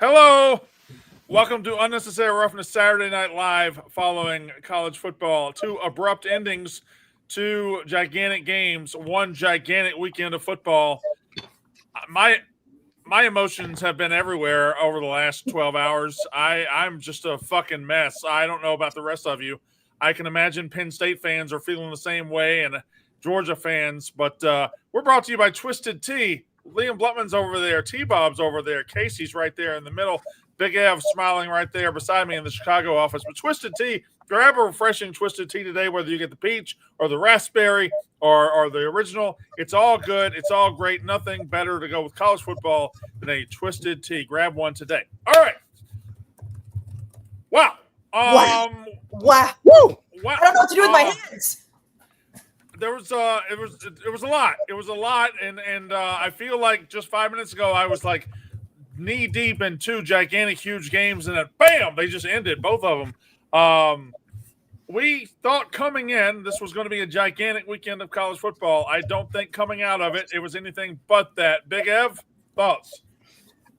Hello. Welcome to Unnecessary Roughness Saturday Night Live following college football. Two abrupt endings, two gigantic games, one gigantic weekend of football. My emotions have been everywhere over the last 12 hours. I'm just a fucking mess. I don't know about the rest of you. I can imagine Penn State fans are feeling the same way and Georgia fans, but we're brought to you by Twisted Tea. Liam Blutman's over there. T-Bob's over there. Kayce's right there in the middle. Big Ev smiling right there beside me in the Chicago office. But Twisted Tea, grab a refreshing Twisted Tea today, whether you get the peach or the raspberry or the original. It's all good. It's all great. Nothing better to go with college football than a Twisted Tea. Grab one today. All right. Wow. Wow. Woo. Wow. I don't know what to do with my hands. There was it was a lot. It was a lot, and I feel like just 5 minutes ago I was like knee deep in two gigantic, huge games, and then bam, they just ended both of them. We thought coming in this was going to be a gigantic weekend of college football. I don't think coming out of it was anything but that. Big Ev, thoughts?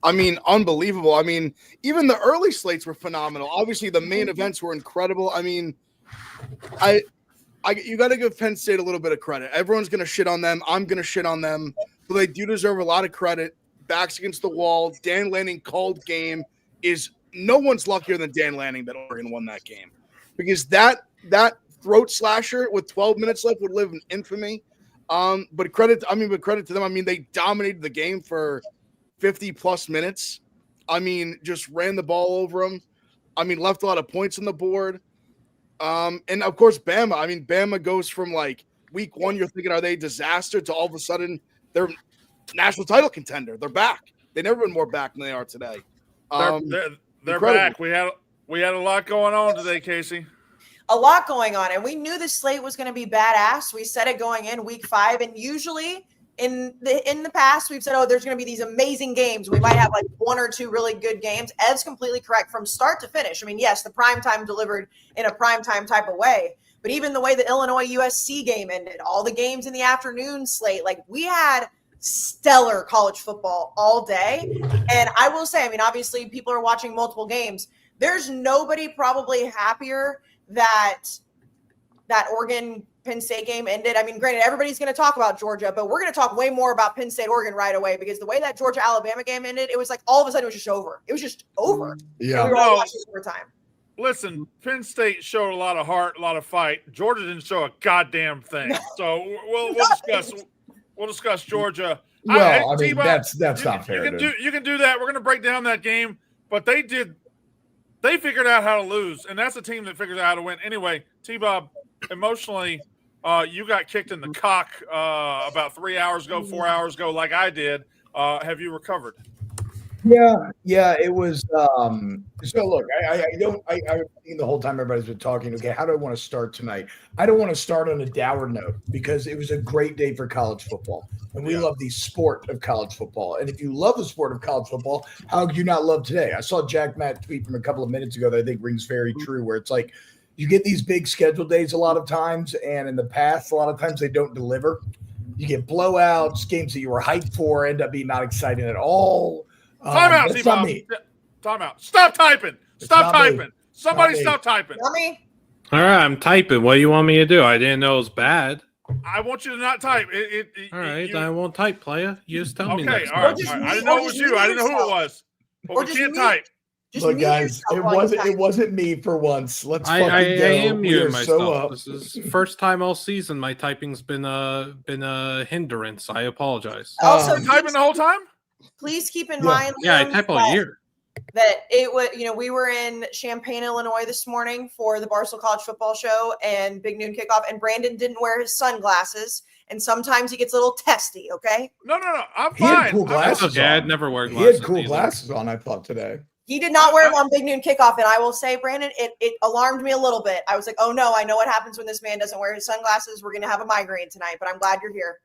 I mean, unbelievable. I mean, even the early slates were phenomenal. Obviously, the main events were incredible. I mean, you got to give Penn State a little bit of credit. Everyone's going to shit on them. I'm going to shit on them. But they do deserve a lot of credit. Backs against the wall. Dan Lanning called game. Is no one's luckier than Dan Lanning that Oregon won that game. Because that throat slasher with 12 minutes left would live in infamy. But credit to them. I mean, they dominated the game for 50-plus minutes. I mean, just ran the ball over them. I mean, left a lot of points on the board. And of course, Bama. I mean, Bama goes from like week one, you're thinking, are they a disaster, to all of a sudden they're national title contender. They're back. They've never been more back than they are today. They're back. We had a lot going on today, Kayce. A lot going on, and we knew the slate was going to be badass. We said it going in week 5, and usually in the past we've said, oh, there's going to be these amazing games. We might have like one or two really good games. Ev's completely correct from start to finish. I mean, yes, the primetime delivered in a primetime type of way, but even the way the Illinois USC game ended, all the games in the afternoon slate, like we had stellar college football all day. And I will say, I mean, obviously people are watching multiple games. There's nobody probably happier that Oregon Penn State game ended. I mean, granted, everybody's going to talk about Georgia, but we're going to talk way more about Penn State Oregon right away, because the way that Georgia Alabama game ended, it was like all of a sudden it was just over. It was just over. Yeah. And we were all watching overtime. Listen, Penn State showed a lot of heart, a lot of fight. Georgia didn't show a goddamn thing. So we'll discuss Georgia. Well, I mean, that's not fair. You can do that. We're going to break down that game, but they figured out how to lose, and that's a team that figures out how to win. Anyway, T-Bob, emotionally, you got kicked in the cock about 3 hours ago, 4 hours ago, like I did. Have you recovered? Yeah, it was. So look, I think the whole time everybody's been talking. Okay, how do I want to start tonight? I don't want to start on a dour note, because it was a great day for college football, and we love the sport of college football. And if you love the sport of college football, how could you not love today? I saw Jack Matt tweet from a couple of minutes ago that I think rings very true, where it's like you get these big schedule days a lot of times, and in the past, a lot of times they don't deliver. You get blowouts, games that you were hyped for end up being not exciting at all. Time out, T-Bob. Time out. Stop typing. Stop typing. Somebody stop typing. Not me. All right, I'm typing. What do you want me to do? I didn't know it was bad. I want you to not type. All right, I won't type, player. You just tell me. Okay, all right. I didn't know it was you. I didn't know who it was. But we can't type. Look, guys, it wasn't me for once. Let's fucking go. I am muting myself. So up. This is first time all season my typing's been a hindrance. I apologize. Also, typing the whole time? Please keep in mind. Yeah, I type all year. That it was, we were in Champaign, Illinois this morning for the Barstool College Football Show and Big Noon Kickoff, and Brandon didn't wear his sunglasses, and sometimes he gets a little testy, okay? No, I'm fine. He had cool glasses on. I'd never wear glasses. He had cool glasses on, I thought, today. He did not wear them on Big Noon Kickoff, and I will say, Brandon, it alarmed me a little bit. I was like, oh no, I know what happens when this man doesn't wear his sunglasses. We're going to have a migraine tonight, but I'm glad you're here.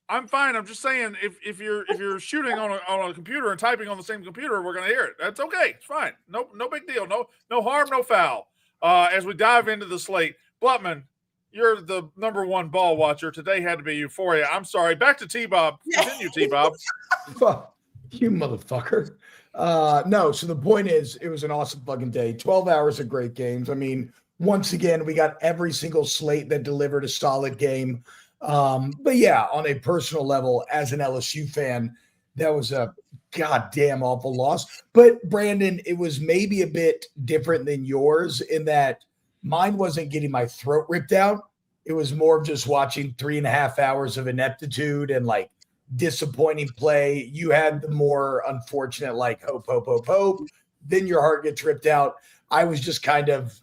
I'm fine. I'm just saying, if you're shooting on a computer and typing on the same computer, we're gonna hear it. That's okay. It's fine. No big deal. No harm, no foul. As we dive into the slate, Blutman, you're the number one ball watcher. Today had to be Euphoria. I'm sorry. Back to T-Bob. Continue, T-Bob. You motherfucker. No, so the point is, it was an awesome fucking day. 12 hours of great games. I mean, once again, we got every single slate that delivered a solid game. But yeah, on a personal level, as an LSU fan, that was a goddamn awful loss. But Brandon, it was maybe a bit different than yours in that mine wasn't getting my throat ripped out. It was more of just watching 3.5 hours of ineptitude and like disappointing play. You had the more unfortunate, like hope. Then your heart gets ripped out. I was just kind of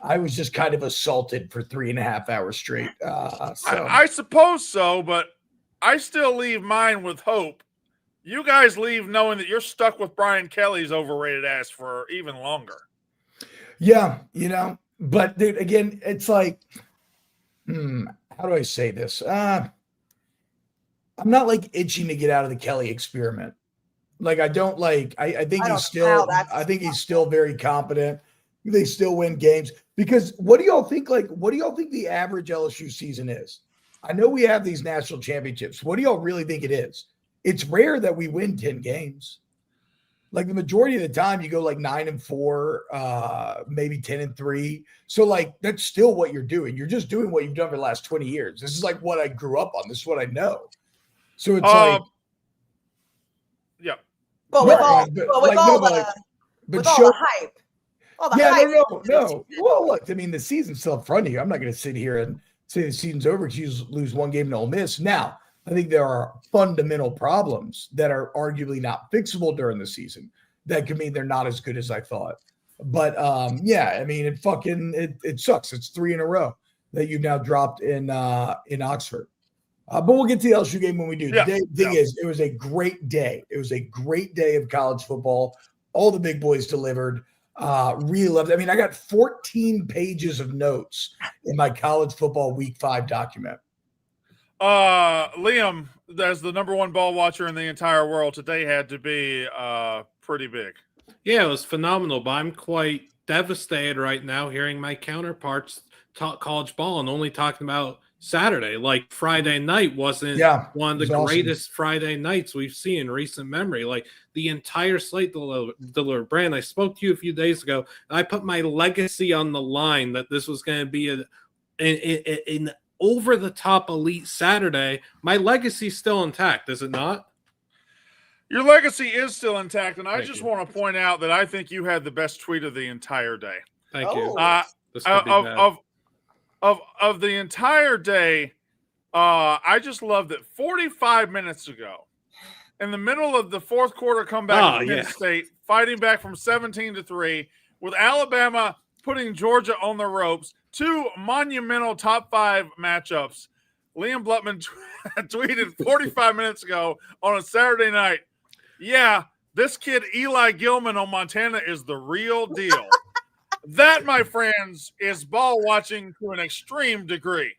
assaulted for 3.5 hours straight. I suppose so, but I still leave mine with hope. You guys leave knowing that you're stuck with Brian Kelly's overrated ass for even longer. Yeah, but dude, again, it's like, how do I say this? I'm not like itching to get out of the Kelly experiment. Like, I don't like, I think he's still very competent. They still win games because what do y'all think the average LSU season is? I know we have these national championships. What do y'all really think it is? It's rare that we win 10 games. Like the majority of the time you go like 9-4, maybe 10-3. So like, that's still what you're doing. You're just doing what you've done for the last 20 years. This is like what I grew up on. This is what I know. So it's yeah. But with all the hype. No. Well, look, I mean, the season's still in front of you. I'm not going to sit here and say the season's over because you lose one game to Ole Miss. Now, I think there are fundamental problems that are arguably not fixable during the season. That could mean they're not as good as I thought. But yeah, I mean, it sucks. It's 3 in a row that you've now dropped in Oxford. But we'll get to the LSU game when we do. The thing is, it was a great day. It was a great day of college football. All the big boys delivered. Really loved it. I mean, I got 14 pages of notes in my college football week 5 document. Liam, as the number 1 ball watcher in the entire world, today had to be pretty big. Yeah, it was phenomenal, but I'm quite devastated right now hearing my counterparts talk college ball and only talking about Saturday. Like Friday night wasn't one of the greatest Friday nights we've seen in recent memory. Like the entire slate delivered. Brand, I spoke to you a few days ago, and I put my legacy on the line that this was going to be an over-the-top elite Saturday. My legacy's still intact, is it not? Your legacy is still intact, and I just want to point out that I think you had the best tweet of the entire day. Thank you. Of the entire day, I just love that 45 minutes ago, in the middle of the fourth quarter comeback of Penn State, fighting back from 17-3, with Alabama putting Georgia on the ropes, 2 monumental top 5 matchups. Liam Blutman tweeted 45 minutes ago on a Saturday night, yeah, this kid Eli Gilman on Montana is the real deal. That, my friends, is ball watching to an extreme degree.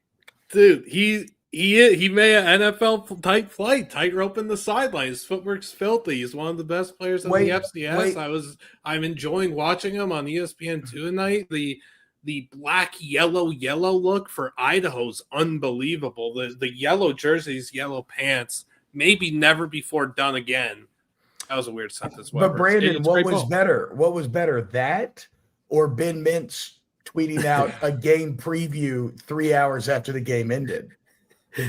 Dude, he made an NFL type flight, tightrope in the sidelines. His footwork's filthy. He's one of the best players in the FCS. I'm enjoying watching him on ESPN2 tonight. The black yellow look for Idaho's unbelievable. The yellow jerseys, yellow pants, maybe never before done again. That was a weird sentence. But Brandon, what was better? What was better, that or Ben Mintz tweeting out a game preview 3 hours after the game ended?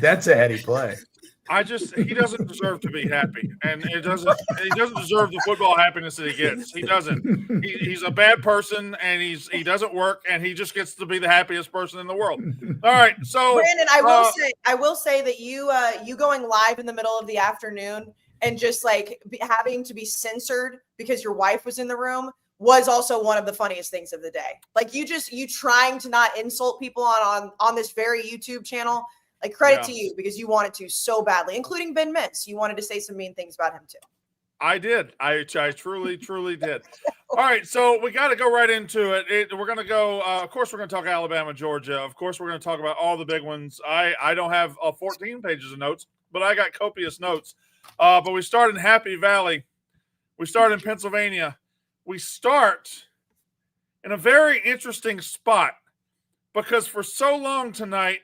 That's a heady play. He doesn't deserve to be happy, and he doesn't deserve the football happiness that he gets. He doesn't. He's a bad person, and he doesn't work, and he just gets to be the happiest person in the world. All right, so Brandon, I will say that you going live in the middle of the afternoon and just like having to be censored because your wife was in the room was also one of the funniest things of the day. Like you trying to not insult people on this very YouTube channel. Like credit to you because you wanted to so badly, including Ben Mintz. You wanted to say some mean things about him too. I did. I truly did. All right, so we got to go right into it. We're going to go. Of course, we're going to talk Alabama, Georgia. Of course, we're going to talk about all the big ones. I don't have 14 pages of notes, but I got copious notes. But we start in Happy Valley. We start in Pennsylvania. We start in a very interesting spot because for so long tonight,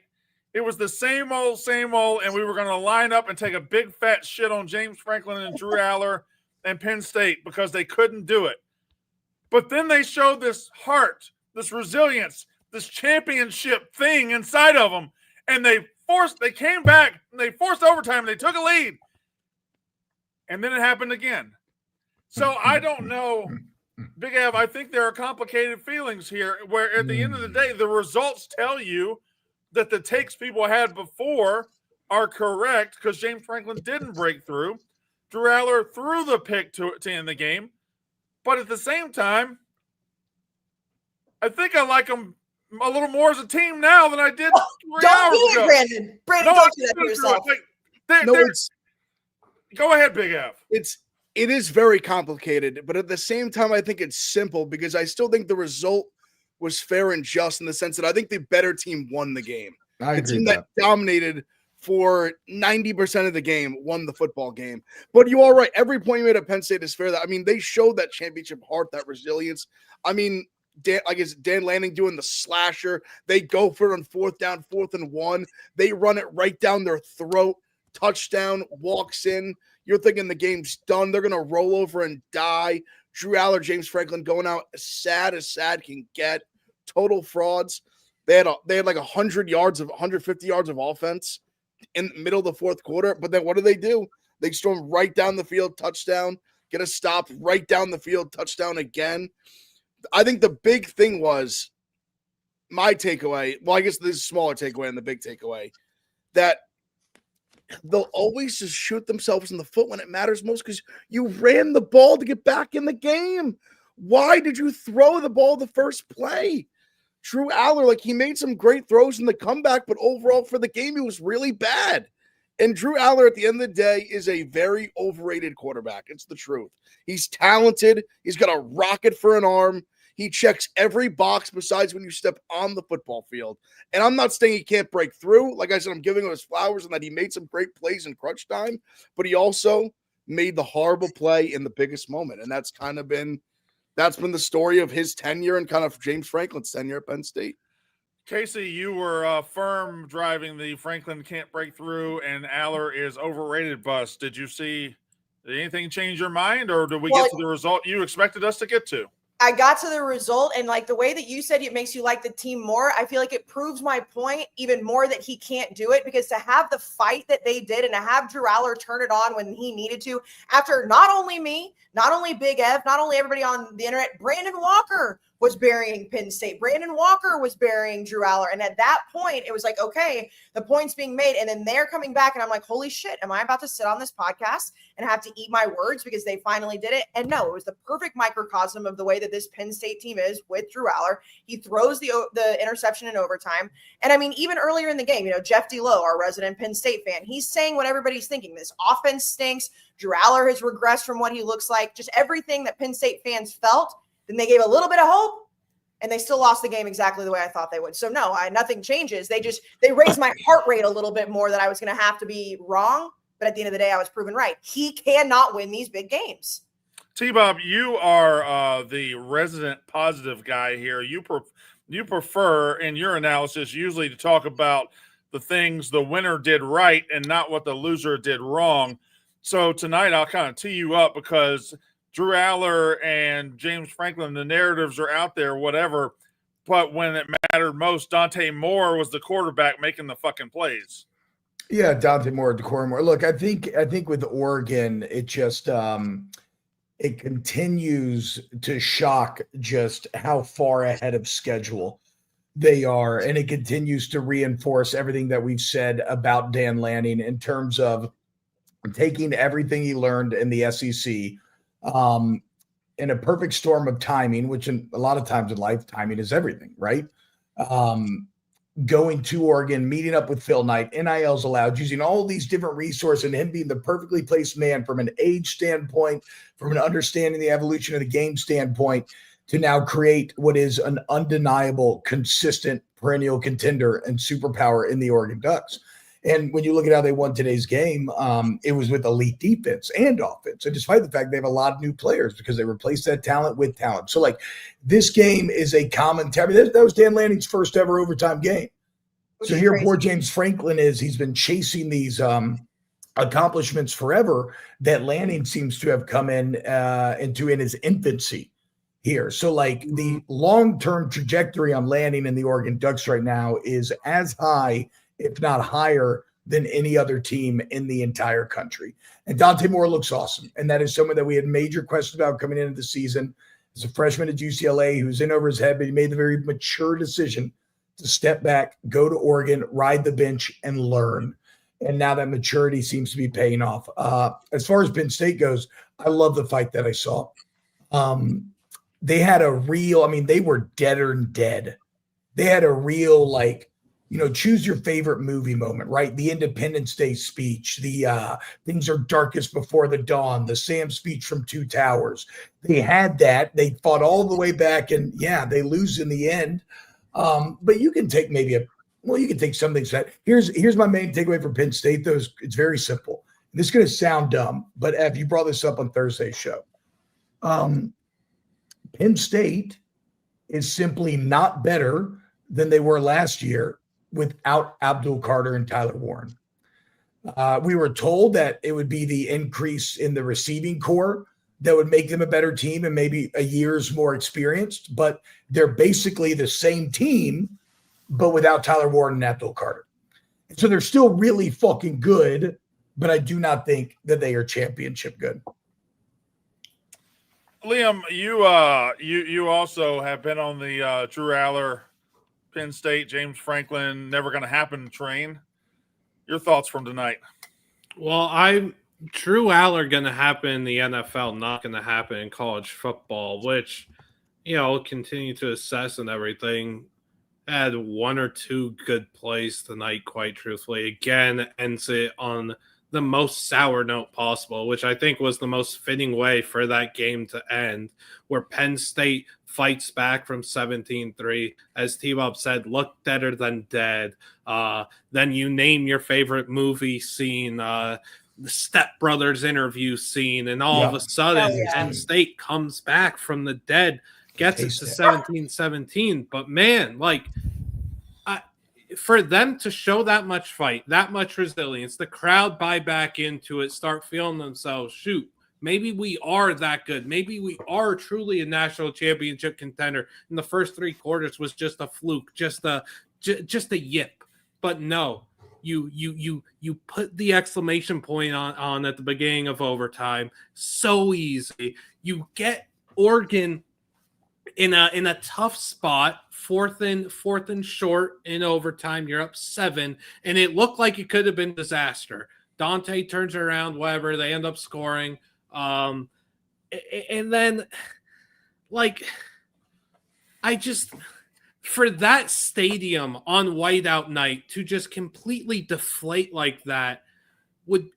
It was the same old, and we were going to line up and take a big fat shit on James Franklin and Drew Aller and Penn State because they couldn't do it. But then they showed this heart, this resilience, this championship thing inside of them, and they came back, and they forced overtime, and they took a lead. And then it happened again. So I don't know, Big Ev, I think there are complicated feelings here where at the end of the day, the results tell you that the takes people had before are correct because James Franklin didn't break through. Drew Aller threw the pick to end the game. But at the same time, I think I like them a little more as a team now than I did 3 hours ago. Brandon. Brandon, don't do that to yourself. Go ahead, Big F. It is very complicated, but at the same time, I think it's simple because I still think the result was fair and just in the sense that I think the better team won the game. The team that dominated for 90% of the game won the football game. But you are right. Every point you made at Penn State is fair. I mean, they showed that championship heart, that resilience. I mean, Dan Lanning doing the slasher. They go for it on 4th down, 4th and 1. They run it right down their throat. Touchdown, walks in. You're thinking the game's done. They're going to roll over and die. Drew Aller, James Franklin going out as sad can get. Total frauds. They had like 150 yards of offense in the middle of the 4th quarter. But then what do? They storm right down the field, touchdown, get a stop right down the field, touchdown again. I think the big thing was my takeaway. Well, I guess this is a smaller takeaway and the big takeaway that they'll always just shoot themselves in the foot when it matters most because you ran the ball to get back in the game. Why did you throw the ball the first play? Drew Aller, he made some great throws in the comeback, but overall for the game, he was really bad. And Drew Aller, at the end of the day, is a very overrated quarterback. It's the truth. He's talented. He's got a rocket for an arm. He checks every box besides when you step on the football field. And I'm not saying he can't break through. Like I said, I'm giving him his flowers and that he made some great plays in crunch time, but he also made the horrible play in the biggest moment. And that's been the story of his tenure and kind of James Franklin's tenure at Penn State. Kayce, you were firm driving the Franklin can't break through and Aller is overrated bus. Did anything change your mind, or did we get to the result you expected us to get to? I got to the result, and the way that you said it makes you like the team more, I feel like it proves my point even more that he can't do it, because to have the fight that they did and to have Drew Aller turn it on when he needed to, after not only me, not only Big Ev, not only everybody on the internet, Brandon Walker was burying Penn State. Brandon Walker was burying Drew Aller. And at that point, it was like, okay, the point's being made. And then they're coming back. And I'm like, holy shit, am I about to sit on this podcast and have to eat my words because they finally did it? And no, it was the perfect microcosm of the way that this Penn State team is with Drew Aller. He throws the interception in overtime. And I mean, even earlier in the game, Jeff DeLoe, our resident Penn State fan, he's saying what everybody's thinking. This offense stinks. Drew Aller has regressed from what he looks like. Just everything that Penn State fans felt. Then they gave a little bit of hope, and they still lost the game exactly the way I thought they would. So no, nothing changes. They raised my heart rate a little bit more that I was going to have to be wrong. But at the end of the day, I was proven right. He cannot win these big games. T-Bob, you are the resident positive guy here. You prefer in your analysis usually to talk about the things the winner did right and not what the loser did wrong. So tonight I'll kind of tee you up because Drew Aller and James Franklin, the narratives are out there, whatever. But when it mattered most, Dante Moore was the quarterback making the fucking plays. Yeah, Dante Moore, Decorum Moore. Look, I think with Oregon, it just it continues to shock just how far ahead of schedule they are, and it continues to reinforce everything that we've said about Dan Lanning in terms of taking everything he learned in the SEC. In a perfect storm of timing, which in a lot of times in life, timing is everything, right? Going to Oregon, meeting up with Phil Knight, NILs allowed, using all these different resources, and him being the perfectly placed man from an age standpoint, from an understanding the evolution of the game standpoint, to now create what is an undeniable, consistent, perennial contender and superpower in the Oregon Ducks. And when you look at how they won today's game, it was with elite defense and offense. And despite the fact they have a lot of new players because they replaced that talent with talent. So, this game is a commentary. That was Dan Lanning's first ever overtime game. Which So is here, crazy. poor James Franklin he's been chasing these accomplishments forever that Lanning seems to have come into in his infancy here. So like the long-term trajectory on Lanning and the Oregon Ducks right now is as high, if not higher, than any other team in the entire country. And Dante Moore looks awesome. And that is someone that we had major questions about coming into the season. As a freshman at UCLA who's in over his head, but he made the very mature decision to step back, go to Oregon, ride the bench, and learn. And now that maturity seems to be paying off. As far as Penn State goes, I love the fight that I saw. They had a real, I mean, they were deader than dead. They had a real, like, choose your favorite movie moment, right? The Independence Day speech, the things are darkest before the dawn, the Sam speech from Two Towers. They had that. They fought all the way back, and yeah, they lose in the end. But you can take you can take something set. Here's my main takeaway for Penn State, though. It's very simple. This is going to sound dumb, but Ev, you brought this up on Thursday's show. Penn State is simply not better than they were last year without Abdul Carter and Tyler Warren. We were told that it would be the increase in the receiving core that would make them a better team and maybe a year's more experienced, but they're basically the same team, but without Tyler Warren and Abdul Carter. So they're still really fucking good, but I do not think that they are championship good. Liam, you also have been on the Drew Aller, Penn State, James Franklin, never going to happen train. Your thoughts from tonight? Well, Drew Aller going to happen in the NFL, not going to happen in college football, which, continue to assess and everything. Had one or two good plays tonight, quite truthfully. Again, ends it on the most sour note possible, which I think was the most fitting way for that game to end, where Penn State fights back from 17-3. As T-Bob said, look deader than dead. Then you name your favorite movie scene, the Step Brothers interview scene, and all of a sudden Penn State comes back from the dead, gets it to 17-17. But man, for them to show that much fight, that much resilience, the crowd buy back into it, start feeling themselves, shoot, maybe we are that good. Maybe we are truly a national championship contender. And the first three quarters was just a fluke, just a yip. But no, you put the exclamation point on at the beginning of overtime. So easy. You get Oregon in a tough spot, fourth and short in overtime. You're up 7, and it looked like it could have been disaster. Dante turns around, whatever. They end up scoring, and then for that stadium on whiteout night to just completely deflate like that.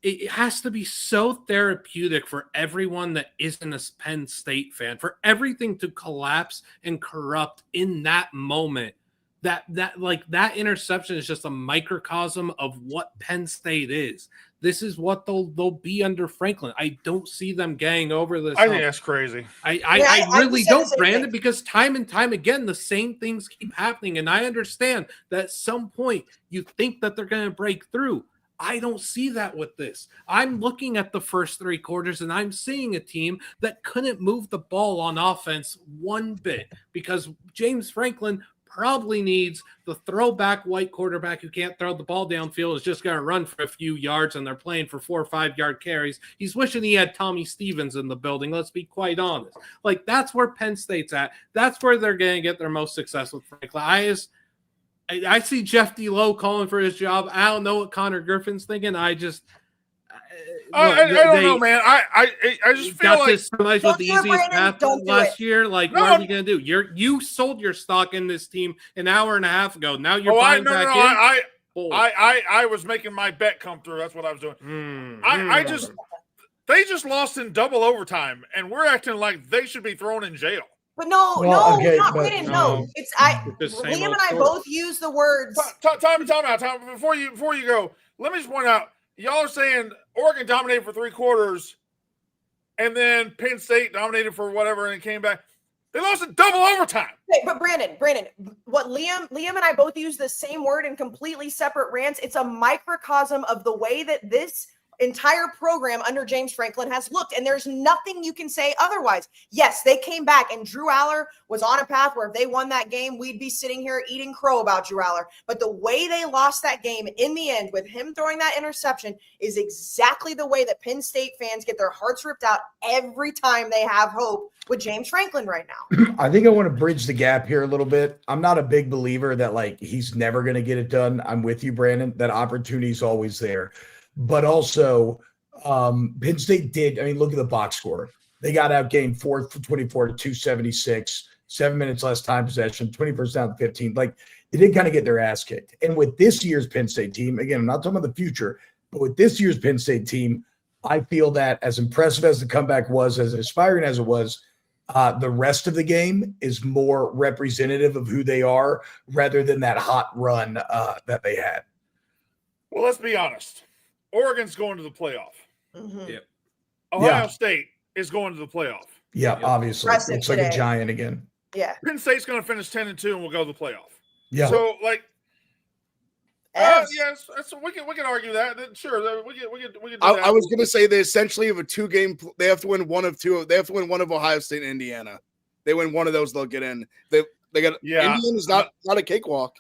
It has to be so therapeutic for everyone that isn't a Penn State fan, for everything to collapse and corrupt in that moment. That interception is just a microcosm of what Penn State is. This is what they'll be under Franklin. I don't see them getting over this. I think that's crazy. I really don't, Brandon, because time and time again, the same things keep happening. And I understand that at some point you think that they're going to break through. I don't see that with this. I'm looking at the first three quarters and I'm seeing a team that couldn't move the ball on offense one bit because James Franklin probably needs the throwback white quarterback who can't throw the ball downfield, is just going to run for a few yards, and they're playing for 4 or 5 yard carries. He's wishing he had Tommy Stevens in the building. Let's be quite honest. That's where Penn State's at. That's where they're going to get their most success with Franklin. I see Jeff DeLowe calling for his job. I don't know what Connor Griffin's thinking. I don't know, man. I just feel like this with the easiest path last year. What are we going to do? You sold your stock in this team an hour and a half ago. Now you're buying back in. I was making my bet come through. That's what I was doing. They just lost in double overtime, and we're acting like they should be thrown in jail. But we didn't know. Liam and I both use the words. Time out. Before you go, let me just point out, y'all are saying Oregon dominated for 3 quarters, and then Penn State dominated for whatever, and it came back. They lost in double overtime. Okay, but Brandon, what Liam and I both use the same word in completely separate rants. It's a microcosm of the way that this entire program under James Franklin has looked, and there's nothing you can say otherwise. Yes, they came back, and Drew Aller was on a path where if they won that game, we'd be sitting here eating crow about Drew Aller. But the way they lost that game in the end with him throwing that interception is exactly the way that Penn State fans get their hearts ripped out every time they have hope with James Franklin right now. I think I want to bridge the gap here a little bit. I'm not a big believer that like he's never going to get it done. I'm with you, Brandon. That opportunity is always there. But also, Penn State did. I mean, look at the box score. They got outgained 424 to 276, 7 minutes less time possession, 21st down to 15. Like, they did kind of get their ass kicked. And with this year's Penn State team, again, I'm not talking about the future, but with this year's Penn State team, I feel that as impressive as the comeback was, as inspiring as it was, the rest of the game is more representative of who they are rather than that hot run that they had. Well, let's be honest. Oregon's going to the playoff. Mm-hmm. Yep. Ohio State is going to the playoff. Yeah, obviously. Impressive Looks like a giant again. Yeah. Penn State's going to finish 10-2 and we'll go to the playoff. Yeah. So, like, Yes. yes, we can argue that. Sure, we can do that. I was going to say they essentially have a 2-game. They have to win one of two. They have to win one of Ohio State and Indiana. They win one of those, they'll get in. They got Indiana's not a cakewalk.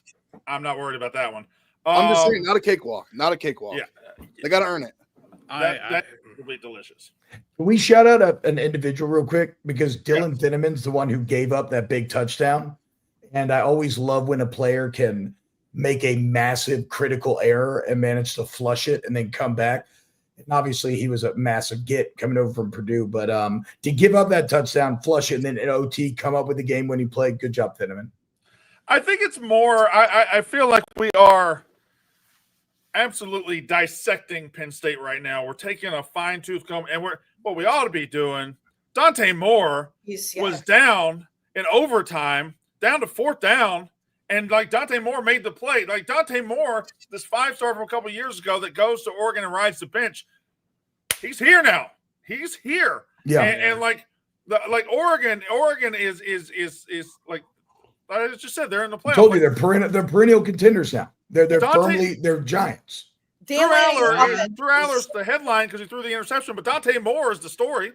I'm not worried about that one. I'm just saying, not a cakewalk. Not a cakewalk. Yeah, they got to earn it. That will be delicious. Can we shout out an individual real quick? Because Dylan Thinneman's the one who gave up that big touchdown. And I always love when a player can make a massive critical error and manage to flush it and then come back. And obviously he was a massive get coming over from Purdue. But to give up that touchdown, flush it, and then in OT come up with the game when he played, good job, Thinneman. I think it's more I feel like we are absolutely dissecting Penn State right now. We're taking a fine-tooth comb, and what we ought to be doing. Dante Moore was down in overtime, down to fourth down, and like Dante Moore made the play. Like Dante Moore, this 5-star from a couple years ago that goes to Oregon and rides the bench. He's here now. He's here. Yeah, and like Oregon is like I just said, they're in the playoffs. I told you they're perennial contenders now. They're giants. Drew Aller's the headline because he threw the interception, but Dante Moore is the story.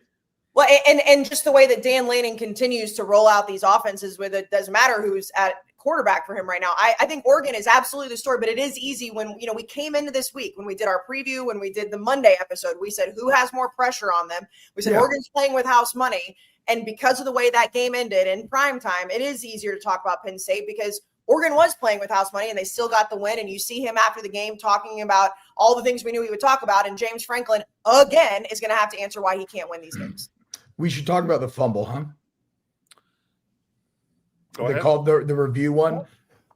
Well, and just the way that Dan Lanning continues to roll out these offenses with it doesn't matter who's at quarterback for him right now. I think Oregon is absolutely the story, but it is easy when, we came into this week, when we did our preview, when we did the Monday episode, we said, who has more pressure on them? We said, Oregon's playing with house money. And because of the way that game ended in prime time, it is easier to talk about Penn State because Oregon was playing with house money and they still got the win. And you see him after the game talking about all the things we knew he would talk about. And James Franklin, again, is going to have to answer why he can't win these games. We should talk about the fumble, huh? They called the review one.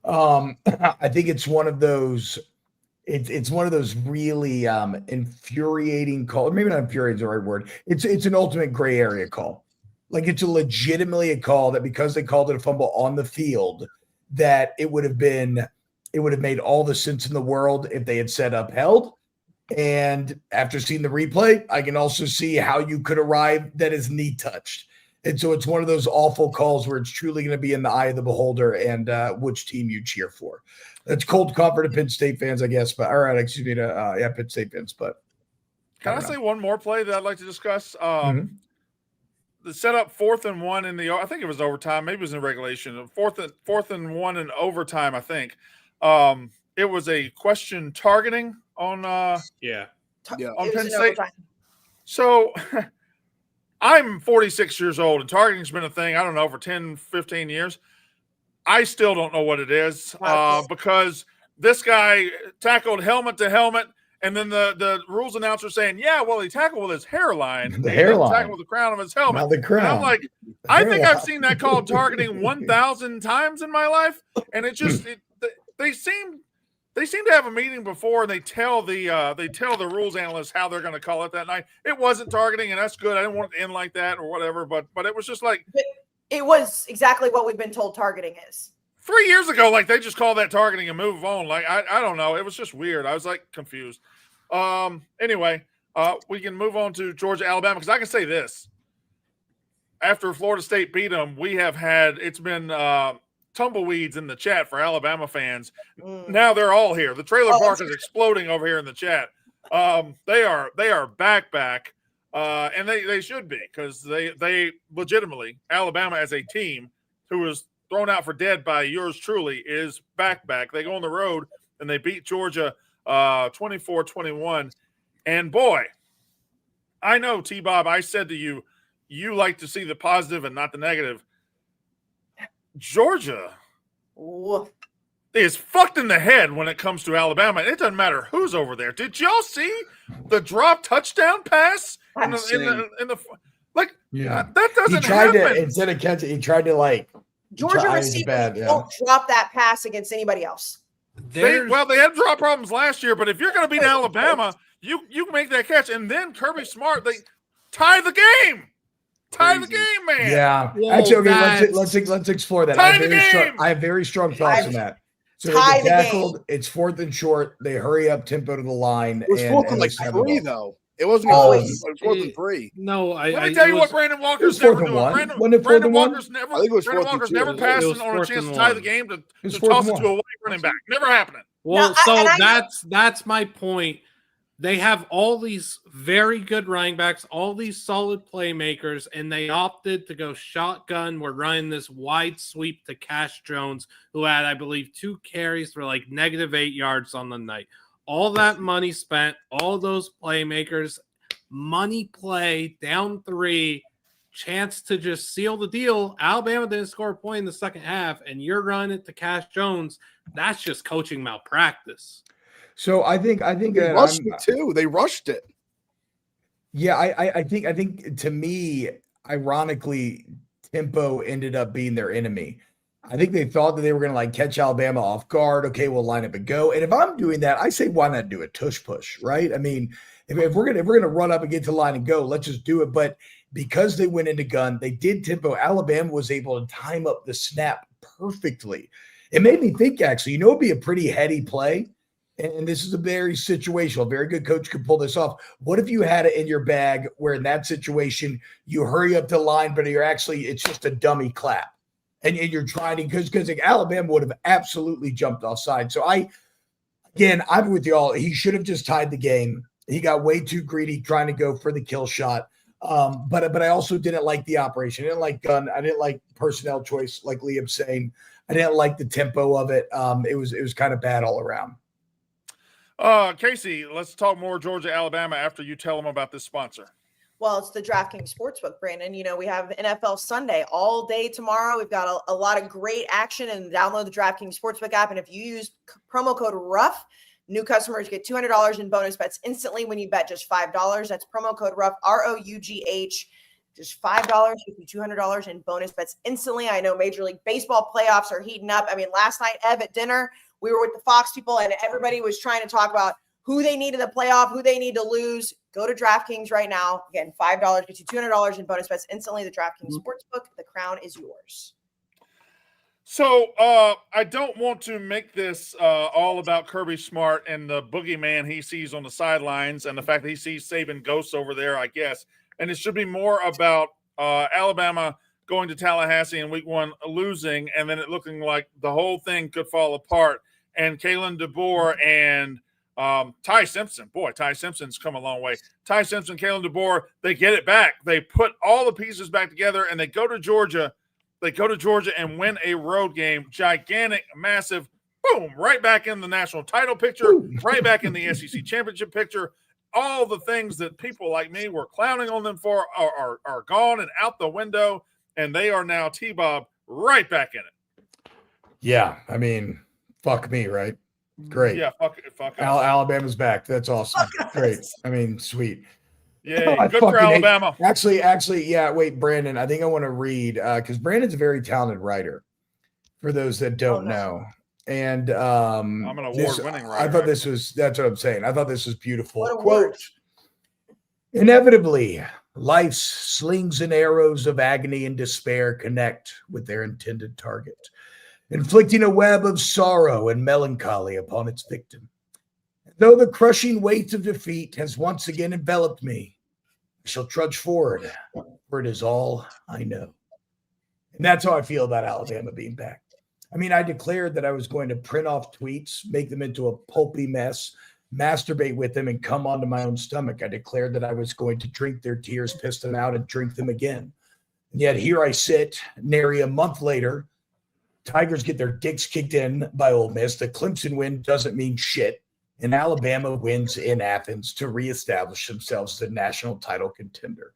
I think it's one of those. It's one of those really infuriating calls. Maybe not infuriating is the right word. It's an ultimate gray area call. Like it's legitimately a call that because they called it a fumble on the field, that it would have made all the sense in the world if they had said upheld. And after seeing the replay, I can also see how you could arrive that his knee touched. And so it's one of those awful calls where it's truly going to be in the eye of the beholder and which team you cheer for. That's cold comfort to Penn State fans, I guess. But all right, excuse me to Penn State fans. But can I say one more play that I'd like to discuss? The setup 4th and 1 in the I think it was overtime, maybe it was in regulation. 4th and 1 in overtime, I think. It was a question targeting on on Penn State. Overtime. So I'm 46 years old and targeting's been a thing, I don't know, for 10, 15 years. I still don't know what it is because this guy tackled helmet to helmet, and then the rules announcer saying, he tackled with his hairline. The hairline. Tackled with the crown of his helmet. Not the crown. And I'm like, I think I've seen that called targeting 1,000 times in my life, and it just they seem to have a meeting before and they tell the rules analysts how they're going to call it that night. It wasn't targeting, and that's good. I didn't want it to end like that or whatever, but it was just like it was exactly what we've been told targeting is. 3 years ago, like they just call that targeting and move on. Like I don't know. It was just weird. I was like confused. Anyway, we can move on to Georgia, Alabama, because I can say this. after Florida State beat them, it's been tumbleweeds in the chat for Alabama fans. Now they're all here. The trailer park is exploding over here in the chat. They are back. And they should be, because they legitimately, Alabama as a team who was thrown out for dead by yours truly, is back. They go on the road and they beat Georgia 24-21. And boy, I know, T-Bob, I said to you, you like to see the positive and not the negative. Georgia is fucked in the head when it comes to Alabama. It doesn't matter who's over there. Did y'all see the drop touchdown pass in the like? Yeah, that doesn't happen. Instead of catching, he tried to like. Georgia receivers don't drop that pass against anybody else. They had drop problems last year, but if you're going to beat Alabama, you make that catch, and then Kirby Smart, they tie the game. Tie the game, man. Yeah. Actually, okay, let's explore that. I have very strong thoughts on that. So they get tackled. It's 4th and short. They hurry up tempo to the line. It was 4th and like 3, though. It wasn't always 4th and 3. No, let me tell you what Brandon Walker's never doing. Brandon Walker's never passing on a chance to tie the game to toss it to a white running back. Never happening. Well, that's my point. They have all these very good running backs, all these solid playmakers, and they opted to go shotgun. We're running this wide sweep to Cash Jones, who had, I believe, 2 carries for like -8 yards on the night. All that money spent, all those playmakers, money play, down 3, chance to just seal the deal. Alabama didn't score a point in the second half, and you're running it to Cash Jones. That's just coaching malpractice. So I think they rushed it too. They rushed it. Yeah, I think to me, ironically, tempo ended up being their enemy. I think they thought that they were going to like catch Alabama off guard. Okay, we'll line up and go. And if I'm doing that, I say, why not do a tush push, right? I mean, if we're gonna run up and get to the line and go, let's just do it. But because they went into gun, they did tempo. Alabama was able to time up the snap perfectly. It made me think, actually, it'd be a pretty heady play. And this is a very situational. A very good coach could pull this off. What if you had it in your bag where in that situation you hurry up the line, but it's just a dummy clap, and you're trying to because like Alabama would have absolutely jumped offside. So I'm with y'all. He should have just tied the game. He got way too greedy trying to go for the kill shot. But I also didn't like the operation. I didn't like gun. I didn't like personnel choice, like Liam's saying. I didn't like the tempo of it. It was kind of bad all around. Kayce, let's talk more Georgia, Alabama after you tell them about this sponsor. Well, it's the DraftKings Sportsbook, Brandon. We have NFL Sunday all day tomorrow. We've got a lot of great action, and download the DraftKings Sportsbook app. And if you use promo code RUFF, new customers get $200 in bonus bets instantly when you bet just $5. That's promo code RUFF, ROUGH. Just $5 gives you $200 in bonus bets instantly. I know Major League Baseball playoffs are heating up. I mean, last night, Ev, at dinner, we were with the Fox people, and everybody was trying to talk about who they need in the playoff, who they need to lose. Go to DraftKings right now. Again, $5 gets you $200 in bonus bets instantly. The DraftKings Sportsbook, the crown is yours. So I don't want to make this all about Kirby Smart and the boogeyman he sees on the sidelines and the fact that he sees Saban ghosts over there, I guess. And it should be more about Alabama going to Tallahassee in week 1, losing, and then it looking like the whole thing could fall apart. And Kalen DeBoer and Ty Simpson. Boy, Ty Simpson's come a long way. Ty Simpson, Kalen DeBoer, they get it back. They put all the pieces back together, and they go to Georgia. They go to Georgia and win a road game. Gigantic, massive, boom, right back in the national title picture, right back in the SEC championship picture. All the things that people like me were clowning on them for are gone and out the window, and they are now, T-Bob, right back in it. Yeah, I mean, fuck me, right? Great. Yeah, fuck Alabama's back. That's awesome. Great. I mean, sweet. Yeah, good for Alabama. Actually, yeah, wait, Brandon, I think I want to read because Brandon's a very talented writer, for those that don't know. And I'm an award-winning writer. I thought that's what I'm saying. I thought this was beautiful. Quote, inevitably, life's slings and arrows of agony and despair connect with their intended target, inflicting a web of sorrow and melancholy upon its victim. Though the crushing weight of defeat has once again enveloped me, I shall trudge forward, for it is all I know. And that's how I feel about Alabama being back. I mean, I declared that I was going to print off tweets, make them into a pulpy mess, masturbate with them, and come onto my own stomach. I declared that I was going to drink their tears, piss them out, and drink them again. And yet here I sit, nary a month later. Tigers get their dicks kicked in by Ole Miss. The Clemson win doesn't mean shit. And Alabama wins in Athens to reestablish themselves as a national title contender.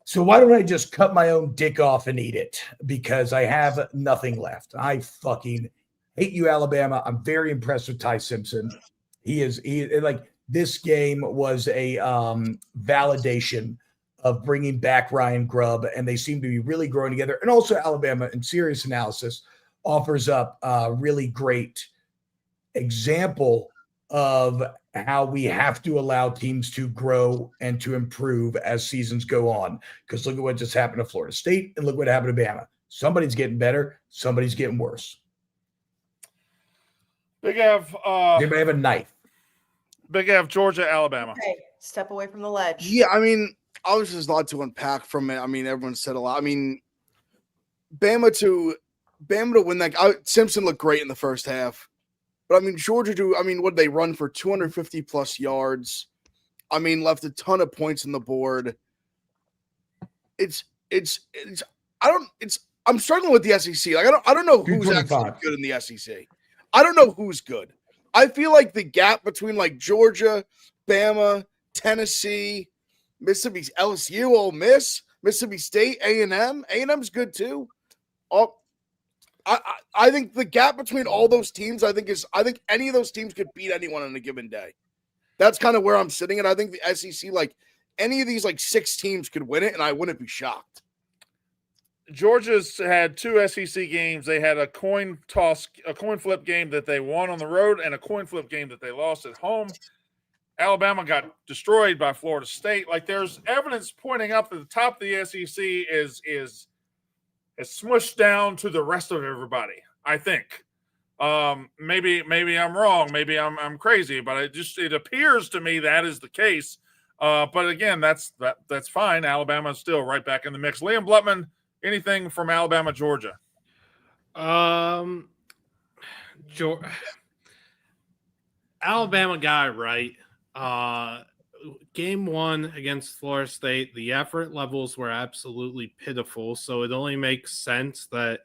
So why don't I just cut my own dick off and eat it? Because I have nothing left. I fucking hate you, Alabama. I'm very impressed with Ty Simpson. He like this game was a validation of bringing back Ryan Grubb, and they seem to be really growing together. And also Alabama, in serious analysis, offers up a really great example of how we have to allow teams to grow and to improve as seasons go on. Because look at what just happened to Florida State and look what happened to Bama. Somebody's getting better. Somebody's getting worse. Big Av. Anybody have a knife? Big Av, Georgia, Alabama. Okay, step away from the ledge. Yeah, I mean, obviously there's a lot to unpack from it. I mean, everyone said a lot. I mean, Bama to win that. Simpson looked great in the first half. But, I mean, Georgia, what they run for 250-plus yards? I mean, left a ton of points on the board. I'm struggling with the SEC. Like, I don't know who's actually good in the SEC. I don't know who's good. I feel like the gap between, like, Georgia, Bama, Tennessee, Mississippi, LSU, Ole Miss, Mississippi State, A&M. A&M's good, too. I think the gap between all those teams, I think any of those teams could beat anyone on a given day. That's kind of where I'm sitting. And I think the SEC, like any of these, like 6 teams could win it. And I wouldn't be shocked. Georgia's had 2 SEC games. They had a coin flip game that they won on the road and a coin flip game that they lost at home. Alabama got destroyed by Florida State. Like there's evidence pointing up that the top of the SEC is smushed down to the rest of everybody. I think maybe I'm wrong. Maybe I'm crazy, but it appears to me that is the case. But again, that's fine. Alabama's still right back in the mix. Liam Blutman, anything from Alabama, Georgia? Alabama got it right. Game 1 against Florida State, the effort levels were absolutely pitiful. So it only makes sense that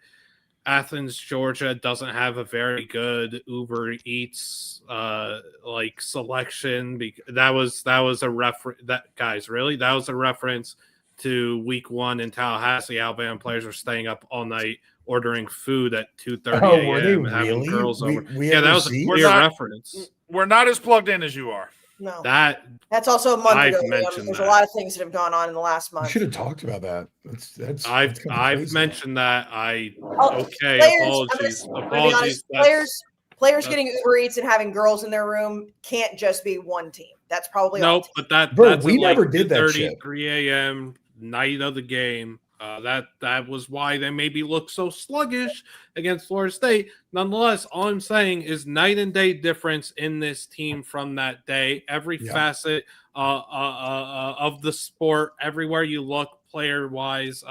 Athens, Georgia doesn't have a very good Uber Eats like selection. That was a reference. That was a reference to Week 1 in Tallahassee. Alabama players were staying up all night ordering food at 2:30 a.m. and having girls over. That was a clear reference. We're not as plugged in as you are. No, that's also a month ago. There's a lot of things that have gone on in the last month. You should have talked about that. I've mentioned that. Apologies. Players getting Uber Eats and having girls in their room can't just be one team. That's probably we never did that shit. 3 a.m. night of the game. That was why they maybe look so sluggish against Florida State. Nonetheless, all I'm saying is night and day difference in this team from that day. Every facet of the sport, everywhere you look, player-wise,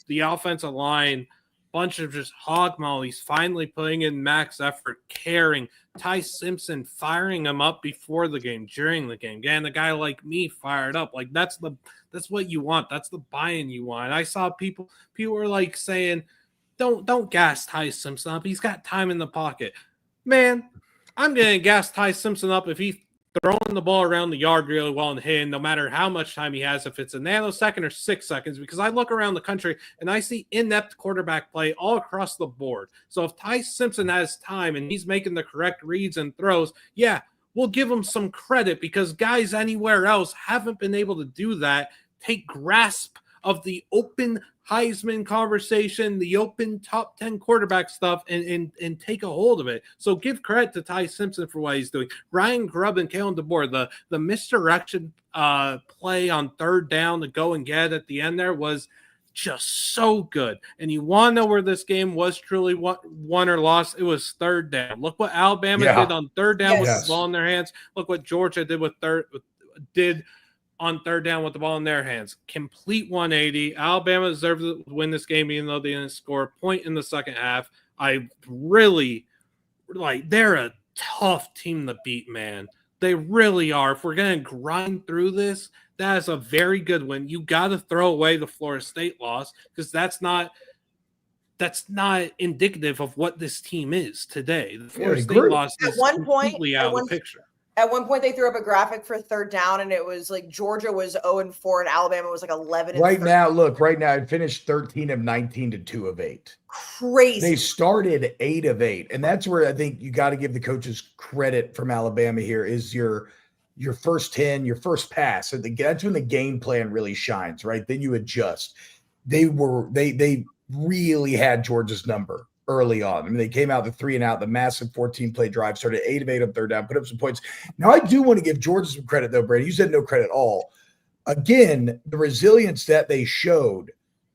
the offensive line, bunch of just hog mollies, finally putting in max effort, caring. Ty Simpson firing him up before the game, during the game, getting a guy like me fired up. Like that's what you want. That's the buy-in you want. And I saw people were like saying, don't gas Ty Simpson up. He's got time in the pocket. Man, I'm gonna gas Ty Simpson up if he's throwing the ball around the yard really well and hitting, no matter how much time he has, if it's a nanosecond or 6 seconds, because I look around the country and I see inept quarterback play all across the board. So if Ty Simpson has time and he's making the correct reads and throws, yeah, we'll give him some credit, because guys anywhere else haven't been able to do that. Take grasp of the open Heisman conversation, the open top 10 quarterback stuff, and take a hold of it. So give credit to Ty Simpson for what he's doing. Ryan Grubb and Kalen DeBoer, the misdirection play on 3rd down to go and get at the end there was just so good. And you want to know where this game was truly won or lost? It was 3rd down. Look what Alabama did on 3rd down with the ball in their hands. Look what Georgia did on third down with the ball in their hands. Complete 180. Alabama deserves to win this game, even though they didn't score a point in the second half. I really they're a tough team to beat, man. They really are. If we're going to grind through this, that is a very good win. You got to throw away the Florida State loss because that's not indicative of what this team is today. The Florida State loss is completely out of the picture. At one point, they threw up a graphic for third down, and it was like Georgia was 0-4, and Alabama was like 11. Right now, it finished 13 of 19 to 2 of 8. Crazy. They started 8 of 8, and that's where I think you got to give the coaches credit from Alabama. Here is your first 10, your first pass. So that's when the game plan really shines, right? Then you adjust. They really had Georgia's number early on. I mean, they came out the 3 and out, the massive 14-play drive, started 8 of 8 on third down, put up some points. Now, I do want to give Georgia some credit, though, Brady. You said no credit at all. Again, the resilience that they showed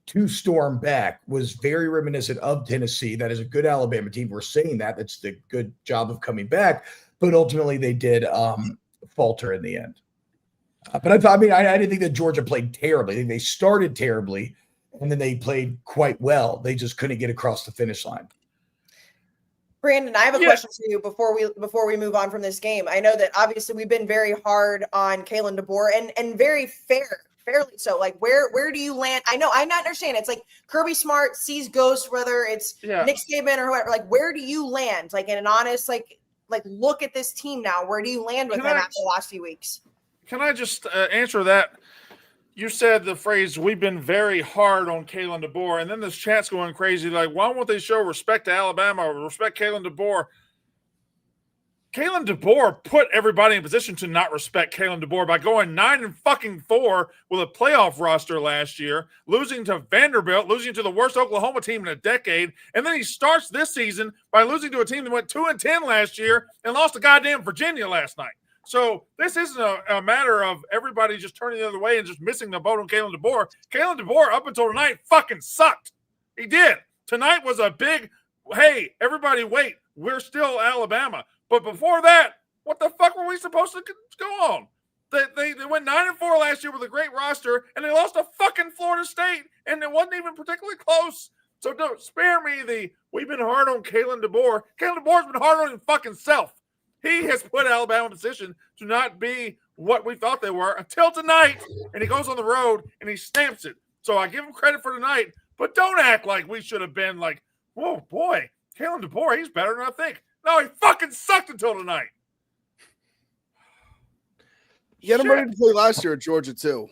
to storm back was very reminiscent of Tennessee. That is a good Alabama team. We're saying that. That's the good job of coming back. But ultimately, they did falter in the end. But I didn't think that Georgia played terribly. I think they started terribly, and then they played quite well. They just couldn't get across the finish line. Brandon, I have a question for you before we move on from this game. I know that obviously we've been very hard on Kaylen DeBoer and very fairly so. Like, where do you land? I understand. It's like Kirby Smart sees ghosts, whether it's Nick Saban or whoever. Like, where do you land? Like, in an honest, like look at this team now. Where do you land with them after the last few weeks? Can I just answer that? You said the phrase, we've been very hard on Kaylen DeBoer, and then this chat's going crazy. Like, why won't they show respect to Alabama or respect Kaylen DeBoer? Kaylen DeBoer put everybody in position to not respect Kaylen DeBoer by going 9-4 with a playoff roster last year, losing to Vanderbilt, losing to the worst Oklahoma team in a decade, and then he starts this season by losing to a team that went 2-10 last year and lost to goddamn Virginia last night. So this isn't a matter of everybody just turning the other way and just missing the boat on Kaylen DeBoer. Kaylen DeBoer, up until tonight, fucking sucked. He did. Tonight was a big, hey, everybody wait, we're still Alabama. But before that, what the fuck were we supposed to go on? They went 9-4 last year with a great roster, and they lost to fucking Florida State, and it wasn't even particularly close. So don't spare me we've been hard on Kaylen DeBoer. Kaylen DeBoer's been hard on his fucking self. He has put Alabama in position to not be what we thought they were until tonight, and he goes on the road and he stamps it. So I give him credit for tonight, but don't act like we should have been like, whoa, boy, Kaylen DeBoer, he's better than I think. No, he fucking sucked until tonight. He had him ready to play last year at Georgia too.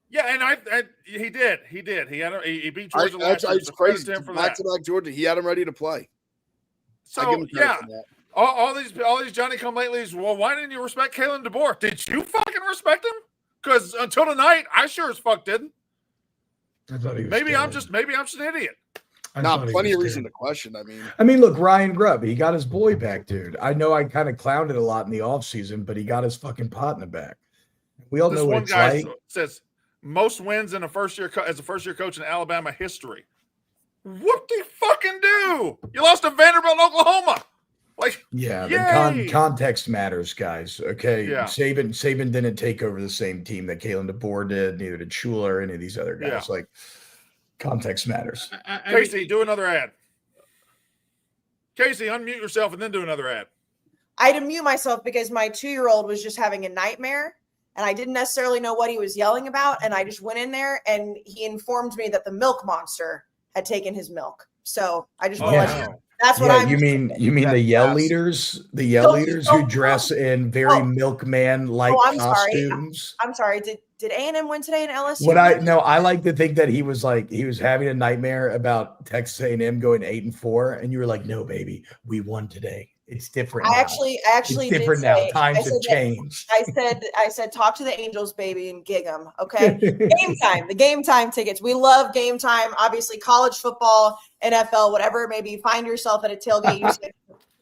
Yeah, and he did. He beat Georgia last year. It's crazy. Back-to-back Georgia, he had him ready to play. So yeah. All these Johnny-come-latelys, well, why didn't you respect Kaylen DeBoer? Did you fucking respect him? Because until tonight, I sure as fuck didn't. I thought he was maybe I'm just an idiot. Plenty of reason to question. I mean, look, Ryan Grubb, he got his boy back, dude. I know I kind of clowned it a lot in the offseason, but he got his fucking partner back. We all know what it's like. Says most wins in a first-year as a first-year coach in Alabama history. What do you fucking do? You lost to Vanderbilt, Oklahoma. The context matters, guys. Okay, Saban didn't take over the same team that Kaylen DeBoer did. Neither did Schuler or any of these other guys. Yeah. Context matters. Kayce, do another ad. Kayce, unmute yourself and then do another ad. I had to mute myself because my 2-year-old was just having a nightmare, and I didn't necessarily know what he was yelling about, and I just went in there, and he informed me that the milk monster had taken his milk. So I just want to let you know. That's what I mean. You mean the yell leaders? The yell leaders who dress in very milkman-like costumes. I'm sorry. Did A&M win today in LSU? I like to think that he was having a nightmare about Texas A&M going 8-4, and you were like, no, baby, we won today. It's different. I actually it's different now. Times have changed. I said, talk to the Angels, baby, and gig them. Okay. Game time. The game time tickets. We love game time. Obviously, college football, NFL, whatever it may be. Find yourself at a tailgate.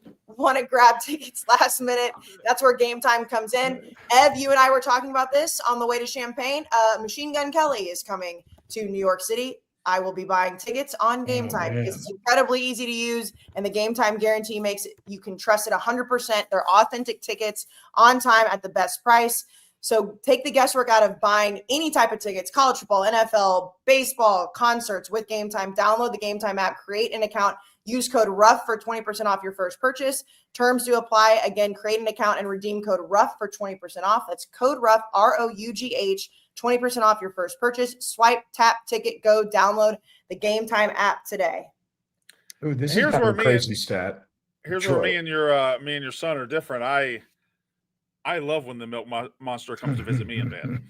You want to grab tickets last minute. That's where game time comes in. Ev, you and I were talking about this on the way to Champaign. Machine Gun Kelly is coming to New York City. I will be buying tickets on Game Time because it's incredibly easy to use, and the Game Time guarantee makes it, you can trust it 100%. They're authentic tickets on time at the best price. So take the guesswork out of buying any type of tickets, college football, NFL, baseball, concerts with Game Time. Download the Game Time app, create an account, use code RUFF for 20% off your first purchase. Terms do apply. Again, create an account and redeem code RUFF for 20% off. That's code RUFF, ROUGH, 20% off your first purchase. Swipe, tap, ticket, go, download the Game Time app today. Ooh, this is kind of a crazy stat. Here's where me and your son are different. I love when the milk monster comes to visit me in bed.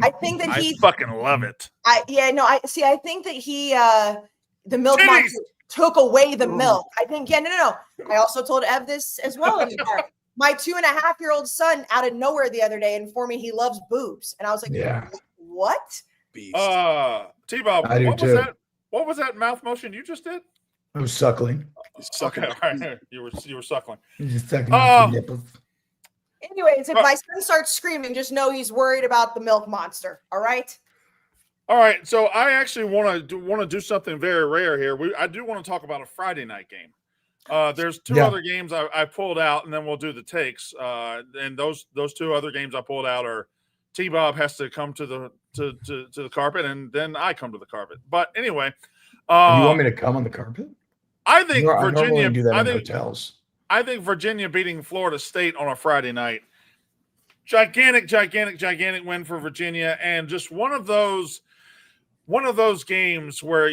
I think that I fucking love it. I think that the milk monster took away the milk. I think, no. I also told Ev this as well in the car. My 2.5-year-old son out of nowhere the other day informed me he loves boobs. And I was like, what? Beast. T-Bob, what was that mouth motion you just did? I was suckling. Okay, all right. You were suckling. Just sucking on some nipples. Anyways, if my son starts screaming, just know he's worried about the milk monster. All right. All right. So I actually want to do something very rare here. I do want to talk about a Friday night game. There's two other games I pulled out, and then we'll do the takes. And those two other games I pulled out are T-Bob has to come to the carpet, and then I come to the carpet. But anyway, you want me to come on the carpet? I think Virginia. I do that in hotels. I think Virginia beating Florida State on a Friday night, gigantic win for Virginia, and just one of those games where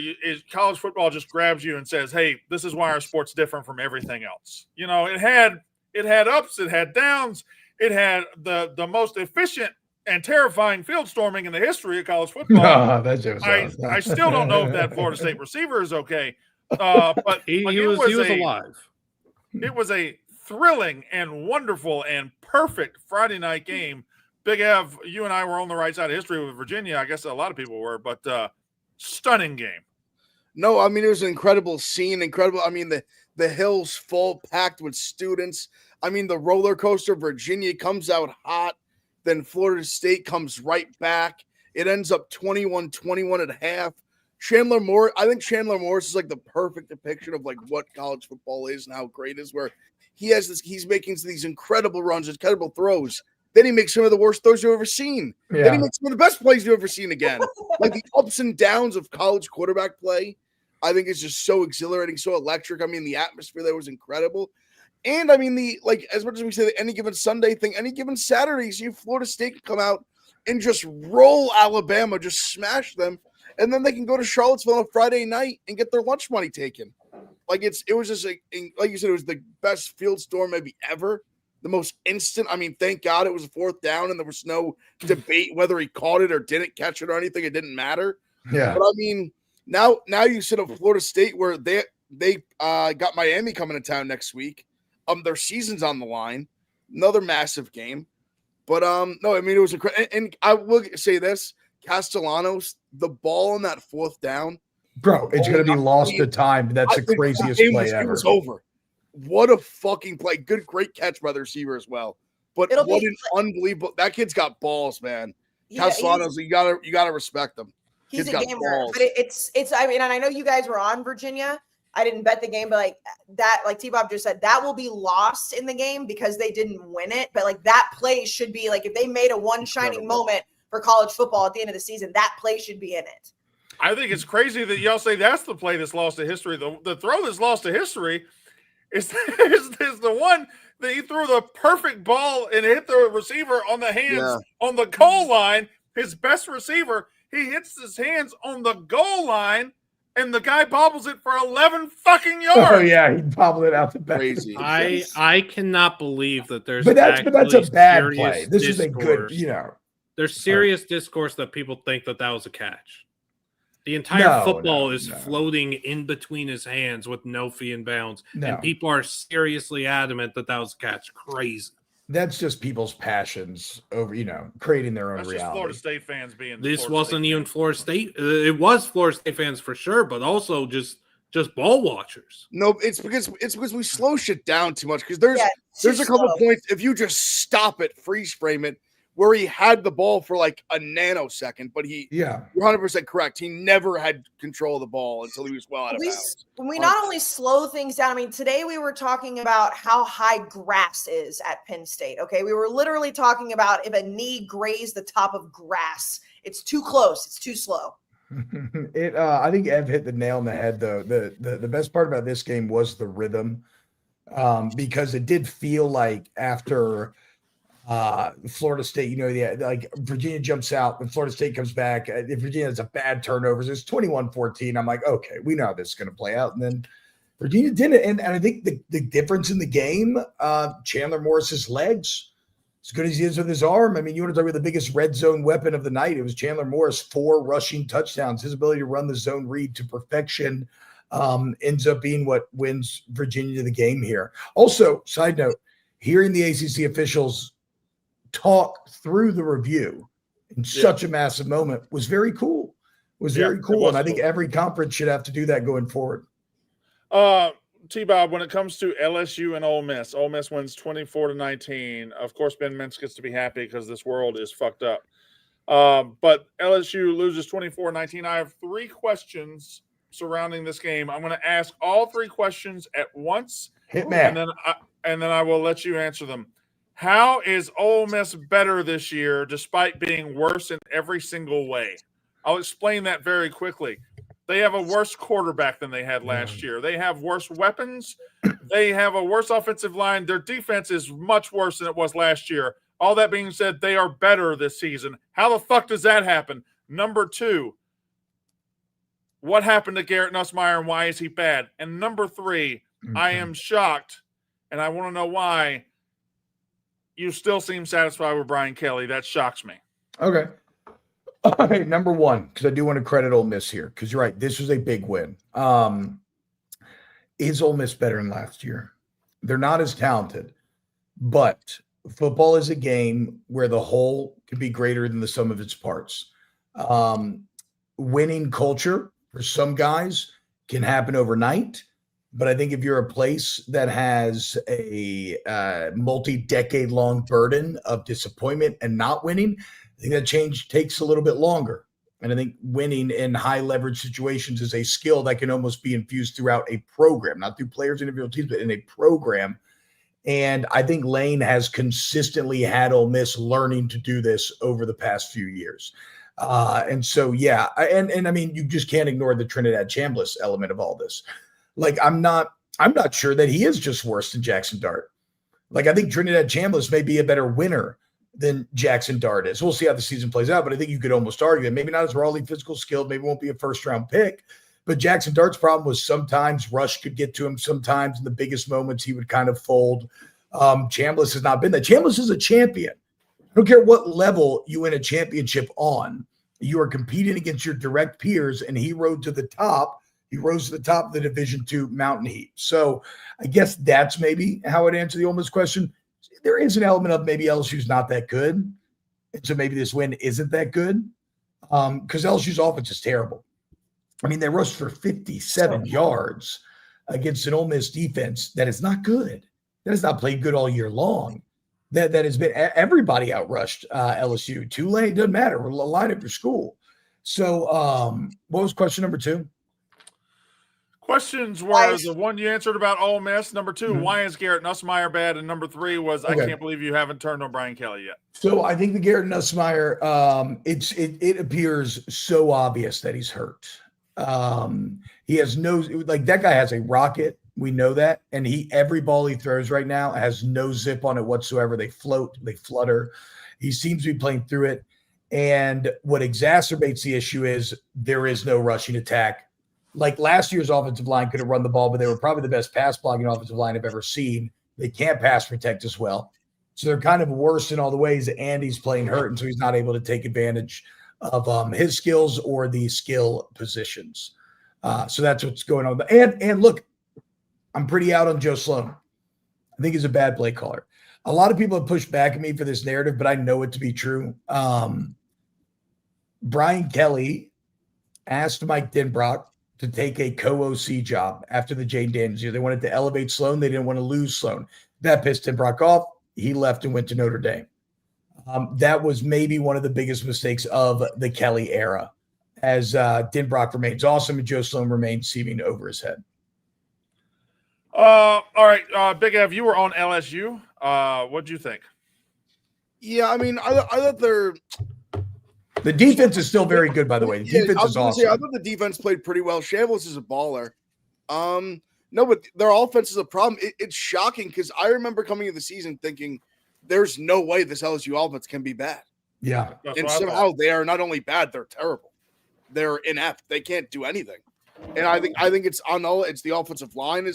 college football just grabs you and says, "Hey, this is why our sport's different from everything else." You know, it had ups, it had downs, it had the most efficient and terrifying field storming in the history of college football. I still don't know if that Florida State receiver is okay, but he was alive. It was a thrilling and wonderful and perfect Friday night game. Big Ev, you and I were on the right side of history with Virginia. I guess a lot of people were, but stunning game. No, I mean, it was an incredible scene. Incredible. I mean, the hills full, packed with students. I mean, the roller coaster, Virginia comes out hot. Then Florida State comes right back. It ends up 21-21 at half. I think Chandler Morris is like the perfect depiction of like what college football is and how great it is, where he's making these incredible runs, incredible throws. Then he makes some of the worst throws you've ever seen. Yeah. Then he makes some of the best plays you've ever seen again. Like the ups and downs of college quarterback play, I think it's just so exhilarating, so electric. I mean, the atmosphere there was incredible. And I mean, as much as we say the any given Sunday thing, any given Saturday, you Florida State can come out and just roll Alabama, just smash them. And then they can go to Charlottesville on a Friday night and get their lunch money taken. Like it was just like you said, it was the best field storm maybe ever. The most instant. I mean, thank God it was a fourth down and there was no debate whether he caught it or didn't catch it or anything. It didn't matter. Yeah. But I mean, now you sit at Florida State where they got Miami coming to town next week. Their season's on the line. Another massive game. But no, I mean it was incredible. And I will say this. Castellanos, the ball on that fourth down. Bro, it's going to be lost to time. That's the craziest play ever. It was over. What a fucking play. Great catch by the receiver as well. But what an unbelievable – that kid's got balls, man. Yeah, Castellanos, you gotta respect him. He's a gamer. But it's I mean, and I know you guys were on Virginia. I didn't bet the game, but like that, like T-Bob just said, that will be lost in the game because they didn't win it. But like that play should be like if they made a one shining moment for college football at the end of the season, that play should be in it. I think it's crazy that y'all say that's the play that's lost to history. The throw that's lost to history is the one that he threw the perfect ball and hit the receiver on the hands on the goal line. His best receiver, he hits his hands on the goal line, and the guy bobbles it for 11 fucking yards. Oh yeah, he bobbled it out the back. Crazy. I cannot believe that there's. But that's a bad play. This is a good, There's serious discourse that people think that was a catch. The entire football is floating in between his hands with no fee and bounds. And people are seriously adamant that was a catch. Crazy. That's just people's passions over, creating their own reality. Just Florida State fans being. This wasn't even Florida State. It was Florida State fans for sure, but also just ball watchers. No, it's because we slow shit down too much. Because there's a couple points. If you just stop it, freeze frame it. where he had the ball for like a nanosecond, but you're 100% correct. He never had control of the ball until he was well out of bounds. We not only slow things down. I mean, today we were talking about how high grass is at Penn State. Okay. We were literally talking about if a knee grazed the top of grass, it's too close. It's too slow. I think Ev hit the nail on the head, though. The best part about this game was the rhythm, because it did feel like after Florida State, like Virginia jumps out, and Florida State comes back. If Virginia has a bad turnovers, it's 21-14. I'm like, okay, we know how this is going to play out. And then Virginia didn't. And I think the difference in the game, Chandler Morris's legs, as good as he is with his arm. I mean, you want to talk about the biggest red zone weapon of the night. It was Chandler Morris, 4 rushing touchdowns. His ability to run the zone read to perfection ends up being what wins Virginia the game here. Also, side note, hearing the ACC officials talk through the review in such a massive moment was very cool. And I think every conference should have to do that going forward. T-Bob, when it comes to LSU and Ole Miss wins 24-19. Of course, Ben Mintz gets to be happy because this world is fucked up. But LSU loses 24-19. I have 3 questions surrounding this game. I'm going to ask all 3 questions at once. Hit man. And then I will let you answer them. How is Ole Miss better this year despite being worse in every single way? I'll explain that very quickly. They have a worse quarterback than they had last year. They have worse weapons. They have a worse offensive line. Their defense is much worse than it was last year. All that being said, they are better this season. How the fuck does that happen? Number 2, what happened to Garrett Nussmeier and why is he bad? And number 3, I am shocked, and I want to know why you still seem satisfied with Brian Kelly. That shocks me. Okay. All right, number 1, because I do want to credit Ole Miss here, because you're right, this was a big win. Is Ole Miss better than last year? They're not as talented, but football is a game where the whole can be greater than the sum of its parts. Winning culture for some guys can happen overnight, but I think if you're a place that has a multi-decade long burden of disappointment and not winning, I think that change takes a little bit longer. And I think winning in high leverage situations is a skill that can almost be infused throughout a program, not through players, individual teams, but in a program. And I think Lane has consistently had Ole Miss learning to do this over the past few years. And so, and I mean, you just can't ignore the Trinidad Chambliss element of all this. Like, I'm not sure that he is just worse than Jackson Dart. Like, I think Trinidad Chambliss may be a better winner than Jackson Dart is. We'll see how the season plays out, but I think you could almost argue that maybe not as rawly physical skilled, maybe won't be a first-round pick, but Jackson Dart's problem was sometimes rush could get to him, sometimes in the biggest moments he would kind of fold. Chambliss has not been that. Chambliss is a champion. I don't care what level you win a championship on. You are competing against your direct peers, and he rose to the top. He rose to the top of the Division II Mountain Heat. So I guess that's maybe how I'd answer the Ole Miss question. There is an element of maybe LSU's not that good. And so maybe this win isn't that good because LSU's offense is terrible. I mean, they rushed for 57 yards against an Ole Miss defense that is not good. That has not played good all year long. That has been everybody outrushed LSU. Tulane, doesn't matter. We're line up your school. So what was question number 2? Questions were the one you answered about Ole Miss. Number 2, why is Garrett Nussmeier bad? And number 3 was, I can't believe you haven't turned on Brian Kelly yet. So I think the Garrett Nussmeier, it appears so obvious that he's hurt. He has that guy has a rocket. We know that. And every ball he throws right now has no zip on it whatsoever. They float, they flutter. He seems to be playing through it. And what exacerbates the issue is there is no rushing attack. Like last year's offensive line could have run the ball, but they were probably the best pass blocking offensive line I've ever seen. They can't pass protect as well. So they're kind of worse in all the ways. Andy's playing hurt, and so he's not able to take advantage of his skills or the skill positions. So that's what's going on. And look, I'm pretty out on Joe Sloan. I think he's a bad play caller. A lot of people have pushed back at me for this narrative, but I know it to be true. Brian Kelly asked Mike Denbrock to take a co-OC job after the Jane Daniels year. They wanted to elevate Sloan. They didn't want to lose Sloan. That pissed Denbrock off. He left and went to Notre Dame. That was maybe one of the biggest mistakes of the Kelly era, as Denbrock remains awesome and Joe Sloan remains seeming over his head. All right, Big Ev, you were on LSU. What'd you think? Yeah, I mean, I thought the defense is still very good, by the way. The defense is awesome. I thought the defense played pretty well. Shambles is a baller. No, but their offense is a problem. It's shocking because I remember coming into the season thinking there's no way this LSU offense can be bad. Yeah. And somehow they are not only bad, they're terrible. They're inept. They can't do anything. And I think it's the offensive line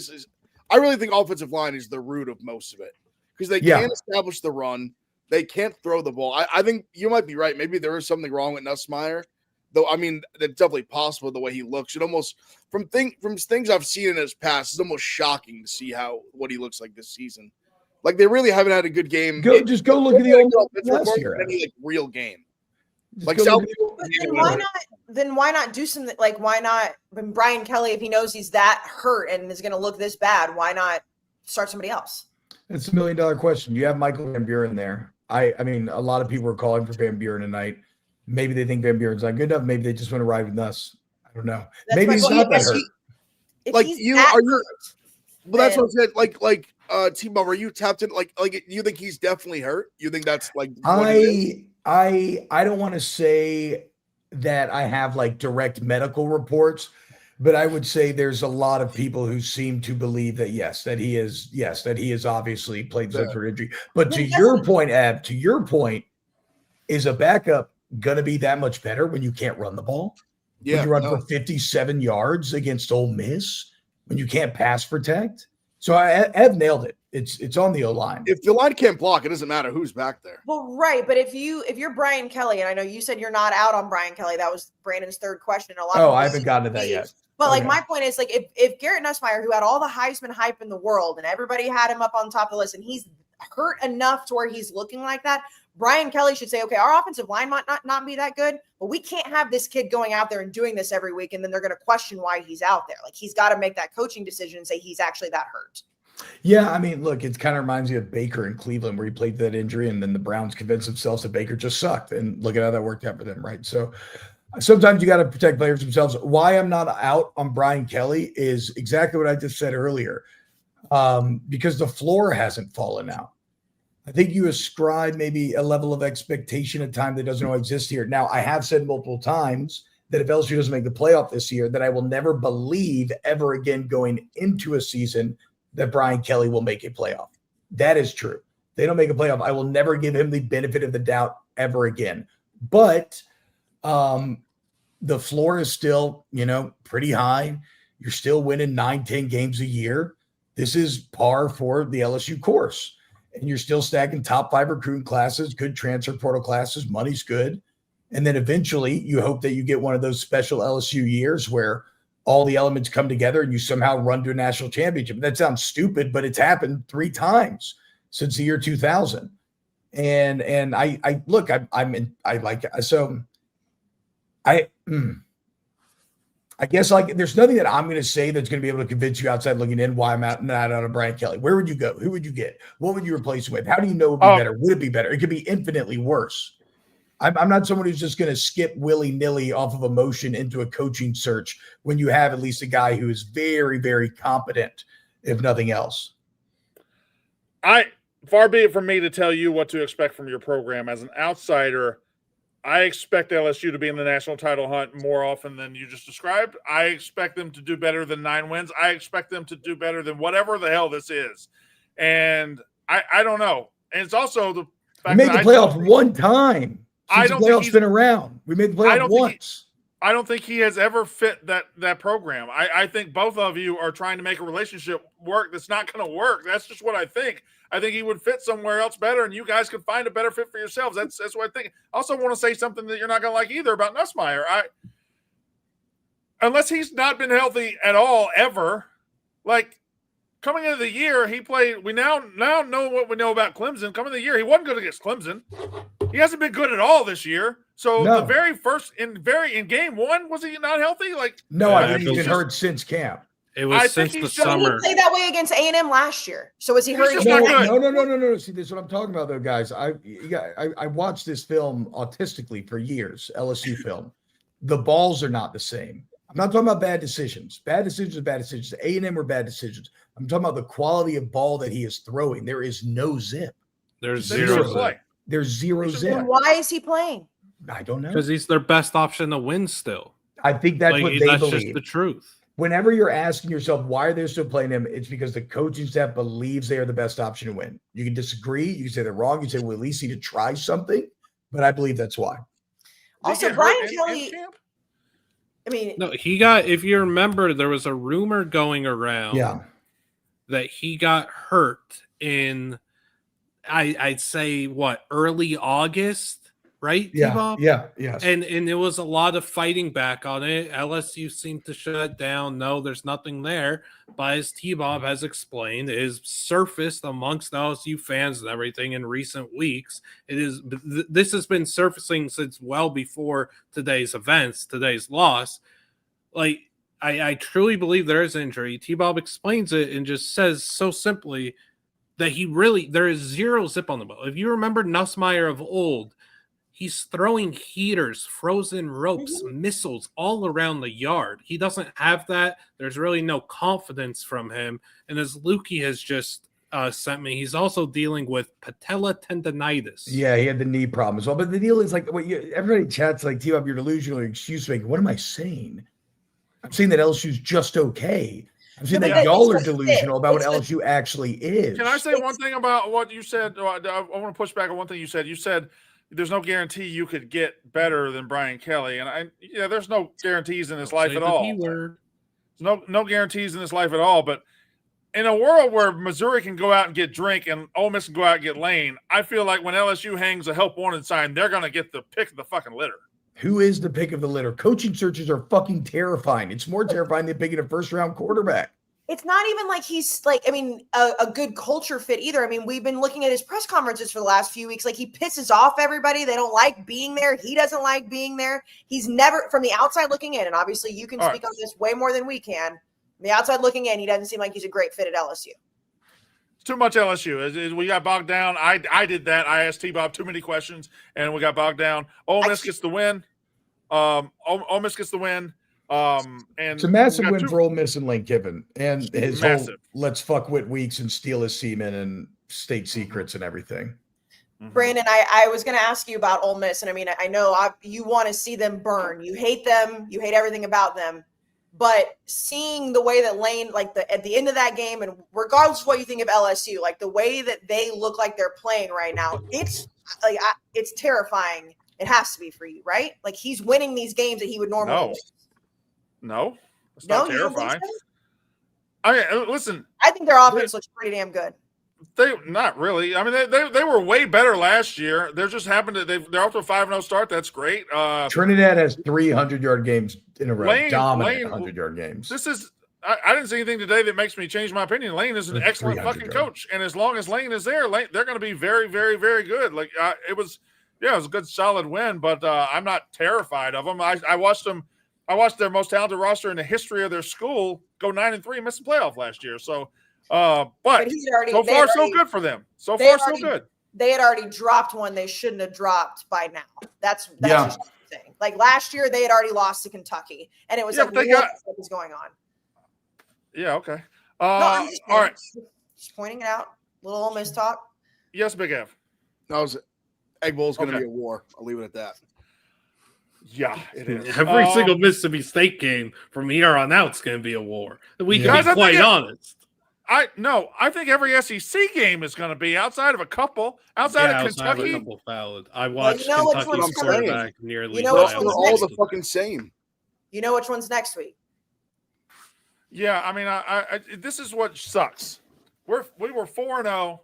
I really think offensive line is the root of most of it. Because they can't establish the run. They can't throw the ball. I think you might be right. Maybe there is something wrong with Nussmeier. Though, I mean, it's definitely possible the way he looks. It almost, from things I've seen in his past, it's almost shocking to see what he looks like this season. Like, they really haven't had a good game. Just go look at the old last year. Any real game. Then why not do something? Like, why not, when Brian Kelly, if he knows he's that hurt and is going to look this bad, why not start somebody else? It's $1 million question. You have Michael Van Buren there. I mean, a lot of people are calling for Van Buren tonight. Maybe they think Van Buren's not good enough. Maybe they just want to ride with us. I don't know. Maybe he's not that hurt. That's what I said. T-Bob, are you tapped in? Like, you think he's definitely hurt? You think that's like? I don't want to say that I have like direct medical reports, but I would say there's a lot of people who seem to believe that he is obviously played for injury. But to your point, Ab, is a backup going to be that much better when you can't run the ball? Yeah, when you run for 57 yards against Ole Miss, when you can't pass protect. So I've nailed it. It's on the O-line. If the line can't block, it doesn't matter who's back there. Well, right, but if you're Brian Kelly, and I know you said you're not out on Brian Kelly, that was Brandon's third question. I haven't gotten to that yet. But like my point is, like, if Garrett Nussmeier, who had all the Heisman hype in the world and everybody had him up on top of the list, and he's hurt enough to where he's looking like that, Brian Kelly should say, okay, our offensive line might not be that good, but we can't have this kid going out there and doing this every week, and then they're going to question why he's out there. Like, he's got to make that coaching decision and say he's actually that hurt. Yeah, I mean, look, it kind of reminds me of Baker in Cleveland, where he played that injury, and then the Browns convinced themselves that Baker just sucked, and look at how that worked out for them, right? So sometimes you got to protect players themselves. Why I'm not out on Brian Kelly is exactly what I just said earlier, because the floor hasn't fallen out. I think you ascribe maybe a level of expectation at time that doesn't exist here. Now, I have said multiple times that if LSU doesn't make the playoff this year, that I will never believe ever again going into a season that Brian Kelly will make a playoff. That is true. They don't make a playoff, I will never give him the benefit of the doubt ever again. But the floor is still, pretty high. You're still winning 9-10 games a year. This is par for the LSU course. And you're still stacking top 5 recruiting classes, good transfer portal classes, money's good. And then eventually you hope that you get one of those special LSU years where all the elements come together and you somehow run to a national championship. That sounds stupid, but it's happened 3 times since the year 2000. And I guess like there's nothing that I'm going to say that's going to be able to convince you outside looking in why I'm not out of Brian Kelly. Where would you go? Who would you get? What would you replace him with? How do you know it would be better? Would it be better? It could be infinitely worse. I'm not someone who's just going to skip willy-nilly off of emotion into a coaching search when you have at least a guy who is very, very competent, if nothing else. Far be it from me to tell you what to expect from your program. As an outsider, I expect LSU to be in the national title hunt more often than you just described. I expect them to do better than 9 wins. I expect them to do better than whatever the hell this is. And I don't know. And it's also the fact we made the playoff one time. I don't think the playoff's been around. We made the playoff once. I don't think he has ever fit that program. I think both of you are trying to make a relationship work that's not going to work. That's just what I think. I think he would fit somewhere else better, and you guys could find a better fit for yourselves. That's what I think. I also want to say something that you're not going to like either about Nussmeier. Unless he's not been healthy at all ever, like coming into the year, he played. We now know what we know about Clemson. Coming into the year, he wasn't good against Clemson. He hasn't been good at all this year. So the very first in game 1, was he not healthy? Like no, I think he's been hurt since camp. It was since the summer. He played that way against A&M last year. So was he hurt? No. See, this is what I'm talking about, though, guys. I watched this film autistically for years, LSU film. The balls are not the same. I'm not talking about bad decisions. Bad decisions are bad decisions. A&M were bad decisions. I'm talking about the quality of ball that he is throwing. There is no zip. There's zero zip. There's zero zip. Why is he playing? I don't know. Because he's their best option to win still. I think that's what they believe. That's just the truth. Whenever you're asking yourself why they're still playing him, it's because the coaching staff believes they are the best option to win. You can disagree. You can say they're wrong. You can say, well, at least need to try something. But I believe that's why. Also, Brian Kelly. I mean, no, he got, if you remember, there was a rumor going around that he got hurt in, I'd say, early August? Right? Yeah. Yes. And it was a lot of fighting back on it. LSU seemed to shut it down. No, there's nothing there. But as T-Bob has explained, it is surfaced amongst LSU fans and everything in recent weeks. This has been surfacing since well before today's events, today's loss. Like, I truly believe there is injury. T-Bob explains it and just says so simply that there is zero zip on the ball. If you remember Nussmeier of old, he's throwing heaters, frozen ropes, missiles all around the yard. He doesn't have that. There's really no confidence from him. And as Lukey has just sent me, he's also dealing with patella tendonitis. Yeah, he had the knee problem as well. But the deal is like, everybody chats like, T-Bob, you're delusional, you're excuse making. What am I saying? I'm saying that LSU's just okay. I'm saying that y'all are delusional about what LSU actually is. Can I say one thing about what you said? I want to push back on one thing you said. You said there's no guarantee you could get better than Brian Kelly. And there's no guarantees in this life at all. There's no guarantees in this life at all. But in a world where Missouri can go out and get Drink and Ole Miss can go out and get Lane, I feel like when LSU hangs a help wanted sign, they're going to get the pick of the fucking litter. Who is the pick of the litter? Coaching searches are fucking terrifying. It's more terrifying than picking a first-round quarterback. It's not even like he's a good culture fit either. I mean, we've been looking at his press conferences for the last few weeks. Like, he pisses off everybody. They don't like being there. He doesn't like being there. He's never, from the outside looking in, and obviously you can speak on this way more than we can. From the outside looking in, he doesn't seem like he's a great fit at LSU. It's too much LSU. We got bogged down. I did that. I asked T-Bob too many questions, and we got bogged down. Ole Miss gets the win. Ole Miss gets the win. And it's a massive win for Ole Miss and Lane Kiffin and his whole let's fuck with weeks and steal his semen and state secrets and everything. Brandon, I was going to ask you about Ole Miss, and I mean, I know you want to see them burn. You hate them. You hate everything about them. But seeing the way that Lane, at the end of that game, and regardless of what you think of LSU, like the way that they look like they're playing right now, it's terrifying. It has to be for you, right? Like, he's winning these games that he would normally win. No, it's not terrifying. I mean, listen. I think their offense looks pretty damn good. They not really. I mean, they were way better last year. They're just happened to they're off to a 5-0 start. That's great. Trinidad has 300-yard games in a row. Dominant 100-yard games. This is. I didn't see anything today that makes me change my opinion. Lane is an excellent fucking coach, and as long as Lane is there, they're going to be very, very, very good. Like it was a good solid win, but I'm not terrified of them. I watched them. I watched their most talented roster in the history of their school go 9-3 and miss the playoff last year. So, but so far, so good for them. So far, so good. They had already dropped one they shouldn't have dropped by now. That's just the thing. Like last year, they had already lost to Kentucky, and it was what was going on. Yeah. Okay. All right. Just pointing it out. Little Ole Miss talk. Yes, Big F. Egg Bowl is going to be a war. I'll leave it at that. Yeah, it is. Every single Mississippi State game from here on out is going to be a war. We can be quite honest. I think every SEC game is going to be outside of a couple. Outside of Kentucky. I watched Kentucky's quarterback nearly. They're all the fucking same. You know which one's next week? Yeah, I mean, I this is what sucks. We were 4-0,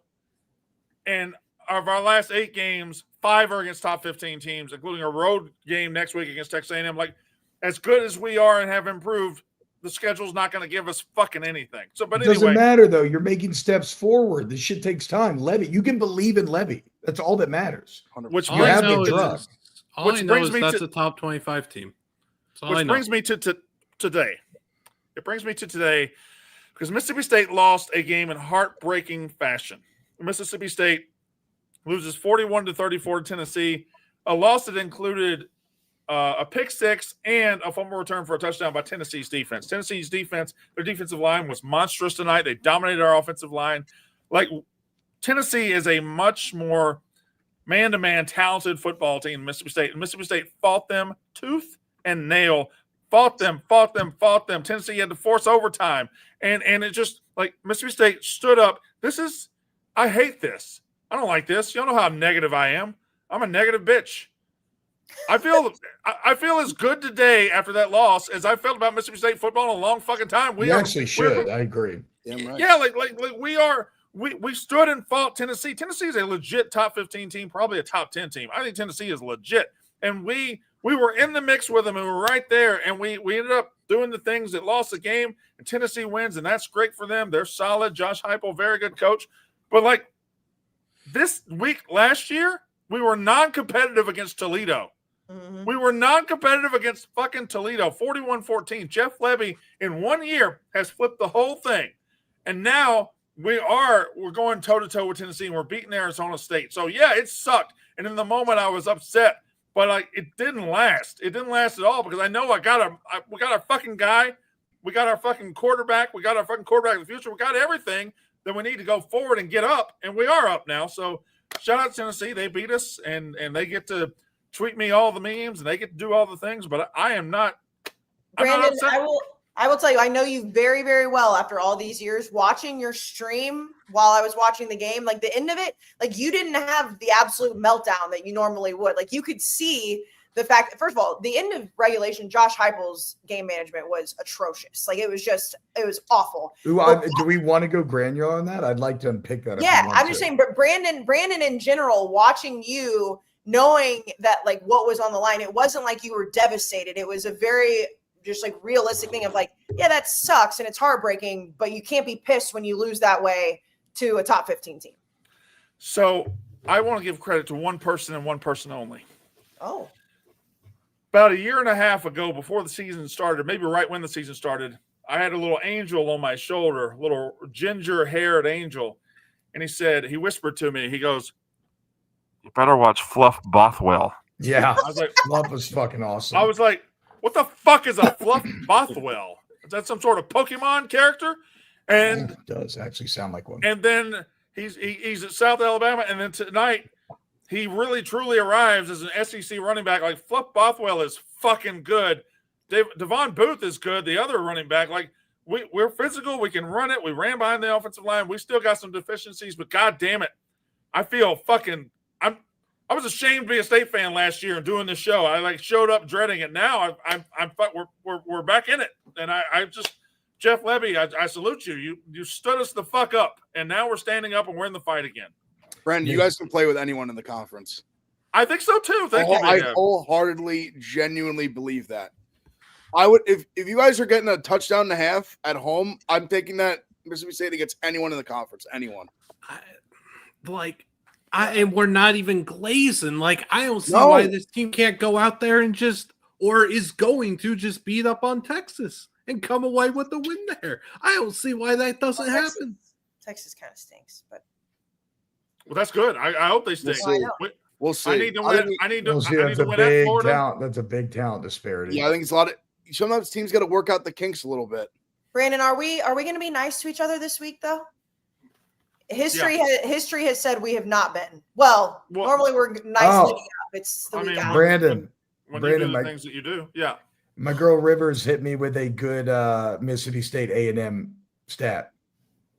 and of our last 8 games, 5 are against top 15 teams, including a road game next week against Texas A&M. Like, as good as we are and have improved, the schedule's not going to give us fucking anything. So, but anyway, it doesn't matter though. You're making steps forward. This shit takes time. Levy, you can believe in Levy. That's all that matters. Which all I know is that's a top 25 team. Which brings me to today. It brings me to today because Mississippi State lost a game in heartbreaking fashion. Mississippi State loses 41-34 to Tennessee, a loss that included a pick six and a fumble return for a touchdown by Tennessee's defense. Tennessee's defense, their defensive line was monstrous tonight. They dominated our offensive line. Like, Tennessee is a much more man-to-man talented football team than Mississippi State. And Mississippi State fought them tooth and nail. Fought them. Tennessee had to force overtime. And it just, like, Mississippi State stood up. I hate this. I don't like this. You don't know how negative I am. I'm a negative bitch. I feel as good today after that loss as I felt about Mississippi State football in a long fucking time. We actually should. I agree. Damn right. Yeah, we stood and fought Tennessee. Tennessee is a legit top 15 team, probably a top 10 team. I think Tennessee is legit. And we were in the mix with them, and we were right there, and we ended up doing the things that lost the game, and Tennessee wins, and that's great for them. They're solid. Josh Heupel, very good coach. But, like, this week last year, we were non-competitive against Toledo. Mm-hmm. We were non-competitive against fucking Toledo, 41-14. Jeff Lebby, in 1 year, has flipped the whole thing. And now we're going toe-to-toe with Tennessee, and we're beating Arizona State. So, yeah, it sucked. And in the moment, I was upset. But it didn't last. It didn't last at all because I know we got our fucking guy. We got our fucking quarterback. We got our fucking quarterback of the future. We got everything that we need to go forward and get up. And we are up now. So, shout out to Tennessee. They beat us, and they get to tweet me all the memes, and they get to do all the things, but I am not. Brandon, I will tell you, I know you very, very well after all these years watching your stream while I was watching the game. Like, the end of it, like, you didn't have the absolute meltdown that you normally would. Like, you could see the fact that, first of all, the end of regulation, Josh Heupel's game management was atrocious. Like, it was awful. Ooh, do we want to go granular on that? I'd like to pick that up. Yeah, I'm just saying, but Brandon in general, watching you, knowing that, like, what was on the line, it wasn't like you were devastated. It was a very just, like, realistic thing of, like, yeah, that sucks and it's heartbreaking, but you can't be pissed when you lose that way to a top 15 team. So I want to give credit to one person and one person only. Oh. About a year and a half ago, before the season started, maybe right when the season started, I had a little angel on my shoulder, a little ginger-haired angel, and he whispered to me, he goes, "You better watch Fluff Bothwell." Yeah. I was like, Fluff was fucking awesome. I was like, what the fuck is a Fluff Bothwell? Is that some sort of Pokemon character? And it does actually sound like one. And then he's at South Alabama, and then tonight he really truly arrives as an SEC running back. Like, Fluff Bothwell is fucking good. Devon Booth is good. The other running back, like, we're physical. We can run it. We ran behind the offensive line. We still got some deficiencies, but god damn it, I feel fucking. I was ashamed to be a State fan last year and doing this show. I showed up dreading it. Now we're back in it, and I just, Jeff Lebby, I salute you. You stood us the fuck up, and now we're standing up and we're in the fight again. Brandon, you guys can play with anyone in the conference. I think so too. Thank you. I wholeheartedly, genuinely believe that. I would, if you guys are getting a touchdown and a half at home, I'm taking that Mississippi State against anyone in the conference. Anyone. And we're not even glazing. Like, I don't see why this team can't go out there and is going to just beat up on Texas and come away with the win there. I don't see why that doesn't happen. Texas kind of stinks, but. Well, that's good. I hope they stink. We'll see. I need to win. I need to win at Florida. That's a big talent disparity. Yeah, I think it's a lot of. Sometimes teams got to work out the kinks a little bit. Brandon, are we going to be nice to each other this week, though? History has said we have not been. Well, normally we're nice leading up. It's the week out. Brandon, you do the things that you do, yeah. My girl Rivers hit me with a good Mississippi State A&M stat.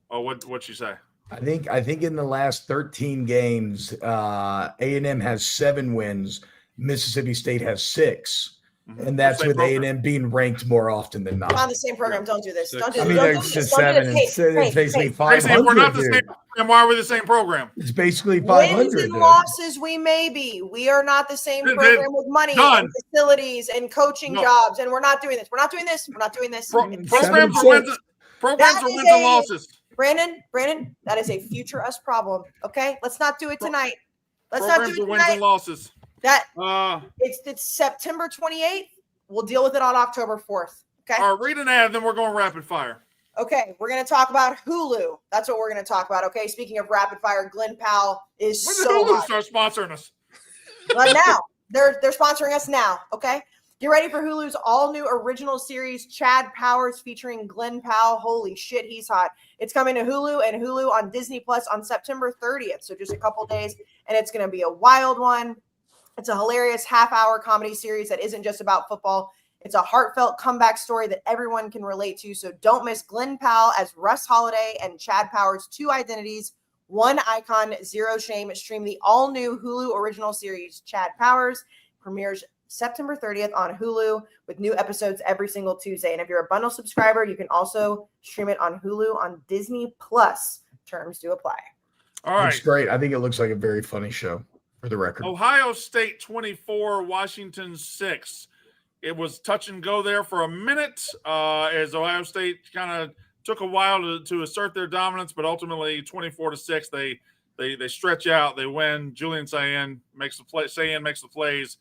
Oh, what'd she say? I think in the last 13 games, A&M has 7 wins. Mississippi State has 6. And that's with A&M being ranked more often than not. We're on the same program. Don't do this. Don't do this. I mean, it's just 7. It's basically 500. If we're not the same program, why are we the same program? It's basically 500. Wins and losses we may be. We are not the same program with money and facilities and coaching jobs, and we're not doing this. We're not doing this. We're not doing this. Programs are wins and losses. Brandon, that is a future us problem. Okay, let's not do it tonight. Let's not do it tonight. Wins and losses. That it's September 28th. We'll deal with it on October 4th. Okay. All right, read an ad, then we're going rapid fire. Okay, we're going to talk about Hulu. That's what we're going to talk about. Okay, speaking of rapid fire, Glenn Powell is When so did Hulu hot. start sponsoring us? But now they're sponsoring us now. Okay, get ready for Hulu's all new original series, Chad Powers, featuring Glenn Powell. Holy shit, he's hot! It's coming to Hulu and Hulu on Disney Plus on September 30th. So just a couple days, and it's going to be a wild one. It's a hilarious half-hour comedy series that isn't just about football. It's a heartfelt comeback story that everyone can relate to. So don't miss Glenn Powell as Russ Holiday and Chad Powers, two identities, one icon, zero shame. Stream the all-new Hulu original series, Chad Powers. Premieres September 30th on Hulu with new episodes every single Tuesday. And if you're a bundle subscriber, you can also stream it on Hulu on Disney Plus. Terms do apply. All right. It's great. I think it looks like a very funny show, for the record. Ohio State 24, Washington 6. It was touch and go there for a minute as Ohio State kind of took a while to assert their dominance, but ultimately 24-6, they stretch out, they win. Julian Sayin makes the play. Sayin makes the plays.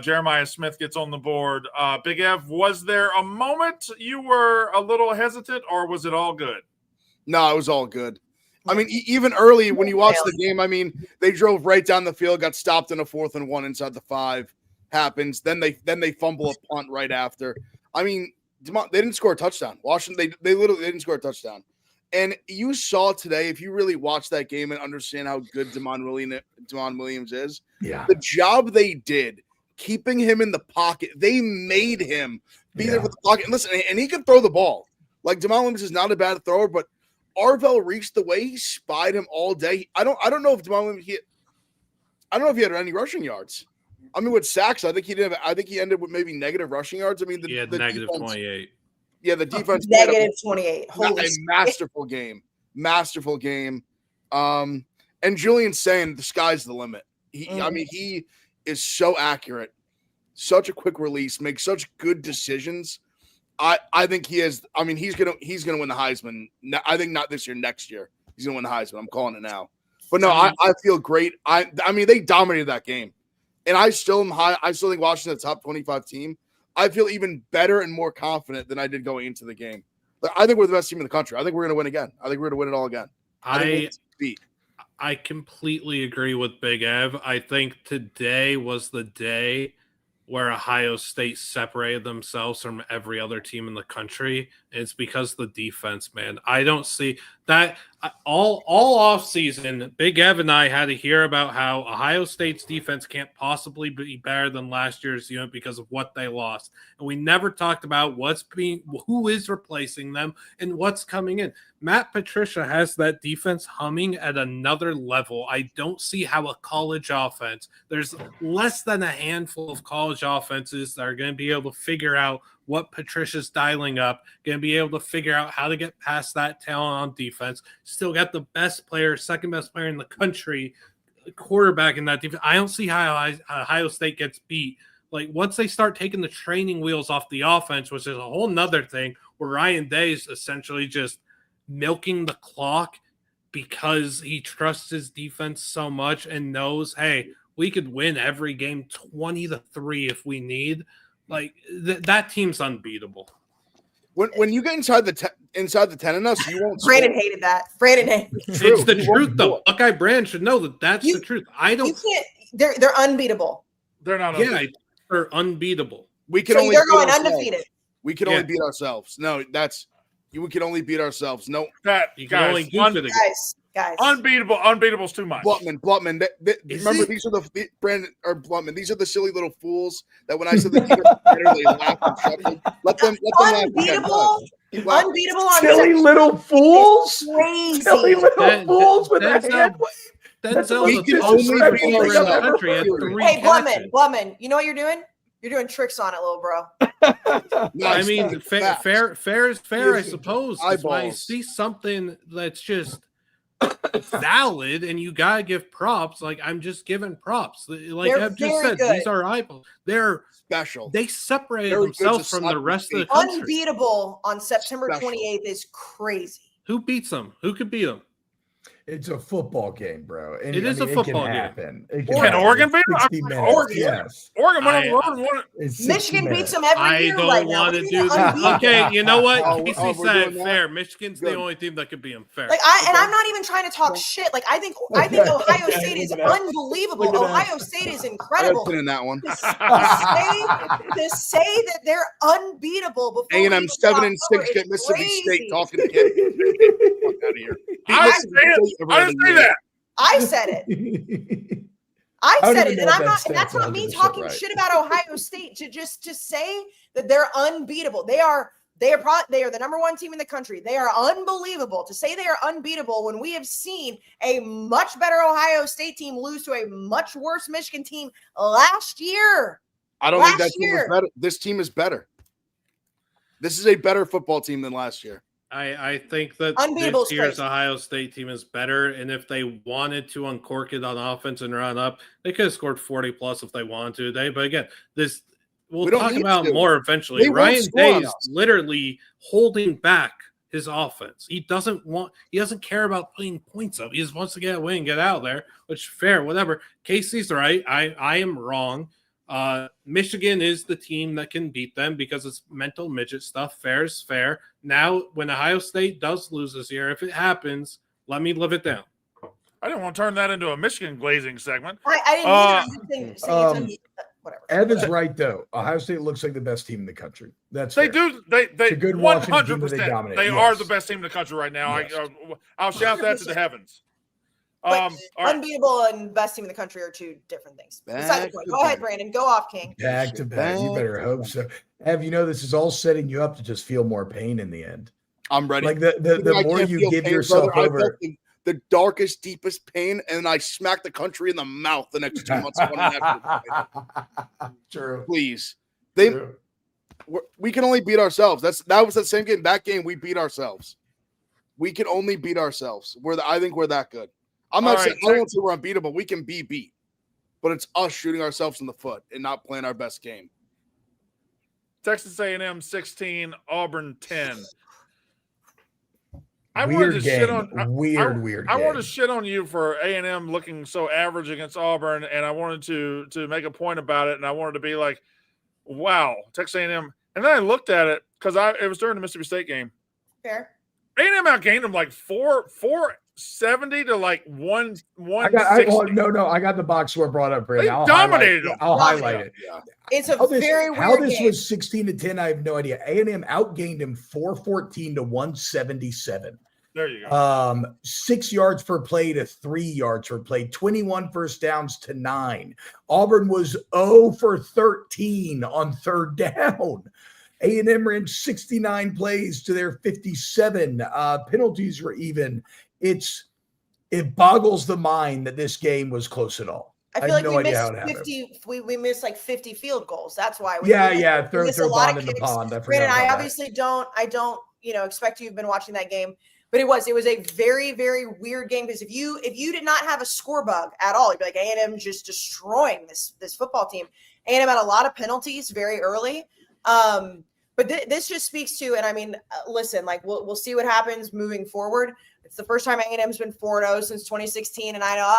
Jeremiah Smith gets on the board. Big Ev, was there a moment you were a little hesitant, or was it all good? No, it was all good. I mean, even early when you watch the game, I mean, they drove right down the field, got stopped in a 4th and 1 inside the 5. Happens. Then they fumble a punt right after. I mean, they didn't score a touchdown. Washington, they literally didn't score a touchdown. And you saw today, if you really watch that game and understand how good Damon Williams is, the job they did keeping him in the pocket, they made him be there with the pocket. And listen, and he can throw the ball. Like, Damon Williams is not a bad thrower, but Arvell reached the way he spied him all day. I don't know if Damon Williams I don't know if he had any rushing yards. I mean, with sacks, I think he ended with maybe negative rushing yards. I mean, the negative defense, 28. Yeah, the defense negative 28. A masterful game. And Julian saying the sky's the limit. I mean, he is so accurate, such a quick release, makes such good decisions. I think he is. I mean, he's gonna win the Heisman. I think not this year, next year. He's gonna win the Heisman. I'm calling it now. But no, I feel great. I mean, they dominated that game. And I still am high. I still think Washington's a top 25 team. I feel even better and more confident than I did going into the game. Like, I think we're the best team in the country. I think we're going to win again. I think we're going to win it all again. I completely agree with Big Ev. I think today was the day where Ohio State separated themselves from every other team in the country. It's because of the defense, man. I don't see that all off season. Big Ev and I had to hear about how Ohio State's defense can't possibly be better than last year's unit because of what they lost. And we never talked about who is replacing them and what's coming in. Matt Patricia has that defense humming at another level. I don't see how a college offense, there's less than a handful of college offenses that are going to be able to figure out what Patricia's dialing up, going to be able to figure out how to get past that talent on defense. Still got the best player, second best player in the country, quarterback in that defense. I don't see how Ohio State gets beat. Like, once they start taking the training wheels off the offense, which is a whole nother thing, where Ryan Day's essentially just milking the clock because he trusts his defense so much and knows, hey, we could win every game 20-3 if we need. Like, that team's unbeatable. When you get inside the 10 and us, you won't. Brandon hated that. Brandon hated it. It's the truth, though. Buckeye Brand should know that's the truth. I don't. You can't. They're unbeatable. They're not. Unbeatable. Yeah, they're unbeatable. We can only. They're going undefeated. We can only beat ourselves. No, we can only beat ourselves. No, Guys, unbeatable is too much. Blutman. Remember, these are the Brandon or Blutman. These are the silly little fools that when I said that they laugh and chuckle. Let them unbeatable. Unbeatable on silly little fools. Crazy. Silly little fools with a hand wave. Denzel, the only people in the country had 3 catches. Blutman, you know what you're doing? You're doing tricks on it, little bro. I mean, fair is fair, I suppose. When I see something that's just valid and you gotta give props, like, I'm just giving props. Like I've just said, good. These are eyeballs. They're special. They separated themselves from the rest of the country. Unbeatable on September 28th is crazy. Who beats them? Who could beat them? It's a football game, bro. And It is a football game. Can Oregon beat them? 60 minutes. Yes. Oregon won. Michigan beats them every year. I don't want to do that. Okay, you know what? Kayce said fair. Michigan's Good. the only team that could beat them fair. Like I'm not even trying to talk shit. Like I think Ohio State is unbelievable. Ohio State is incredible. In that one. To say that they're unbeatable before A&M 7-6 get Mississippi State talking to kids. Fuck out of here. I didn't say that. I said it. I said it, and I'm not. And that's not me talking shit about Ohio State. To say that they're unbeatable. They are the number one team in the country. They are unbelievable. To say they are unbeatable when we have seen a much better Ohio State team lose to a much worse Michigan team last year. I don't think that team is better. This team is better. This is a better football team than last year. I think that this year's Ohio State team is better, and if they wanted to uncork it on offense and run up, they could have scored 40+ if they wanted to today. But again, we'll talk about more eventually. Ryan Day is literally holding back his offense. He doesn't care about putting points up. He just wants to get a win and get out there, which fair, whatever. Kayce's right. I am wrong. Michigan is the team that can beat them because it's mental midget stuff. Fair is fair. Now, when Ohio State does lose this year, if it happens, let me live it down. I didn't want to turn that into a Michigan glazing segment. I didn't say whatever. Ev is right though. Ohio State looks like the best team in the country. That's they fair. do. They it's a good 100%. They are the best team in the country right now. Yes. I'll shout that to the heavens. Unbeatable and best team in the country are two different things. Besides the point. Go ahead, Brandon. Go off, King. Back to back. You better hope so. Ev, this is all setting you up to just feel more pain in the end. I'm ready. Like the more you give yourself over. The darkest, deepest pain, and I smack the country in the mouth the next 2 months. True. Please. We can only beat ourselves. That was the same game. That game, we beat ourselves. We can only beat ourselves. I think we're that good. I'm not saying I don't say we're unbeatable. We can be beat, but it's us shooting ourselves in the foot and not playing our best game. Texas A&M 16, Auburn 10. I wanted to shit on you for A&M looking so average against Auburn, and I wanted to make a point about it, and I wanted to be like, wow, Texas A&M. And then I looked at it because it was during the Mississippi State game. Fair. A&M outgained them like 470 to like 160. I got the box score brought up, Brandon. They dominated them. I'll highlight it. Yeah. It's a very weird how this game. was 16-10. I have no idea. A&M outgained him 414 to 177. There you go. 6 yards per play to 3 yards per play, 21 first downs to 9. Auburn was 0 for 13 on third down. A&M ran 69 plays to their 57. Penalties were even. It boggles the mind that this game was close at all. I feel like we missed 50. We missed like 50 field goals. That's why. Throw bond in the pond. Brandon, I obviously don't expect you've been watching that game, but it was a very, very weird game because if you did not have a score bug at all, you'd be like A&M just destroying this football team. A&M had a lot of penalties very early. But this just speaks to, and I mean, listen, like we'll see what happens moving forward. It's the first time A&M's been 4-0 since 2016, and I know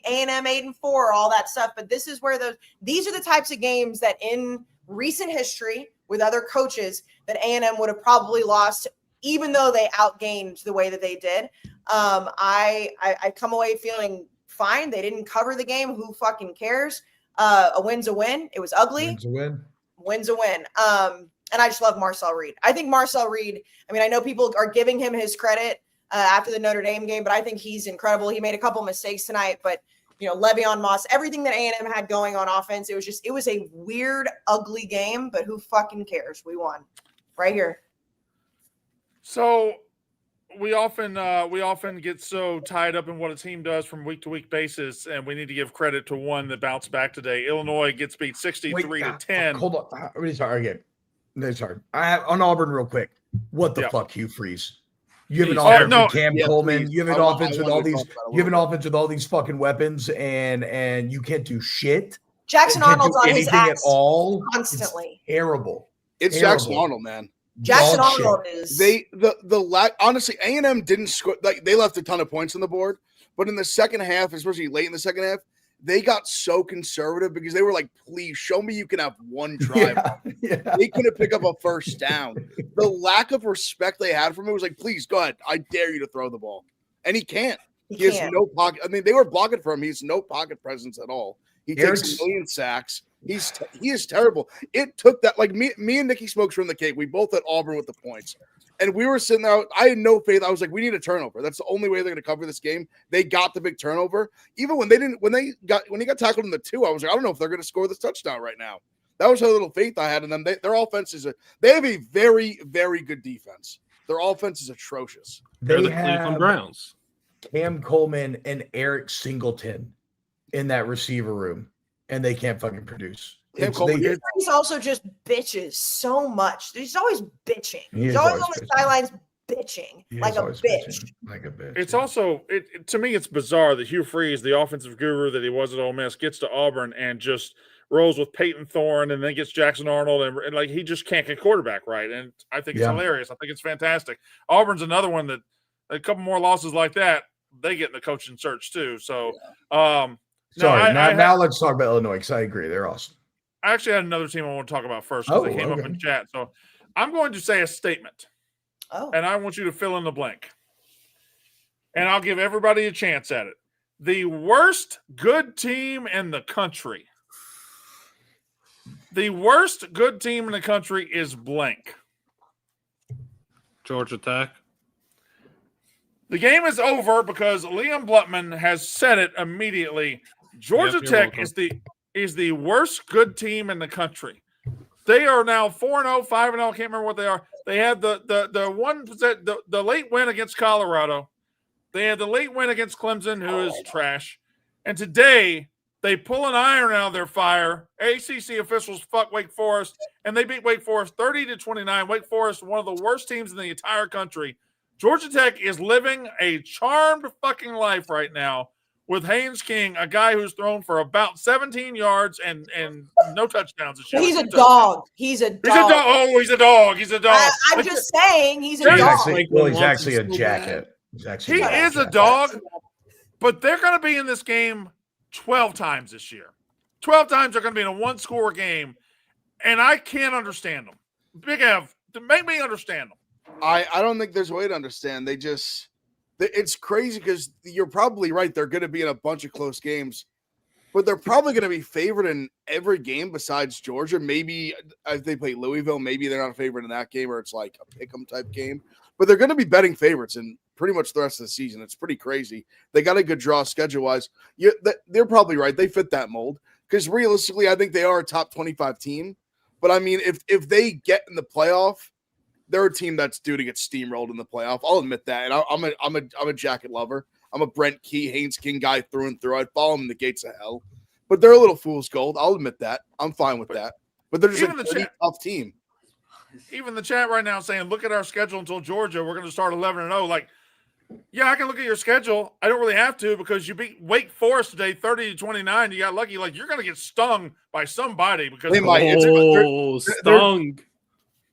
A&M 8-4, all that stuff. But this is where these are the types of games that in recent history with other coaches that A&M would have probably lost, even though they outgained the way that they did. I come away feeling fine. They didn't cover the game. Who fucking cares? A win's a win. It was ugly. Wins a win. And I just love Marcel Reed. I think Marcel Reed, I know people are giving him his credit after the Notre Dame game, but I think he's incredible. He made a couple mistakes tonight, but Le'Veon Moss, everything that A&M had going on offense, it was a weird, ugly game, but who fucking cares? We won right here. So we often get so tied up in what a team does from week to week basis, and we need to give credit to one that bounced back today. Illinois gets beat 63-10. Hold on, I'm sorry again. No, sorry. On Auburn, real quick. What the fuck, Hugh Freeze? You have an offense with Cam Coleman. Please. You have an offense with all these. You have an offense with all these fucking weapons, and you can't do shit. Jackson Arnold's on his ass at all constantly. It's terrible. It's terrible. Jackson Arnold, man. Jackson Arnold is honestly, A&M didn't score. Like, they left a ton of points on the board, but in the second half, especially late in the second half, they got so conservative because they were like, please show me you can have one drive. They couldn't pick up a first down. The lack of respect they had from him was like, please go ahead. I dare you to throw the ball. And he can't. He has no pocket. I mean, they were blocking for him. He has no pocket presence at all. He takes a million sacks. He is terrible. It took that, like me and Nikki Smokes were in the cake. We both had Auburn with the points. And we were sitting there. I had no faith. I was like, we need a turnover. That's the only way they're going to cover this game. They got the big turnover. Even when he got tackled in the 2, I was like, I don't know if they're going to score this touchdown right now. That was how little faith I had in them. Their offense they have a very, very good defense. Their offense is atrocious. They're the Cleveland Browns. Cam Coleman and Eric Singleton in that receiver room, and they can't fucking produce. He's also just bitches so much. He's always bitching. He's always on the sidelines bitching like a bitch. It's also to me, it's bizarre that Hugh Freeze, the offensive guru that he was at Ole Miss, gets to Auburn and just rolls with Peyton Thorne and then gets Jackson Arnold and like he just can't get quarterback right. And I think it's hilarious. I think it's fantastic. Auburn's another one that a couple more losses like that, they get in the coaching search too. So now let's talk about Illinois because I agree. They're awesome. I actually had another team I want to talk about first because they came up in chat. So I'm going to say a statement. And I want you to fill in the blank. And I'll give everybody a chance at it. The worst good team in the country. The worst good team in the country is blank. Georgia Tech. The game is over because Liam Blutman has said it immediately. Georgia Tech is the worst good team in the country. They are now 4-0, 5-0. I can't remember what they are. They had the late win against Colorado. They had the late win against Clemson, who is trash. And today they pull an iron out of their fire. ACC officials fuck Wake Forest, and they beat Wake Forest 30-29. Wake Forest, one of the worst teams in the entire country. Georgia Tech is living a charmed fucking life right now with Haynes King, a guy who's thrown for about 17 yards and no touchdowns this year. He's a dog. He's a dog. He's a dog. He's a dog. I'm just saying he's a dog. He's actually a jacket. He is a dog, but they're going to be in this game 12 times this year. 12 times they're going to be in a one-score game, and I can't understand them. Big F, make me understand them. I don't think there's a way to understand. It's crazy because you're probably right. They're going to be in a bunch of close games, but they're probably going to be favored in every game besides Georgia. Maybe if they play Louisville, maybe they're not a favorite in that game or it's like a pick 'em type game, but they're going to be betting favorites in pretty much the rest of the season. It's pretty crazy. They got a good draw schedule wise. They're probably right. They fit that mold because realistically, I think they are a top 25 team. But I mean, if they get in the playoff, they're a team that's due to get steamrolled in the playoff. I'll admit that. And I'm a jacket lover. I'm a Brent Key, Haynes King guy through and through. I'd follow them in the gates of hell. But they're a little fool's gold. I'll admit that. I'm fine with that. But they're just a pretty tough team. Even the chat right now saying, look at our schedule until Georgia. We're going to start 11-0. Like, yeah, I can look at your schedule. I don't really have to because you beat Wake Forest today 30-29. You got lucky. Like, you're going to get stung by somebody because they might. Stung.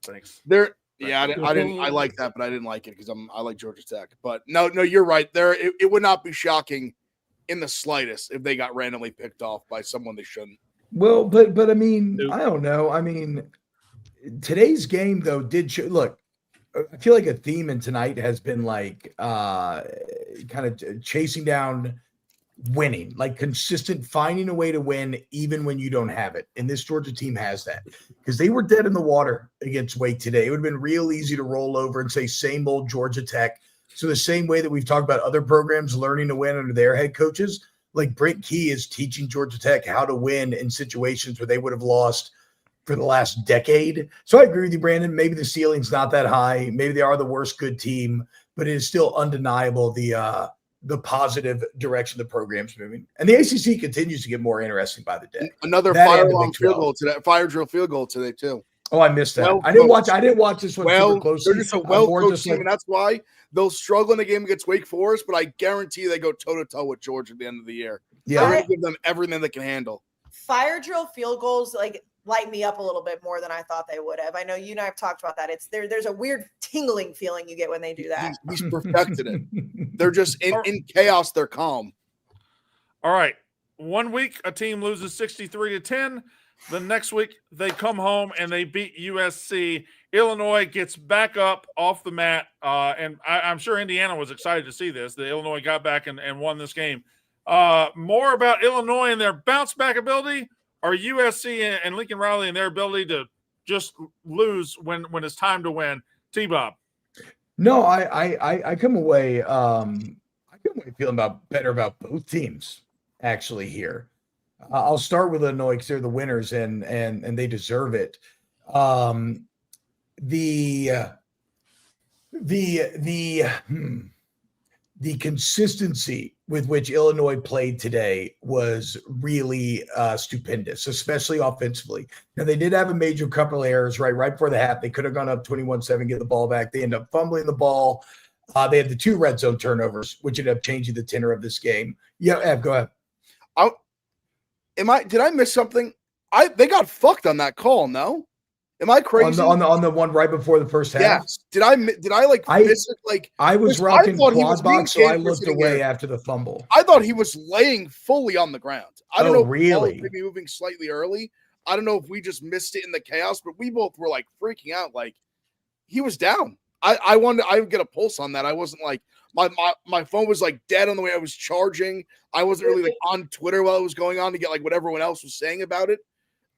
Thanks. I like that, but I didn't like it because I like Georgia Tech. But no, you're right. It would not be shocking in the slightest if they got randomly picked off by someone they shouldn't. Well, but I mean, I don't know. I mean, today's game though look. I feel like a theme in tonight has been like kind of chasing down winning, like consistent, finding a way to win even when you don't have it. And this Georgia team has that because they were dead in the water against Wake today. It would have been real easy to roll over and say same old Georgia Tech. So the same way that we've talked about other programs learning to win under their head coaches, like Brent Key is teaching Georgia Tech how to win in situations where they would have lost for the last decade. So I agree with you, Brandon. Maybe the ceiling's not that high. Maybe they are the worst good team, but it is still undeniable the positive direction the program's moving. And the ACC continues to get more interesting by the day. Another fire drill field goal today too. Oh, I missed that. I didn't watch this one super closely. They're just a well-coached team, and that's why they'll struggle in the game against Wake Forest, but I guarantee they go toe-to-toe with Georgia at the end of the year. Yeah. They're going to give them everything they can handle. Fire drill field goals, like light me up a little bit more than I thought they would have. I know you and I have talked about that. It's there's a weird tingling feeling you get when they do that. He's perfected it. They're just in chaos. They're calm. All right. 1 week, a team loses 63-10. The next week, they come home and they beat USC. Illinois gets back up off the mat, and I'm sure Indiana was excited to see this. The Illinois got back and won this game. More about Illinois and their bounce-back ability, or USC and Lincoln Riley and their ability to just lose when it's time to win? T-Bob. No, I come away feeling better about both teams actually here. I'll start with Illinois because they're the winners and they deserve it. The consistency with which Illinois played today was really stupendous, especially offensively. Now, they did have a major couple of errors right before the half. They could have gone up 21-7, get the ball back. They end up fumbling the ball. They had the 2 red zone turnovers, which ended up changing the tenor of this game. Yeah, Ev, go ahead. Did I miss something? They got fucked on that call, no? Am I crazy? On the one right before the first half? Yes. Did I miss it? Like, I was rocking quad box, so I looked away after the fumble. I thought he was laying fully on the ground. I don't know if really? Maybe moving slightly early. I don't know if we just missed it in the chaos, but we both were like freaking out. Like, he was down. I wanted I would get a pulse on that. I wasn't like my phone was like dead on the way I was charging. I wasn't really like on Twitter while it was going on to get like what everyone else was saying about it.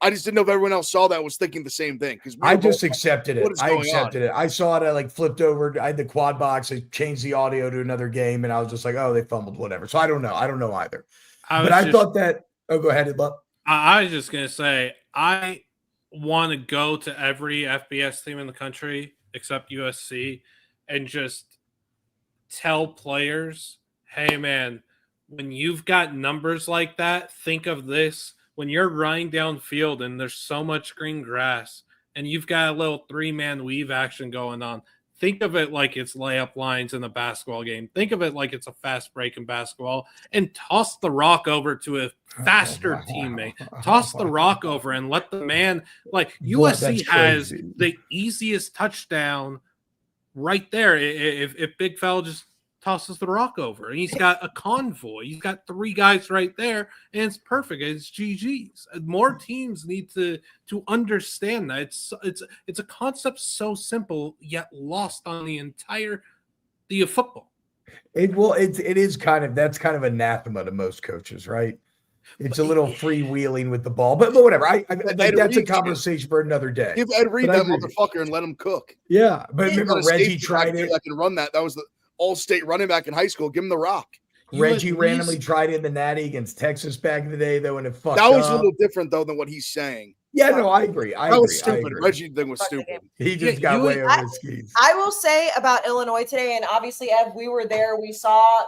I just didn't know if everyone else saw that and was thinking the same thing. Because I just accepted it. I accepted it. I saw it. I like flipped over. I had the quad box. I changed the audio to another game, and I was just like, "Oh, they fumbled, whatever." So I don't know. I don't know either. I thought that. Oh, go ahead, Bob. I was just gonna say I want to go to every FBS team in the country except USC and just tell players, "Hey, man, when you've got numbers like that, think of this." When you're running downfield and there's so much green grass and you've got a little 3-man weave action going on, think of it like it's layup lines in a basketball game. Think of it like it's a fast break in basketball and toss the rock over to a faster teammate. Toss the rock over and let the man – like USC has the easiest touchdown right there if Big Fella just tosses the rock over, and he's got a convoy. He's got 3 guys right there, and it's perfect. It's GG's. More teams need to understand that it's a concept so simple yet lost on the entirety of football. It is kind of that's kind of anathema to most coaches, right? It's a little freewheeling with the ball, but whatever. That's a conversation for another day. Give Ed Reed that motherfucker and let him cook. Yeah, but remember Reggie tried it. I can run that. That was the all-state running back in high school. Give him the rock. Reggie randomly tried it in the Natty against Texas back in the day, though, and it fucked up. That was a little different, though, than what he's saying. Yeah, no, I agree. That was stupid. Reggie thing was stupid. He just got way over his skis. I will say about Illinois today, and obviously, Ev, we were there. We saw,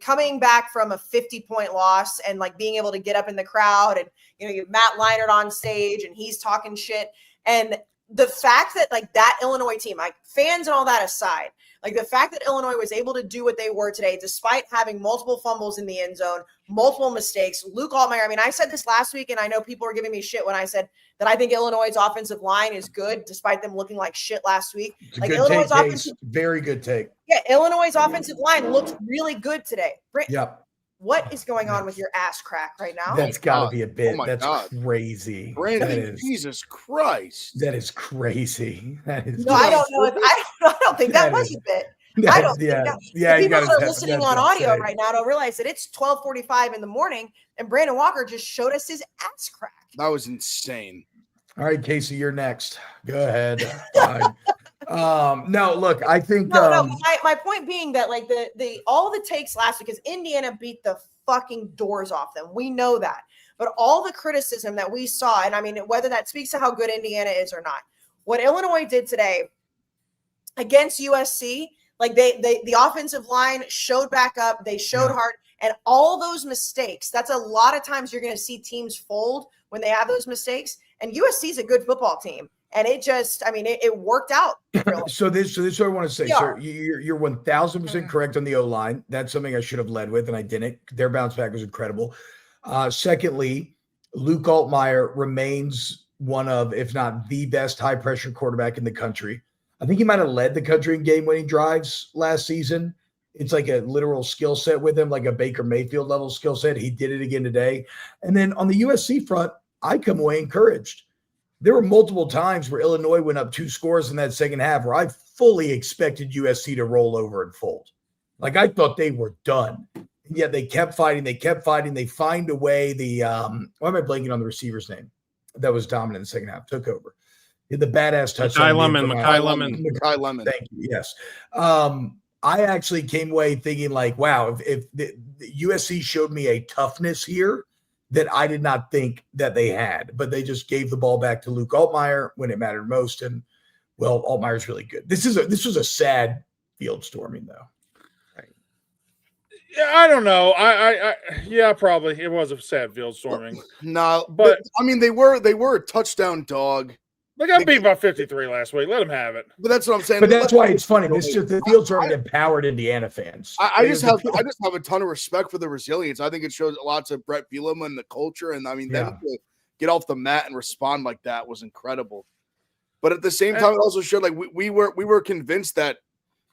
coming back from a 50-point loss and, being able to get up in the crowd and, you have Matt Leinart on stage and he's talking shit. And the fact that, that Illinois team, fans and all that aside, the fact that Illinois was able to do what they were today, despite having multiple fumbles in the end zone, multiple mistakes. Luke Altmaier, I said this last week, and I know people were giving me shit when I said that I think Illinois' offensive line is good, despite them looking like shit last week. It's a good take, very good take. Yeah, Illinois' offensive line looked really good today. Yep. What is going on with your ass crack right now? That's got to be a bit. That's crazy. Brandon, Jesus Christ. That is crazy. That is. No, I don't know. I don't think that was a bit. I don't think that. Yeah, people that are listening on audio right now don't realize that it's 12:45 in the morning, and Brandon Walker just showed us his ass crack. That was insane. All right, Kayce, you're next. Go ahead. No, look, I think my point being that the all the takes last week, because Indiana beat the fucking doors off them. We know that. But all the criticism that we saw, and whether that speaks to how good Indiana is or not, what Illinois did today against USC, the offensive line showed back up, they showed heart, and all those mistakes, that's a lot of times you're going to see teams fold when they have those mistakes. And USC is a good football team. And it just, it worked out. Really. So this is what I want to say. So you're 1,000% correct on the O-line. That's something I should have led with, and I didn't. Their bounce back was incredible. Secondly, Luke Altmaier remains one of, if not the best high pressure quarterback in the country. I think he might have led the country in game winning drives last season. It's like a literal skill set with him, like a Baker Mayfield level skill set. He did it again today. And then on the USC front, I come away encouraged. There were multiple times where Illinois went up 2 scores in that second half where I fully expected USC to roll over and fold. Like I thought they were done. And yet they kept fighting. They find a way. Why am I blanking on the receiver's name? That was dominant in the second half, took over. The badass touchdown. Makai Lemon. Thank you. Yes. I actually came away thinking like, wow, if the USC showed me a toughness here that I did not think that they had, but they just gave the ball back to Luke Altmaier when it mattered most. And well, Altmaier's really good. This was a sad field storming though. Yeah, I don't know. Yeah, probably it was a sad field storming. No, but I mean they were a touchdown dog. They got beat by 53 last week. Let them have it. But that's what I'm saying. But that's why it's funny. This just the field storming empowered Indiana fans. I just have a ton of respect for the resilience. I think it shows lots of Brett Bielema and the culture, and I mean them to get off the mat and respond like that was incredible. But at the same time, it also showed like we were convinced that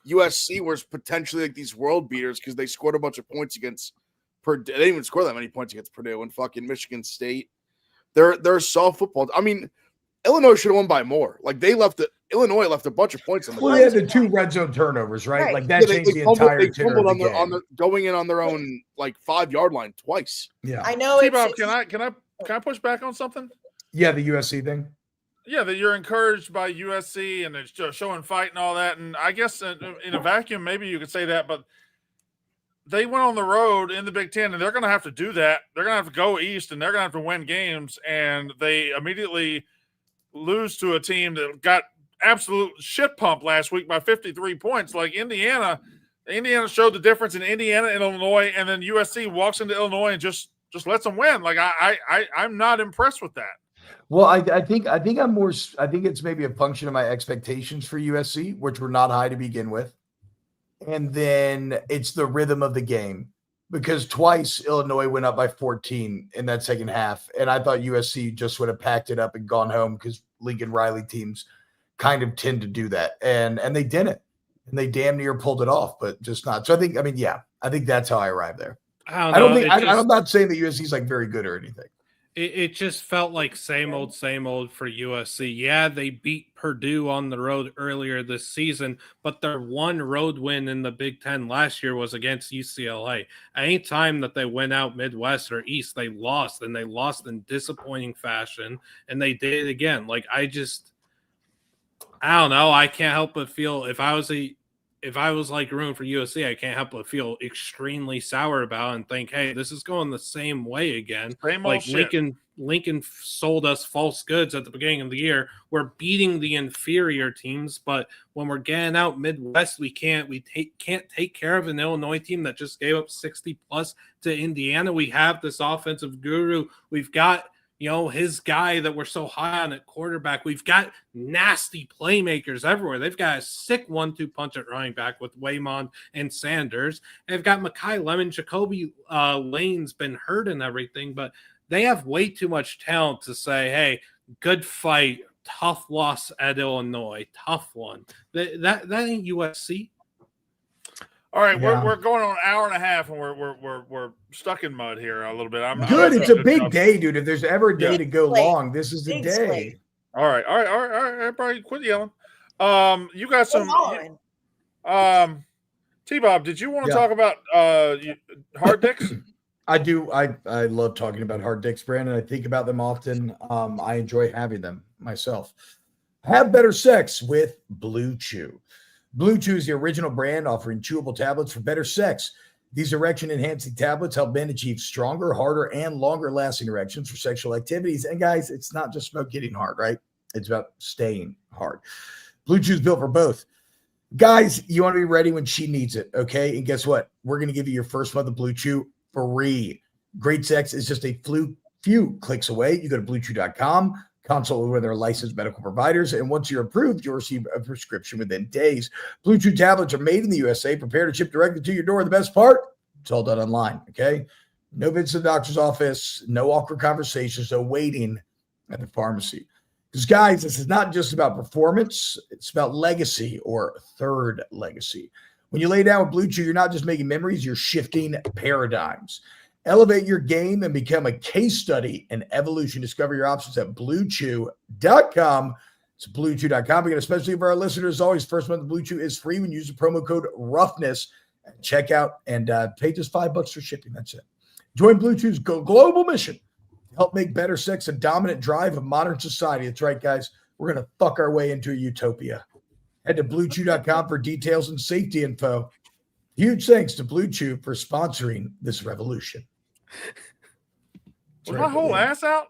USC was potentially like these world beaters because they scored a bunch of points against Purdue. They didn't even score that many points against Purdue and fucking Michigan State. They're soft football. I mean, Illinois should have won by more. Like Illinois left a bunch of points on the. Well, they had the 2 red zone turnovers, right? Like that changed the entire. They fumbled on going in on their own like 5-yard line twice. Yeah, I know. T-Bob, can I push back on something? Yeah, the USC thing. Yeah, that you're encouraged by USC and it's just showing fight and all that. And I guess in a vacuum, maybe you could say that, but they went on the road in the Big Ten and they're going to have to do that. They're going to have to go east and they're going to have to win games. And they immediately lose to a team that got absolute shit pumped last week by 53 points. Like Indiana showed the difference in Indiana and Illinois, and then USC walks into Illinois and just lets them win. Like I'm not impressed with that. Well, I think I'm more. I think it's maybe a function of my expectations for USC, which were not high to begin with, and then it's the rhythm of the game because twice Illinois went up by 14 in that second half, and I thought USC just would have packed it up and gone home because Lincoln Riley teams kind of tend to do that, and they didn't, and they damn near pulled it off, but just not. So I think that's how I arrived there. I'm not saying that USC is like very good or anything. It just felt like same old for USC. Yeah, they beat Purdue on the road earlier this season, but their one road win in the Big Ten last year was against UCLA. Any time that they went out Midwest or East, they lost, and they lost in disappointing fashion, and they did it again. Like, I don't know. I can't help but feel if I was like rooting for USC, I can't help but feel extremely sour about it and think, hey, this is going the same way again. Like Lincoln sold us false goods at the beginning of the year. We're beating the inferior teams, but when we're getting out Midwest, we can't take care of an Illinois team that just gave up 60 plus to Indiana. We have this offensive guru. We've got his guy that we're so high on at quarterback. We've got nasty playmakers everywhere. They've got a sick 1-2 punch at running back with Waymond and Sanders. And they've got Makai Lemon. Jacoby Lane's been hurt and everything, but they have way too much talent to say, hey, good fight, tough loss at Illinois, tough one. That ain't USC. All right, we're going on an hour and a half, and we're stuck in mud here a little bit. Good. It's a big day, dude. If there's ever a day to go long, this is the day. All right. Everybody, quit yelling. You got some. T-Bob, did you want to talk about hard dicks? I do. I love talking about hard dicks, Brandon. I think about them often. I enjoy having them myself. Have better sex with Blue Chew. Blue Chew is the original brand offering chewable tablets for better sex. These erection-enhancing tablets help men achieve stronger, harder, and longer-lasting erections for sexual activities. And guys, it's not just about getting hard, right? It's about staying hard. Blue Chew is built for both. Guys, you want to be ready when she needs it, okay? And guess what? We're going to give you your first month of Blue Chew free. Great sex is just a few clicks away. You go to BlueChew.com. Consult with their licensed medical providers, and once you're approved, you'll receive a prescription within days. Blue Chew tablets are made in the USA, prepared to ship directly to your door. The best part, it's all done online, okay? No visits to the doctor's office, no awkward conversations, no waiting at the pharmacy. Because, guys, this is not just about performance. It's about legacy or third legacy. When you lay down with Blue Chew, you're not just making memories, you're shifting paradigms. Elevate your game and become a case study in evolution. Discover your options at BlueChew.com. It's BlueChew.com. Again, especially for our listeners, always first month of Blue Chew is free when you use the promo code Roughness at checkout and pay just $5 for shipping. That's it. Join Blue Chew's global mission to help make better sex a dominant drive of modern society. That's right, guys. We're going to fuck our way into a utopia. Head to BlueChew.com for details and safety info. Huge thanks to Blue Chew for sponsoring this revolution. Was my whole ass out?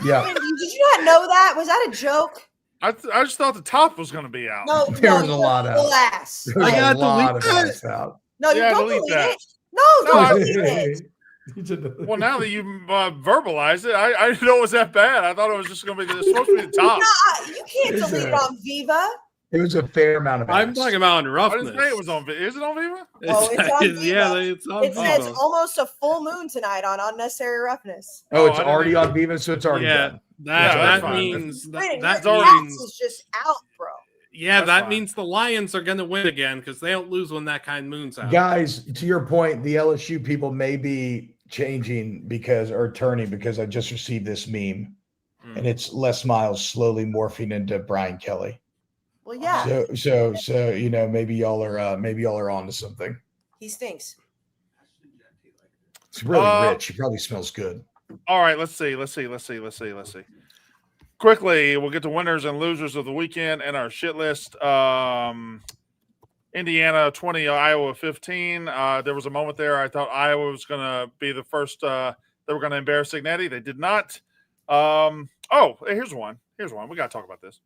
Yeah. Did you not know that? Was that a joke? I just thought the top was going to be out. No, There was a lot out. Whole ass. There's a lot of ass out. No, you don't delete delete that. it. No, don't delete it. Well, now that you verbalized it, I didn't know it was that bad. I thought it was just going to be supposed to be the top. No, you can't delete it on Viva. It was a fair amount of ass. I'm talking about on I Roughness. didn't say it was on. Is it on Viva? Oh, it's on Viva. Yeah, it's on It says Viva. almost a full moon tonight on Unnecessary Roughness. Oh, it's I didn't already even- on Viva, so it's already done. Yeah, That that's fine. means Brandon, that your already- ass is just out, bro. yeah, That's that fine. means the Lions are going to win again because they don't lose when that kind moon's out. Guys, to your point, the LSU people may be changing or turning because I just received this meme, and it's Les Miles slowly morphing into Brian Kelly. Well, yeah, So maybe y'all are onto something. he stinks. It's really rich. He probably smells good. All right, let's see. Quickly, we'll get to winners and losers of the weekend and our shit list. Indiana 20, Iowa 15. There was a moment there I thought Iowa was going to be the first. They were going to embarrass Cincinnati. They did not. Here's one. We got to talk about this.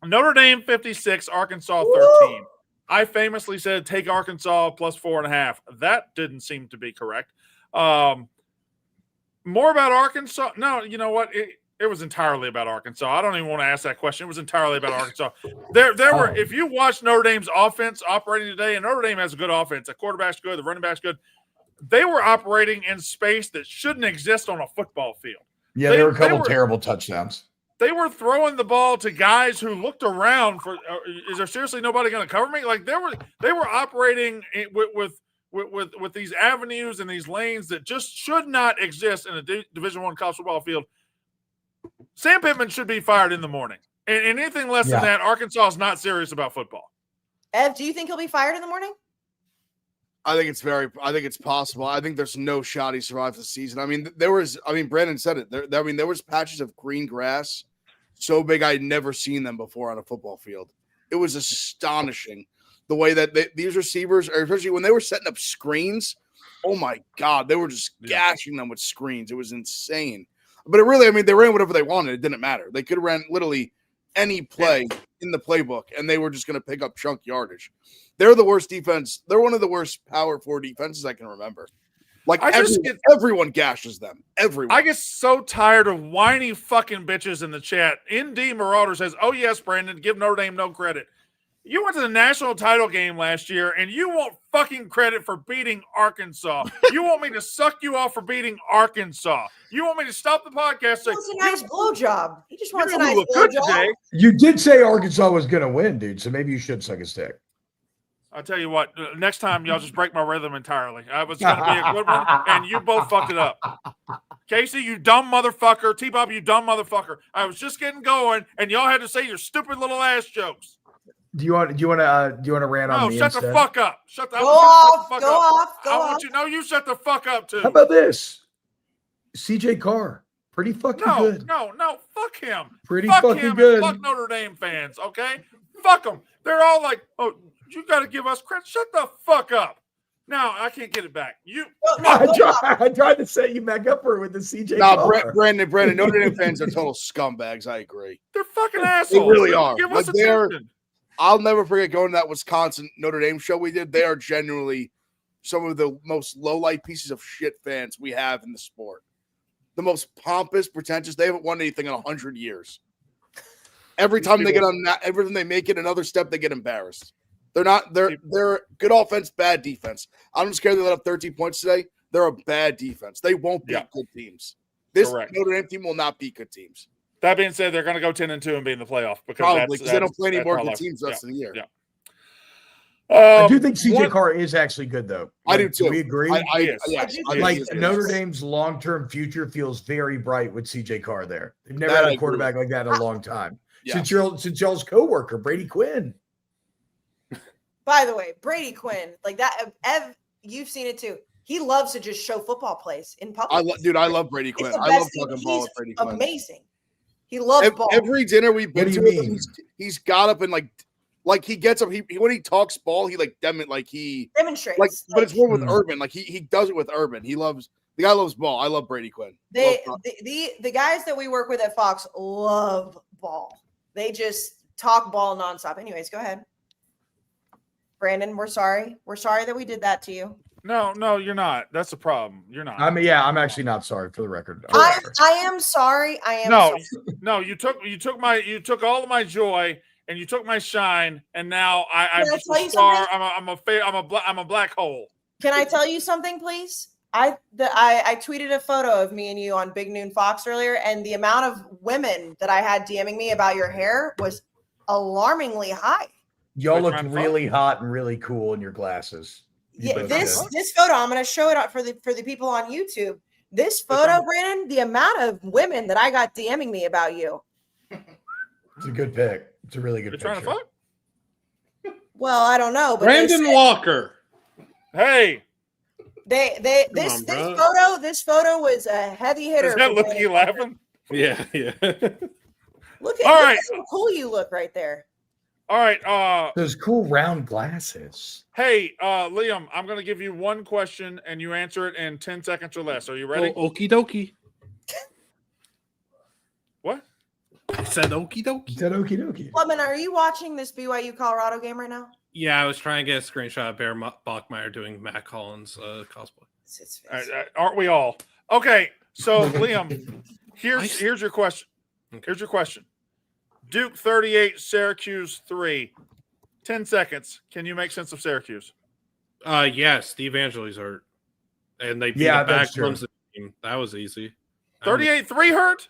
Notre Dame 56, Arkansas 13. I famously said take Arkansas plus 4.5. That didn't seem to be correct. More about Arkansas. No, you know what? It was entirely about Arkansas. I don't even want to ask that question. It was entirely about Arkansas. There were. If you watch Notre Dame's offense operating today, and Notre Dame has a good offense, the quarterback's good, the running back's good. They were operating in space that shouldn't exist on a football field. Yeah, there were a couple terrible touchdowns. They were throwing the ball to guys who looked around for. Is there seriously nobody going to cover me? Like they were operating with these avenues and these lanes that just should not exist in a Division I college football field. Sam Pittman should be fired in the morning. And anything less than that, Arkansas is not serious about football. Ev, do you think he'll be fired in the morning? I think it's possible. I think there's no shot he survives the season. Brandon said it. There was patches of green grass so big I'd never seen them before on a football field. It was astonishing the way that these receivers, especially when they were setting up screens, oh my God, they were just gashing them with screens. It was insane. But they ran whatever they wanted. It didn't matter. They could have ran literally any play in the playbook, and they were just going to pick up chunk yardage. They're the worst defense. They're one of the worst Power 4 defenses I can remember. Like everyone gashes them. Everyone. I get so tired of whiny fucking bitches in the chat. ND Marauder says, "Oh yes, Brandon, give Notre Dame no credit. You went to the national title game last year, and you want fucking credit for beating Arkansas. You want me to suck you off for beating Arkansas. You want me to stop the podcast? He wants a nice blowjob. He just wants a nice look good blowjob. today. You did say Arkansas was going to win, dude, so maybe you should suck a stick. I'll tell you what, next time y'all just break my rhythm entirely. I was going to be a good one, and you both fucked it up. Casey, you dumb motherfucker. T-Bob, you dumb motherfucker. I was just getting going, and y'all had to say your stupid little ass jokes. Do you want to rant on me? No, shut the fuck up. Shut the Go off. Go off. I want you. No, you shut the fuck up too. How about this? CJ Carr, pretty fucking good. No, fuck him. Pretty fuck fucking him good. And fuck Notre Dame fans, okay? Fuck them. They're all like, oh, you got to give us credit. Shut the fuck up. Now I can't get it back. I tried to set you back up for it with the CJ. No, Brandon, Notre Dame fans are total scumbags. I agree. They're fucking assholes. They really are. Give us Like, they're- attention. I'll never forget going to that Wisconsin Notre Dame show we did. They are genuinely some of the most low-light pieces of shit fans we have in the sport. The most pompous, pretentious. They haven't won anything in 100 years. Every time they get on that, every time they make it another step, they get embarrassed. They're good offense, bad defense. I'm just scared they let up 13 points today. They're a bad defense. They won't beat good teams. This Correct. Notre Dame team will not beat good teams. That being said, they're going to go 10-2 and be in the playoff because probably because they don't play any more good teams the rest of the year. Yeah. I do think CJ Carr is actually good, though. I do too. Do we agree? Like Notre Dame's long-term future feels very bright with CJ Carr there. They've never had a quarterback like that in a long time. Yeah. Since y'all's coworker, Brady Quinn. By the way, Brady Quinn, like that, Ev, you've seen it too. He loves to just show football plays in public. I love Brady Quinn. I love talking ball with Brady Quinn. Amazing. He loves ball. Every dinner we've been to, he's got up and like he gets up. He when he talks ball, he demonstrates. But it's more with Urban. Like he does it with Urban. The guy loves ball. I love Brady Quinn. The guys that we work with at Fox love ball. They just talk ball nonstop. Anyways, go ahead. Brandon, we're sorry. We're sorry that we did that to you. No, you're not. That's the problem. You're not. I'm actually not sorry for the record. I am sorry. No, you took all of my joy and you took my shine, and now I'm just a star. I'm a black hole. Can I tell you something, please? I tweeted a photo of me and you on Big Noon Fox earlier, and the amount of women that I had DMing me about your hair was alarmingly high. Y'all look really hot and really cool in your glasses. This photo, I'm going to show it up for the people on YouTube. This photo, Brandon, the amount of women that I got DMing me about you. It's a good pick. It's a really good picture. Trying to fuck? Well, I don't know, but Brandon Walker. Hey. This photo was a heavy hitter. Is that look you laughing? Yeah. Look at how cool you look right there. All right. Those cool round glasses. Hey, Liam, I'm going to give you one question, and you answer it in 10 seconds or less. Are you ready? Okie dokie. What? I said okie dokie. You said okie dokie. Lemon, are you watching this BYU Colorado game right now? Yeah, I was trying to get a screenshot of Bear Bachmeyer doing Matt Collins cosplay. Aren't we all? Okay, so Liam, here's your question. Okay. Here's your question. Duke 38, Syracuse 3. 10 seconds. Can you make sense of Syracuse? Yeah, Steve Angeli's hurt. And they beat the back Clemson team. That was easy. 38-3 hurt?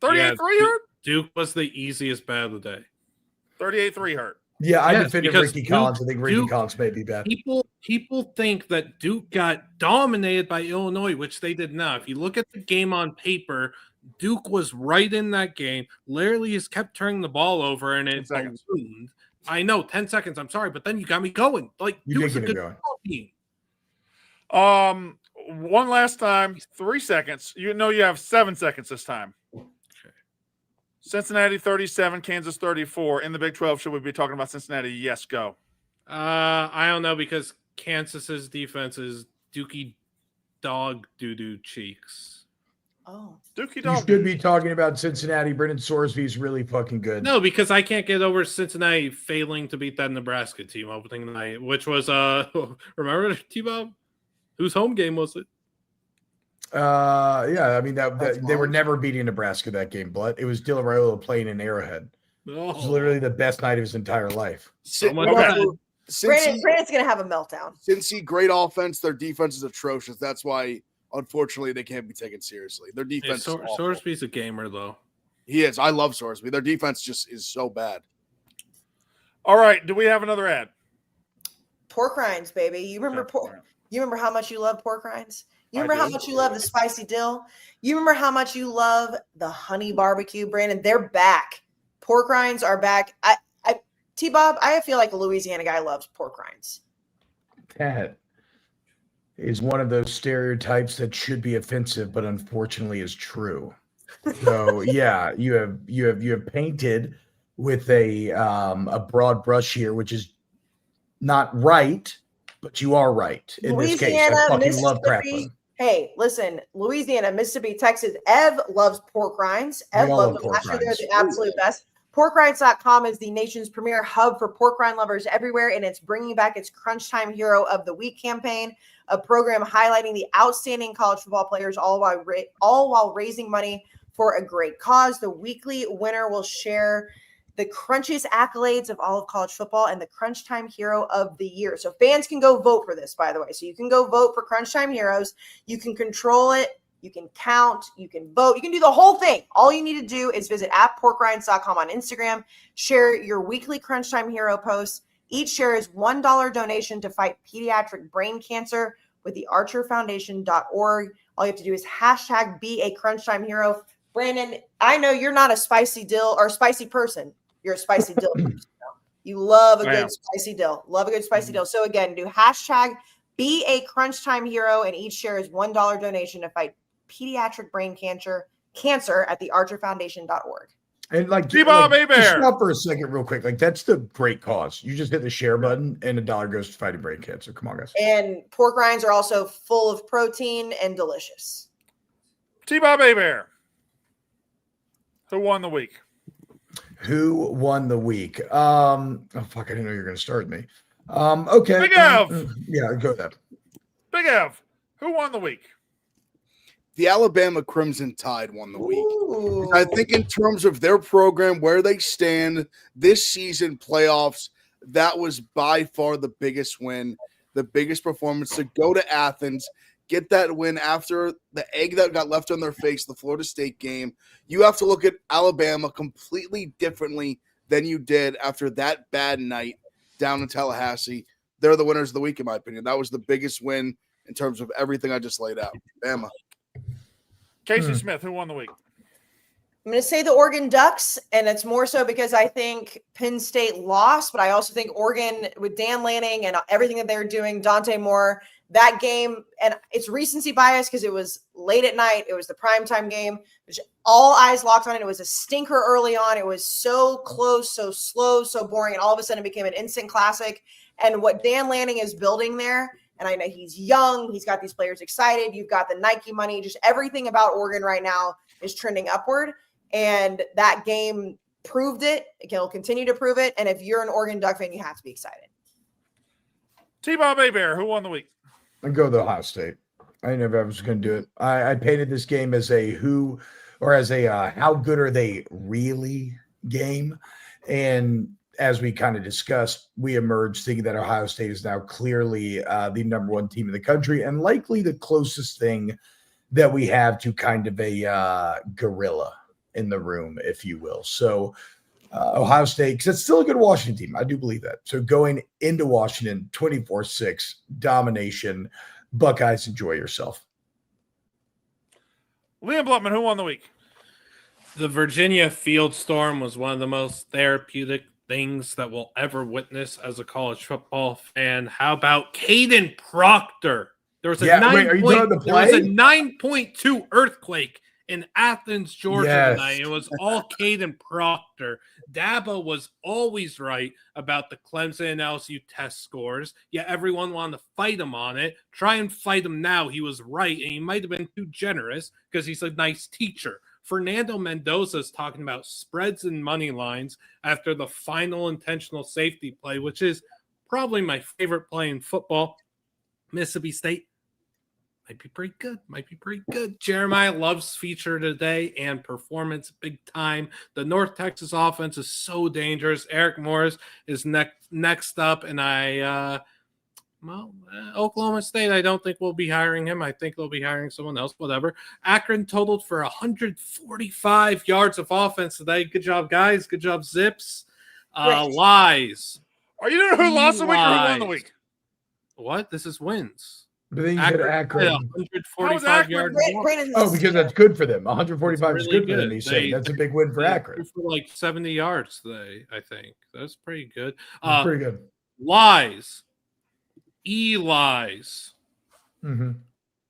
38-3 hurt? Duke was the easiest bet of the day. 38-3 hurt. Yeah, I defended Ricky Collins. I think Ricky Collins may be bad. People think that Duke got dominated by Illinois, which they did not. If you look at the game on paper, Duke was right in that game. Literally just kept turning the ball over, and it ballooned. I know, 10 seconds. I'm sorry, but then you got me going. Like, Duke's a good football team. One last time, 3 seconds. You know you have 7 seconds this time. Okay. Cincinnati 37, Kansas 34. In the Big 12, should we be talking about Cincinnati? Yes, go. I don't know, because Kansas's defense is Dookie dog doo-doo cheeks. Oh, Dookie dog. You should be talking about Cincinnati. Brendan Sorsby is really fucking good. No, because I can't get over Cincinnati failing to beat that Nebraska team opening night, which was remember T-Bob? Whose home game was it? Yeah, I mean that they were never beating Nebraska that game, but it was Dylan Raiola playing in Arrowhead. It was literally the best night of his entire life. Brandon's gonna have a meltdown. Cincy, great offense. Their defense is atrocious. That's why, unfortunately, they can't be taken seriously. Their defense is awful. Sorsby's a gamer, though. He is. I love Sorsby. Their defense just is so bad. All right. Do we have another ad? Pork rinds, baby. You remember You remember how much you love pork rinds? You remember how much you love the spicy dill? You remember how much you love the honey barbecue, Brandon? They're back. Pork rinds are back. T-Bob, I feel like a Louisiana guy loves pork rinds. That is one of those stereotypes that should be offensive, but unfortunately is true. So yeah, you have painted with a broad brush here, which is not right, but you are right in this case. I fucking love crackling. Hey, listen, Louisiana, Mississippi, Texas. Ev loves pork rinds. Ev loves them. Last year, they're the absolute best. Porkrinds.com is the nation's premier hub for pork rind lovers everywhere, and it's bringing back its Crunch Time Hero of the Week campaign, a program highlighting the outstanding college football players, all while raising money for a great cause. The weekly winner will share the crunchiest accolades of all of college football and the Crunch Time Hero of the Year. So fans can go vote for this, by the way. So you can go vote for Crunch Time Heroes. You can control it You can count, you can vote, you can do the whole thing. All you need to do is visit @porkrinds.com on Instagram, share your weekly Crunch Time Hero posts. Each share is $1 donation to fight pediatric brain cancer with the archerfoundation.org. All you have to do is hashtag be a Crunch Time Hero. Brandon, I know you're not a spicy dill or spicy person. You're a spicy dill person. You love a good spicy dill. Love a good spicy dill. So again, do hashtag be a Crunch Time Hero, and each share is $1 donation to fight pediatric brain cancer at the archerfoundation.org. And like, just stop for a second real quick. Like, that's the great cause. You just hit the share button and $1 goes to fighting brain cancer. Come on, guys. And pork rinds are also full of protein and delicious. T-Bob Bear. Who won the week? Who won the week? Oh fuck, I didn't know you were gonna start with me. Okay. Big Ev. Yeah, go ahead. Big Ev. Who won the week? The Alabama Crimson Tide won the week. I think in terms of their program, where they stand this season, playoffs, that was by far the biggest win, the biggest performance to go to Athens, get that win after the egg that got left on their face, the Florida State game. You have to look at Alabama completely differently than you did after that bad night down in Tallahassee. They're the winners of the week, in my opinion. That was the biggest win in terms of everything I just laid out. Bama. Kayce Smith, who won the week? I'm going to say the Oregon Ducks, and it's more so because I think Penn State lost, but I also think Oregon, with Dan Lanning and everything that they're doing, Dante Moore, that game, and it's recency bias because it was late at night. It was the primetime game, which all eyes locked on it. It was a stinker early on. It was so close, so slow, so boring, and all of a sudden it became an instant classic. And what Dan Lanning is building there, and I know he's young, he's got these players excited, you've got the Nike money, just everything about Oregon right now is trending upward. And that game proved it. It'll continue to prove it. And if you're an Oregon Duck fan, you have to be excited. T-Bob Bear, who won the week? I go to Ohio State. I never was going to do it. I painted this game as a how good are they really game. And as we kind of discussed, we emerged thinking that Ohio State is now clearly the number one team in the country and likely the closest thing that we have to kind of a gorilla in the room, if you will. So Ohio State, because it's still a good Washington team. I do believe that. So going into Washington, 24-6, domination. Buckeyes, enjoy yourself. Liam Blutman, who won the week? The Virginia Field Storm was one of the most therapeutic things that we'll ever witness as a college football fan. How about Caden Proctor? There was a 9.2 earthquake in Athens, Georgia tonight. It was all Caden Proctor. Dabo was always right about the Clemson and LSU test scores. Yeah, everyone wanted to fight him on it. Try and fight him now. He was right, and he might have been too generous because he's a nice teacher. Fernando Mendoza is talking about spreads and money lines after the final intentional safety play, which is probably my favorite play in football. Mississippi State might be pretty good. Jeremiah Love's feature today and performance big time. The North Texas offense is so dangerous. Eric Morris is next up, and Oklahoma State, I don't think we'll be hiring him. I think they'll be hiring someone else, whatever. Akron totaled for 145 yards of offense today. Good job, guys. Good job, Zips. Lies. Are you doing who lost the week or who won the week? What? This is wins. But then you said Akron. 145 yards. Because that's good for them. 145 is really good for them. He's saying that's a big win for Akron. For like 70 yards today, I think. That's pretty good. That's pretty good. Lies. Lies. Mm-hmm.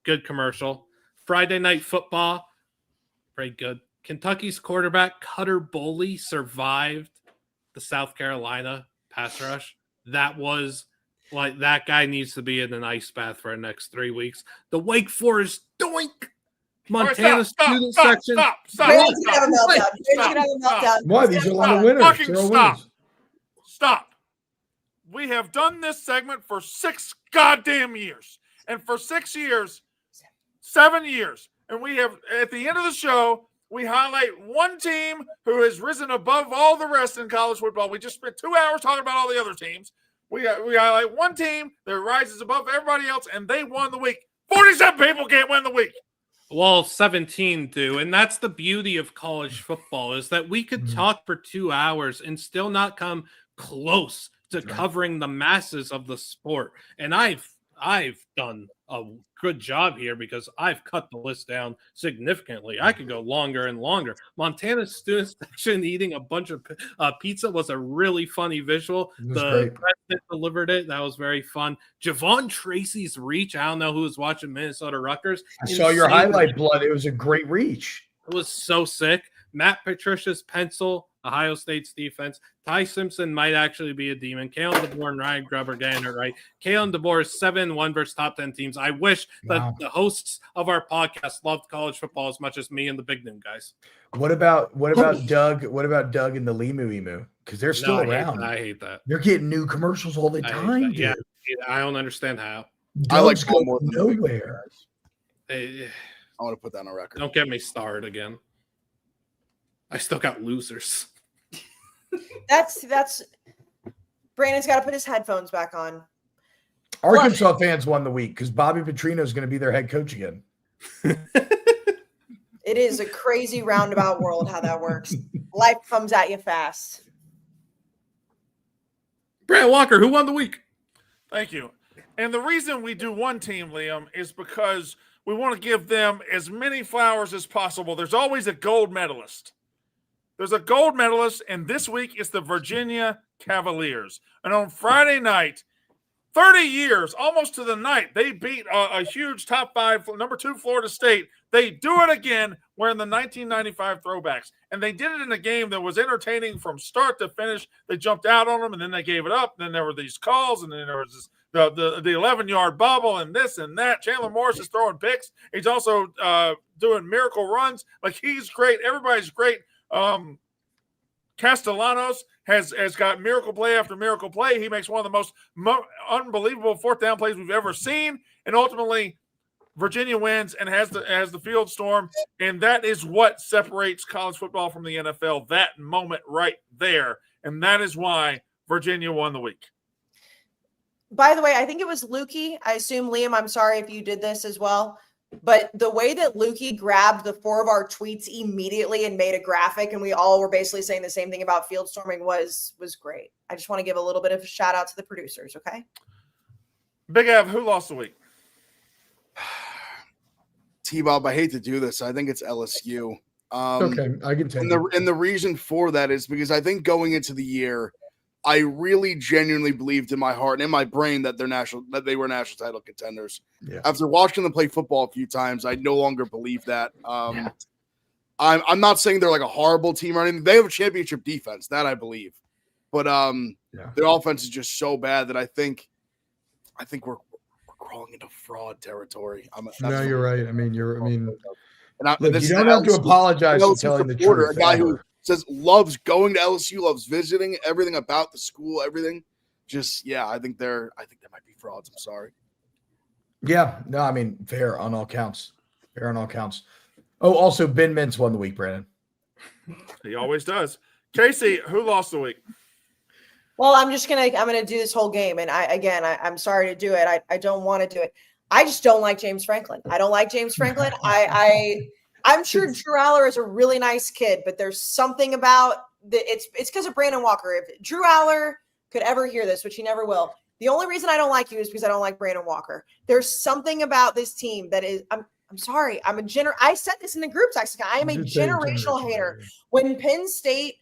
Good commercial. Friday Night Football. Very good. Kentucky's quarterback, Cutter Boley, survived the South Carolina pass rush. That was like, that guy needs to be in an ice bath for the next 3 weeks. The Wake Forest doink. Montana student section. Stop. Why? These are a lot of winners. Fucking stop. Stop. We have done this segment for 6 goddamn years. And for 6 years, 7 years. And we have, at the end of the show, we highlight one team who has risen above all the rest in college football. We just spent 2 hours talking about all the other teams. We highlight one team that rises above everybody else, and they won the week. 47 people can't win the week. Well, 17 do, and that's the beauty of college football is that we could talk for 2 hours and still not come close to covering the masses of the sport. And I've done a good job here because I've cut the list down significantly. I could go longer and longer. Montana's student section eating a bunch of pizza was a really funny visual. The president delivered it. That was very fun. Javon Tracy's reach. I don't know who was watching Minnesota Rutgers. I saw your highlight, Blood. It was a great reach. It was so sick. Matt Patricia's pencil, Ohio State's defense. Ty Simpson might actually be a demon. Kalen DeBoer and Ryan Gruber getting it right. Kalen DeBoer is 7-1 versus top 10 teams. I wish that the hosts of our podcast loved college football as much as me and the Big Noon guys. What about Doug? What about Doug and the Limu Emu? Because they're still around. I hate that. They're getting new commercials all the time. Dude. Yeah, I don't understand how. I like going nowhere. I want to put that on a record. Don't get me started again. I still got losers. That's Brandon's got to put his headphones back on. Arkansas fans won the week because Bobby Petrino is going to be their head coach again. It is a crazy roundabout world how that works. Life comes at you fast. Brandon Walker, who won the week? Thank you. And the reason we do one team, Liam, is because we want to give them as many flowers as possible. There's always a gold medalist. There's a gold medalist, and this week it's the Virginia Cavaliers. And on Friday night, 30 years, almost to the night, they beat a huge top 5, number 2 Florida State. They do it again wearing the 1995 throwbacks. And they did it in a game that was entertaining from start to finish. They jumped out on them, and then they gave it up. Then there were these calls, and then there was this, the 11-yard bubble and this and that. Chandler Morris is throwing picks. He's also doing miracle runs. Like, he's great. Everybody's great. Castellanos has got miracle play after miracle play. He makes one of the most unbelievable fourth down plays we've ever seen. And ultimately, Virginia wins and has the field storm. And that is what separates college football from the NFL, that moment right there. And that is why Virginia won the week. By the way, I think it was Lukey. I assume, Liam, I'm sorry if you did this as well. But the way that Lukey grabbed the 4 of our tweets immediately and made a graphic, and we all were basically saying the same thing about field storming was great. I just want to give a little bit of a shout out to the producers, okay? Big Av, who lost the week? T-Bob, I hate to do this. I think it's LSU. Okay, I can take it. And the reason for that is because I think going into the year, I really genuinely believed in my heart and in my brain that they were national title contenders. Yeah. After watching them play football a few times, I no longer believe that. I'm not saying they're like a horrible team or anything. They have a championship defense, that I believe. But their offense is just so bad that I think we're crawling into fraud territory. No, you're right. You don't have to LSU, apologize for telling the truth. A guy who says loves going to LSU, loves visiting, everything about the school, everything. Just I think they might be frauds. I'm sorry. Yeah, no, fair on all counts. Fair on all counts. Oh, also Ben Mintz won the week, Brandon. He always does. Kayce, who lost the week? Well, I'm gonna do this whole game, and I'm sorry to do it. I don't want to do it. I just don't like James Franklin. I don't like James Franklin. I'm sure Drew Aller is a really nice kid, but there's something about it's because of Brandon Walker. If Drew Aller could ever hear this, which he never will, the only reason I don't like you is because I don't like Brandon Walker. There's something about this team that is I'm sorry. I said this in the group text. I am a generational hater. When Penn State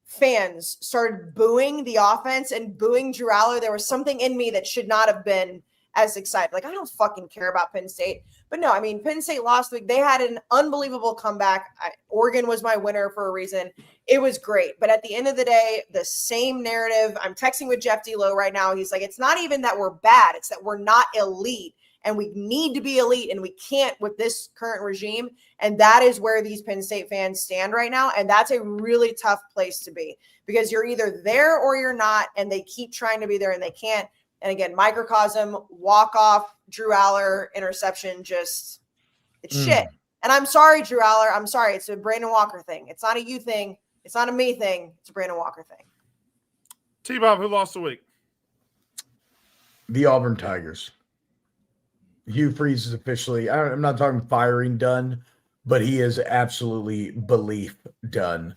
fans started booing the offense and booing Drew Aller, there was something in me that should not have been as excited. Like, I don't fucking care about Penn State. But no, Penn State lost the week. They had an unbelievable comeback. Oregon was my winner for a reason. It was great. But at the end of the day, the same narrative. I'm texting with Jeff D'Lo right now. He's like, it's not even that we're bad. It's that we're not elite. And we need to be elite, and we can't with this current regime. And that is where these Penn State fans stand right now. And that's a really tough place to be because you're either there or you're not, and they keep trying to be there and they can't. And again, microcosm, walk-off, Drew Aller, interception, it's shit. And I'm sorry, Drew Aller. I'm sorry. It's a Brandon Walker thing. It's not a you thing. It's not a me thing. It's a Brandon Walker thing. T-Bob, who lost the week? The Auburn Tigers. Hugh Freeze is officially, I'm not talking firing done, but he is absolutely belief done.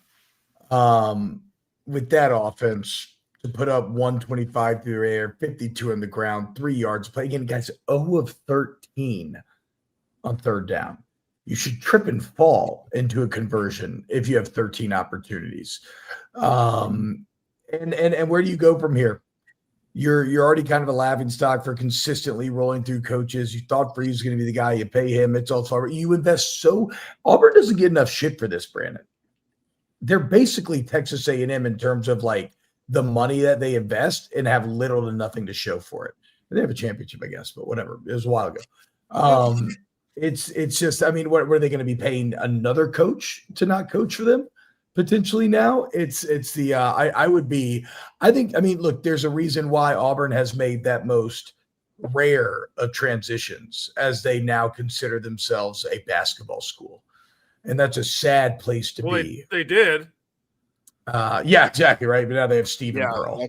With that offense, to put up 125 through the air, 52 on the ground, 3 yards play. Again, guys, 0 of 13 on third down. You should trip and fall into a conversion if you have 13 opportunities. And where do you go from here? You're already kind of a laughing stock for consistently rolling through coaches. You thought Freeze was going to be the guy. You pay him. It's all far. You invest so Auburn doesn't get enough shit for this, Brandon. They're basically Texas A&M in terms of like the money that they invest and have little to nothing to show for it. They have a championship, I guess, but whatever. It was a while ago. It's just, I mean, what are they going to be paying another coach to not coach for them? Potentially now it's the I mean, look, there's a reason why Auburn has made that most rare of transitions as they now consider themselves a basketball school. And that's a sad place to be. They did. Yeah, exactly. Right. But now they have Stephen Pearl.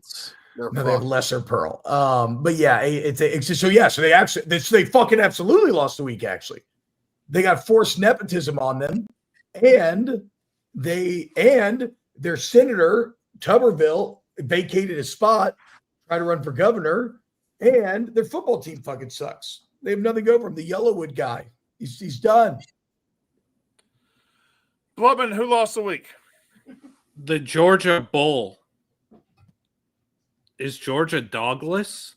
Now they have Lesser Pearl. But yeah, it's just, so they fucking absolutely lost the week. Actually, they got forced nepotism on them, and their senator Tuberville vacated his spot, tried to run for governor, and their football team fucking sucks. They have nothing over him. The Yellowwood guy, he's done. Blubman, who lost the week? The Georgia Bowl. Is Georgia dogless?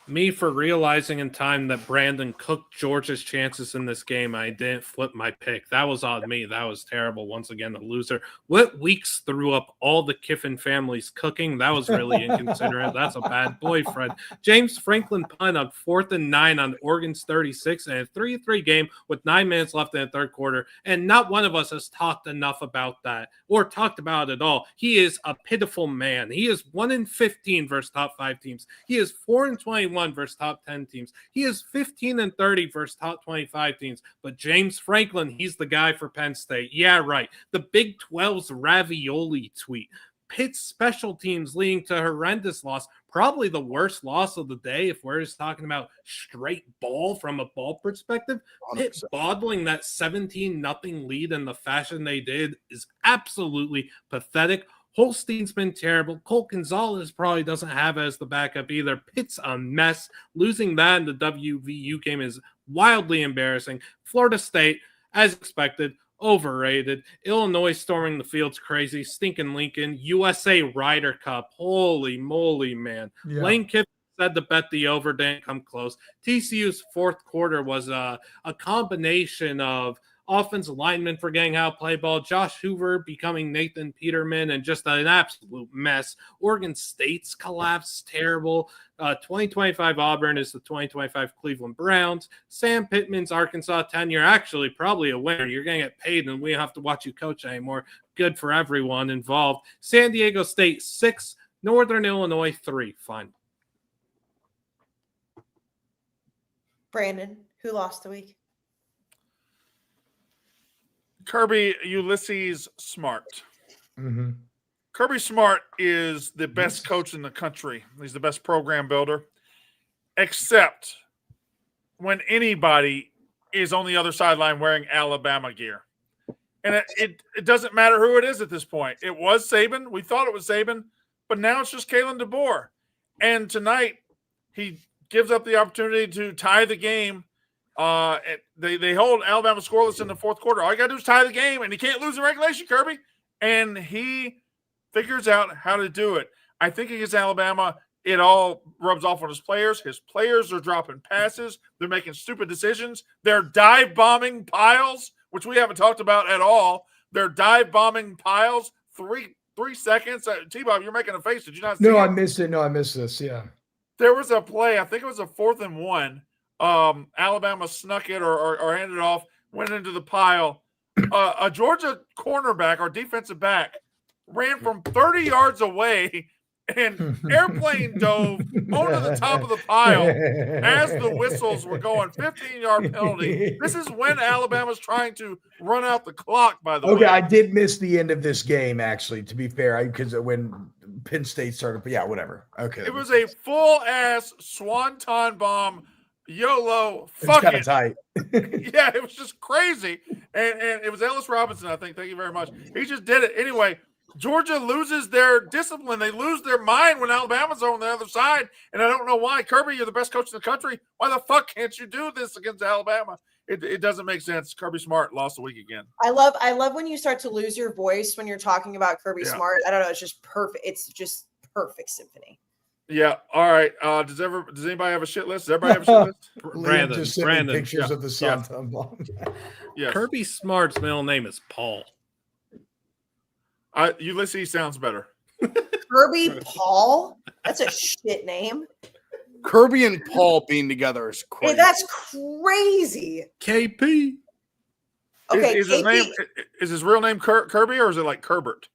Me for realizing in time that Brandon cooked Georgia's chances in this game. I didn't flip my pick. That was on me. That was terrible. Once again, the loser. What Weeks threw up all the Kiffin family's cooking? That was really inconsiderate. That's a bad boyfriend. James Franklin punt on 4th and 9 on Oregon's 36 and a 3-3 game with 9 minutes left in the third quarter. And not one of us has talked enough about that or talked about it at all. He is a pitiful man. He is 1-15 versus top 5 teams. He is 4-21 versus top 10 teams. He is 15-30 versus top 25 teams. But James Franklin, he's the guy for Penn State. Yeah, right. The Big 12's ravioli tweet. Pitt's special teams leading to horrendous loss. Probably the worst loss of the day if we're just talking about straight ball from a ball perspective. 100%. Pitt bottling that 17-0 lead in the fashion they did is absolutely pathetic. Holstein's been terrible. Colt Gonzalez probably doesn't have it as the backup either. Pitt's a mess. Losing that in the WVU game is wildly embarrassing. Florida State, as expected, overrated. Illinois storming the field's crazy. Stinking Lincoln. USA Ryder Cup. Holy moly, man. Yeah. Lane Kiffin said to bet the over, didn't come close. TCU's fourth quarter was a combination of offensive linemen forgetting how to play ball, Josh Hoover becoming Nathan Peterman, and just an absolute mess. Oregon State's collapse, terrible. 2025 Auburn is the 2025 Cleveland Browns. Sam Pittman's Arkansas tenure, actually probably a winner. You're going to get paid and we don't have to watch you coach anymore. Good for everyone involved. San Diego State 6, Northern Illinois 3. Fine. Brandon, who lost the week? Kirby Ulysses Smart. Mm-hmm. Kirby Smart is the best coach in the country. He's the best program builder, except when anybody is on the other sideline wearing Alabama gear. And it doesn't matter who it is at this point. It was Saban. We thought it was Saban, but now it's just Kalen DeBoer. And tonight he gives up the opportunity to tie the game. They hold Alabama scoreless in the fourth quarter. All you got to do is tie the game, and he can't lose in regulation, Kirby. And he figures out how to do it. I think against Alabama, it all rubs off on his players. His players are dropping passes. They're making stupid decisions. They're dive bombing piles, which we haven't talked about at all. They're dive bombing piles. 3 seconds. T-Bob, you're making a face. Did you not see it? I missed it. No, I missed this. Yeah. There was a play. I think it was a 4th and 1. Alabama snuck it or handed it off, went into the pile. A Georgia cornerback or defensive back ran from 30 yards away and airplane dove onto the top of the pile as the whistles were going. 15-yard penalty. This is when Alabama's trying to run out the clock, by the way. Okay, I did miss the end of this game, actually, to be fair, because when Penn State started, but yeah, whatever. Okay. It was a full-ass swanton bomb. YOLO, It's fuck kind of it. tight. Yeah, it was just crazy. And it was Ellis Robinson, I think. Thank you very much. He just did it. Anyway, Georgia loses their discipline. They lose their mind when Alabama's on the other side. And I don't know why. Kirby, you're the best coach in the country. Why the fuck can't you do this against Alabama? It doesn't make sense. Kirby Smart lost a week again. I love when you start to lose your voice when you're talking about Kirby Smart. I don't know. It's just perfect. It's just perfect symphony. Yeah. All right. Does anybody have a shit list? Does everybody have a shit list? Brandon, pictures of the Santa. Yes. Kirby Smart's middle name is Paul. Ulysses sounds better. Kirby Paul? That's a shit name. Kirby and Paul being together is crazy. Hey, that's crazy. KP. Okay, is his real name Kirby or is it like Kerbert?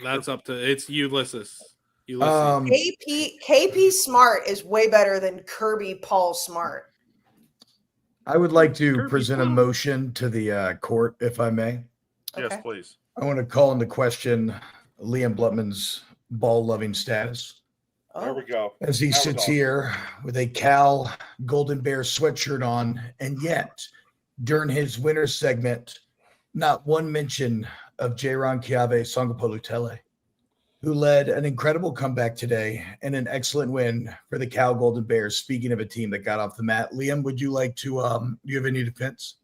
That's up to it's Ulysses. KP Smart is way better than Kirby Paul Smart. I would like to present a motion to the court, if I may. Yes, Okay. please. I want to call into question Liam Blutman's ball-loving status. There we go. As he sits here with a Cal Golden Bear sweatshirt on, and yet during his winter segment, not one mention of Jaron Kiave Songapolutele, who led an incredible comeback today and an excellent win for the Cal Golden Bears. Speaking of a team that got off the mat, Liam, would you like to do you have any defense?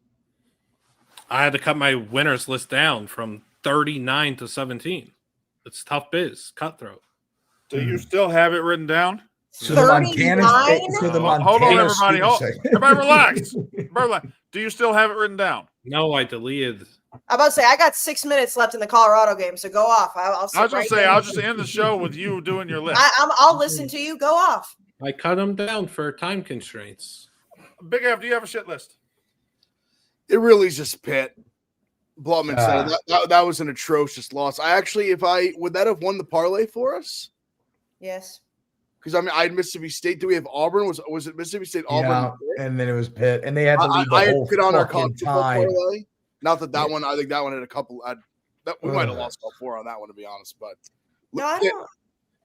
I had to cut my winners list down from 39 to 17. It's tough biz, cutthroat. Do you still have it written down? So the Montana, hold on, everybody. Everybody relax. Do you still have it written down? No, I deleted. I'm about to say I got 6 minutes left in the Colorado game, so go off. I'll just end the show with you doing your list. I'll listen to you. Go off. I cut them down for time constraints. Big F, do you have a shit list? It really is just Pitt. Blutman said that was an atrocious loss. Would that have won the parlay for us? Yes. Because I had Mississippi State. Do we have Auburn? Was it Mississippi State, Auburn? And then it was Pitt, and they had to leave I had whole Pitt on our fucking parlay. Not that one. I think that one had a couple. We might have lost all four on that one, to be honest. But no,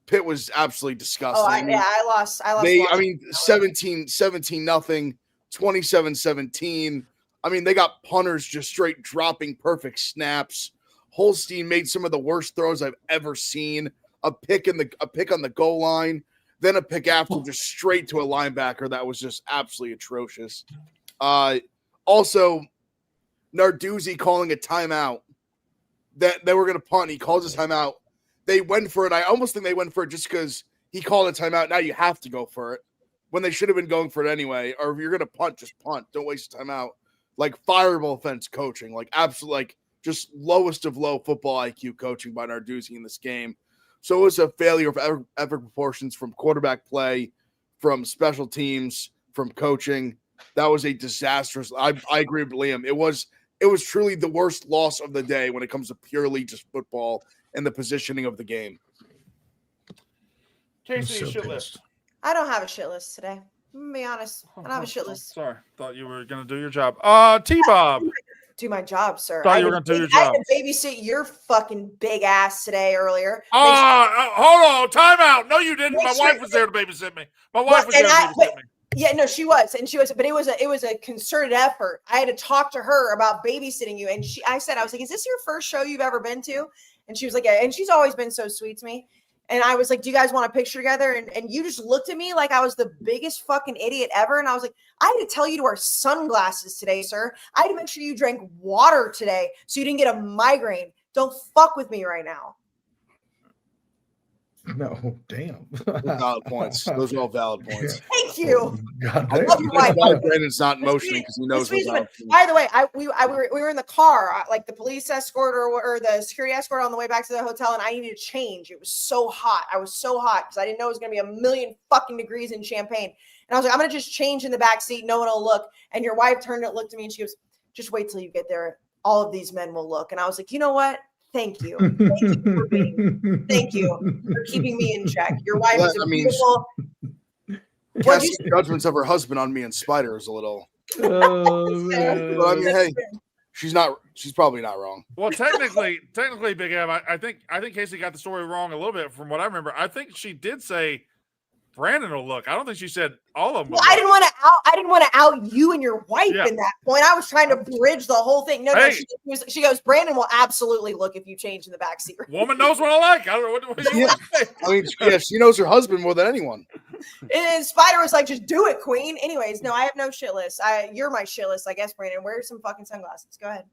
Pitt was absolutely disgusting. I lost. 17-0, 27-17. I mean, they got punters just straight dropping perfect snaps. Holstein made some of the worst throws I've ever seen. A pick on the goal line, then a pick after, just straight to a linebacker that was just absolutely atrocious. Also, Narduzzi calling a timeout that they were going to punt. He calls a timeout. They went for it. I almost think they went for it just because he called a timeout. Now you have to go for it when they should have been going for it anyway. Or if you're going to punt, just punt. Don't waste timeout. Like fireable offense coaching, like absolute, like just lowest of low football IQ coaching by Narduzzi in this game. So it was a failure of epic proportions from quarterback play, from special teams, from coaching. That was a disastrous. I agree with Liam. It was truly the worst loss of the day when it comes to purely just football and the positioning of the game. Kayce, shit list. I don't have a shit list today. I'm gonna be honest. I don't have a shit list. Sorry, thought you were gonna do your job. T-Bob. Do my job, sir. Thought you were gonna do your job. I had to babysit your fucking big ass today earlier. Hold on, time out. No, you didn't. My wife was there to babysit me. My wife was there to babysit me. Yeah, no, she was, but it was a concerted effort. I had to talk to her about babysitting you, and I was like, "Is this your first show you've ever been to?" And she was like, "Yeah," and she's always been so sweet to me. And I was like, "Do you guys want a picture together?" And you just looked at me like I was the biggest fucking idiot ever. And I was like, "I had to tell you to wear sunglasses today, sir. I had to make sure you drank water today so you didn't get a migraine. Don't fuck with me right now." No, damn. Valid points. Those are all valid points. Thank you. God, I love your wife. Brandon's not motioning because he knows what's on. By the way, we were in the car, like the police escort or the security escort on the way back to the hotel, and I needed to change. It was so hot. I was so hot because I didn't know it was going to be a million fucking degrees in Champaign. And I was like, I'm going to just change in the back seat. No one will look. And your wife turned and looked at me, and she goes, "Just wait till you get there. All of these men will look." And I was like, you know what? Thank you. Thank you for keeping me in check. Your wife is a beautiful. Casting judgments of her husband on me and Spider is a little. Oh, man. But I mean, hey, she's probably not wrong. Well, technically, Big Ev, I think Kayce got the story wrong a little bit from what I remember. I think she did say Brandon will look. I don't think she said all of them. Well, I didn't want to out you and your wife in that point. I was trying to bridge the whole thing. No, she goes, Brandon will absolutely look if you change in the backseat. Woman knows what I like. I don't know what you want to say. I mean, she knows her husband more than anyone. And Spider was like, just do it, queen. Anyways, no, I have no shit list. You're my shit list, I guess, Brandon. Wear some fucking sunglasses. Go ahead.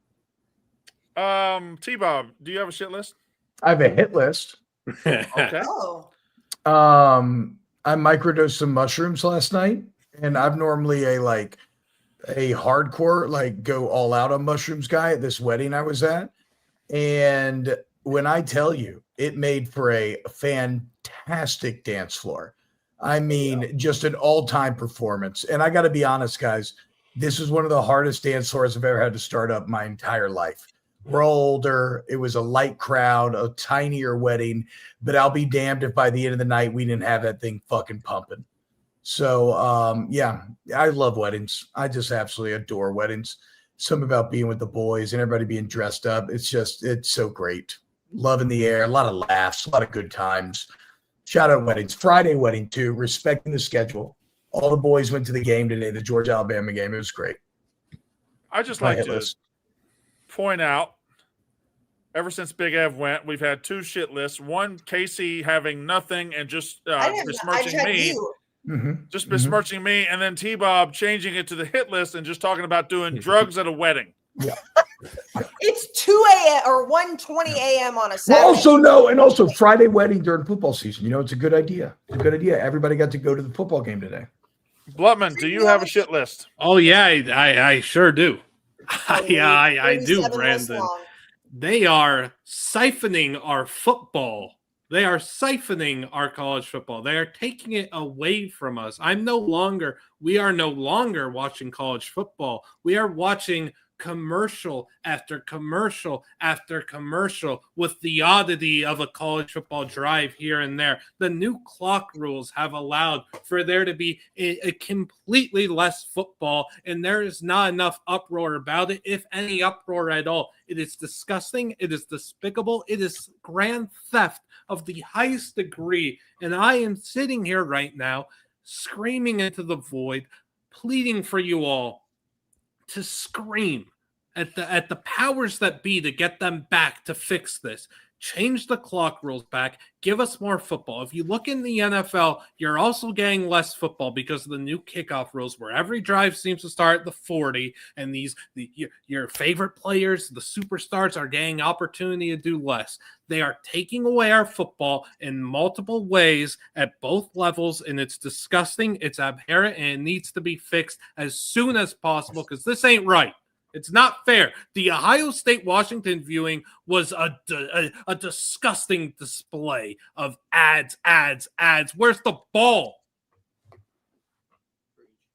T-Bob, do you have a shit list? I have a hit list. Okay. Oh. I microdosed some mushrooms last night, and I'm normally a hardcore, go all out on mushrooms guy at this wedding I was at. And when I tell you, it made for a fantastic dance floor. I mean, just an all-time performance. And I got to be honest, guys, this was one of the hardest dance floors I've ever had to start up my entire life. We're all older. It was a light crowd, a tinier wedding, but I'll be damned if by the end of the night we didn't have that thing fucking pumping. So, yeah, I love weddings. I just absolutely adore weddings. Something about being with the boys and everybody being dressed up. It's so great. Love in the air, a lot of laughs, a lot of good times. Shout out weddings. Friday wedding too, respecting the schedule. All the boys went to the game today, the Georgia-Alabama game. It was great. I just like to point out, ever since Big Ev went, we've had 2 shit lists. One, Kayce having nothing and just besmirching me. Just besmirching me, and then T-Bob changing it to the hit list and just talking about doing drugs at a wedding. Yeah. It's 2 a.m. or 1:20 a.m. on a Saturday. And also Friday wedding during football season. It's a good idea. It's a good idea. Everybody got to go to the football game today. Blutman, do you have a shit list? Oh, yeah, I sure do. I do, Brandon. They are siphoning our football. They are siphoning our college football. They are taking it away from us. We are no longer watching college football. We are watching commercial after commercial after commercial with the oddity of a college football drive here and there. The new clock rules have allowed for there to be a completely less football, and there is not enough uproar about it, if any uproar at all. It is disgusting. It is despicable. It is grand theft of the highest degree. And I am sitting here right now screaming into the void, pleading for you all to scream at the powers that be to get them back to fix this. Change the clock rules back. Give us more football. If you look in the NFL, you're also getting less football because of the new kickoff rules where every drive seems to start at the 40, and your favorite players, the superstars, are getting opportunity to do less. They are taking away our football in multiple ways at both levels, and it's disgusting. It's abhorrent, and it needs to be fixed as soon as possible because this ain't right. It's not fair. The Ohio State-Washington viewing was a disgusting display of ads. Where's the ball?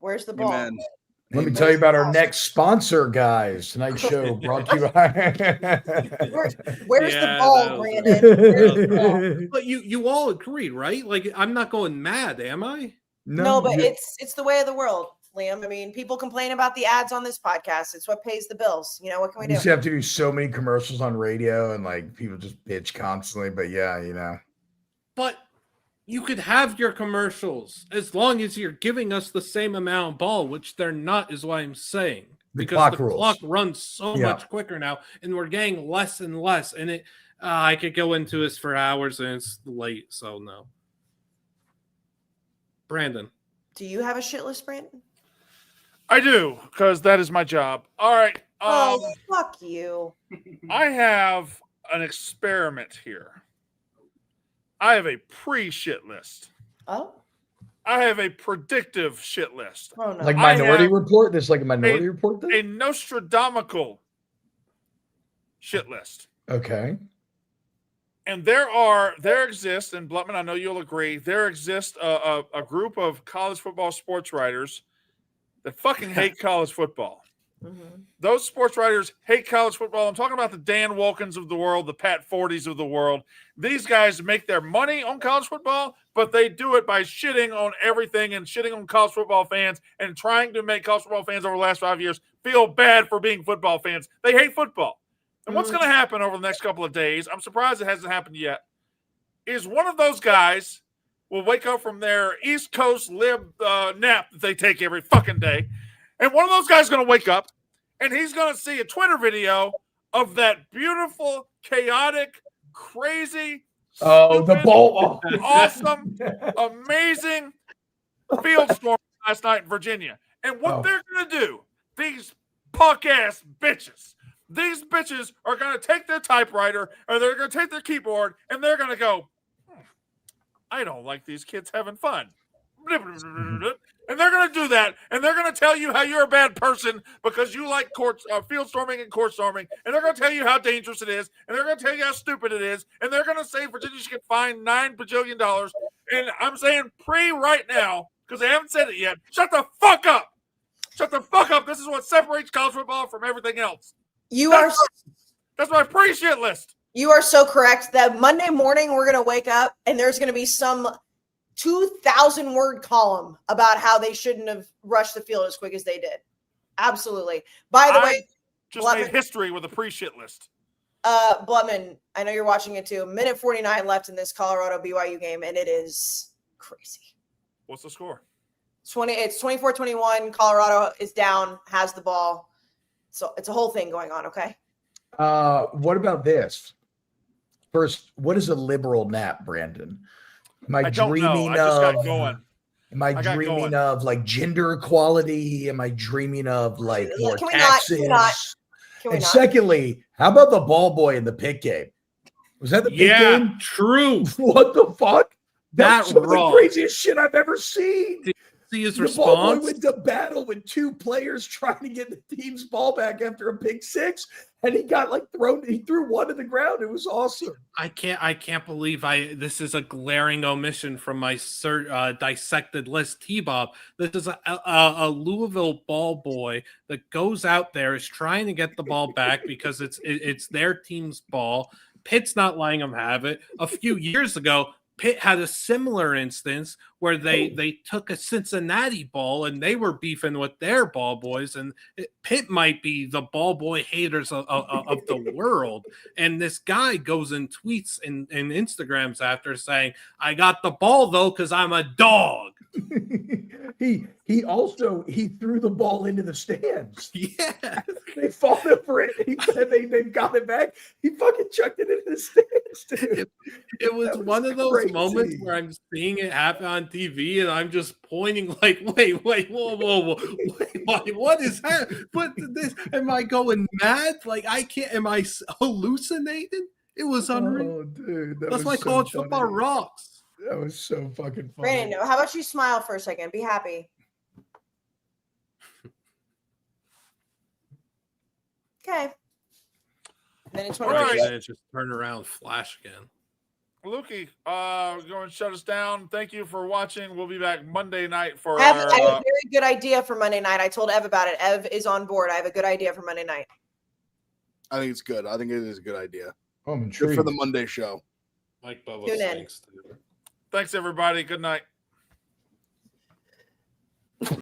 Where's the ball? Amen. Let me tell you about our next sponsor, guys. Tonight's show brought to you by... Where's the ball, Brandon? But you all agree, right? I'm not going mad, am I? No, but it's the way of the world, Liam. I mean, people complain about the ads on this podcast. It's what pays the bills. What can we do? You have to do so many commercials on radio, and people just bitch constantly. But yeah, But you could have your commercials as long as you're giving us the same amount of ball, which they're not, is what I'm saying. Because the clock runs so much quicker now, and we're getting less and less. And I could go into this for hours, and it's late, so no. Brandon. Do you have a shit list, Brandon? I do, because that is my job. All right. Fuck you. I have an experiment here. I have a pre-shit list. Oh? I have a predictive shit list. Oh, no. Like Minority Report? This is like a Minority Report thing? A Nostradamical shit list. Okay. And there exists, and Blutman, I know you'll agree, there exists a group of college football sports writers that fucking hate college football. Mm-hmm. Those sports writers hate college football. I'm talking about the Dan Wolkins of the world, the Pat Fortys of the world. These guys make their money on college football, but they do it by shitting on everything and shitting on college football fans and trying to make college football fans over the last 5 years feel bad for being football fans. They hate football. And what's going to happen over the next couple of days, I'm surprised it hasn't happened yet, is one of those guys will wake up from their East Coast lib nap that they take every fucking day. And one of those guys is going to wake up and he's going to see a Twitter video of that beautiful, chaotic, crazy, the ball. awesome, amazing field storm last night in Virginia. And what they're going to do, these punk-ass bitches, these bitches are going to take their typewriter or they're going to take their keyboard and they're going to go, I don't like these kids having fun. And they're going to do that, and they're going to tell you how you're a bad person because you like field storming and court storming, and they're going to tell you how dangerous it is, and they're going to tell you how stupid it is, and they're going to say Virginia should get fined $9 bajillion. And I'm saying right now, because they haven't said it yet, shut the fuck up. Shut the fuck up. This is what separates college football from everything else. That's my pre-shit list. You are so correct that Monday morning we're going to wake up and there's going to be some 2,000-word column about how they shouldn't have rushed the field as quick as they did. Absolutely. By the way, just made history with a pre-shit list. Blutman, I know you're watching it too. Minute 49 left in this Colorado BYU game, and it is crazy. What's the score? It's 24-21. Colorado is down, has the ball. So it's a whole thing going on, okay? What about this? First, what is a liberal nap, Brandon? Am I dreaming I just got going. Am I dreaming of like gender equality? Am I dreaming of like more Can we taxes? not? And secondly, how about the ball boy in the pit game? Was that the pit game? Yeah, true. What the fuck? That's some of the wrong. craziest shit I've ever seen. Did you see his the response? Ball boy went to battle with two players trying to get the team's ball back after a pick six, and he got like thrown. He threw one to the ground. It was awesome. I can't believe this is a glaring omission from my dissected list. T-Bob, this is a Louisville ball boy that goes out there, is trying to get the ball back because it's their team's ball. Pitt's not letting them have it. A few years ago, Pitt had a similar instance where they took a Cincinnati ball and they were beefing with their ball boys, and Pitt might be the ball boy haters of the world. And this guy goes and tweets and Instagrams after saying, I got the ball though because I'm a dog. He threw the ball into the stands. Yeah. They fought over it. He said they got it back. He fucking chucked it into the stands, dude. It was one of those moments where I'm seeing it happen on TV and I'm just pointing like, wait, whoa. Wait, what is that? What this? Am I going mad? Like I can't, am I hallucinating? It was unreal. Oh, dude. That's why college football rocks. That was so fucking funny. Brandon, how about you smile for a second? Be happy. Okay. Then it's Then it just turn around, flash again. Lukey, go and shut us down. Thank you for watching. We'll be back Monday night for I have a very good idea for Monday night. I told Ev about it. Ev is on board. I have a good idea for Monday night. I think it's good. I think it is a good idea. I'm intrigued. Good for the Monday show. Mike Bubba Tune in. thanks. Thanks, everybody. Good night.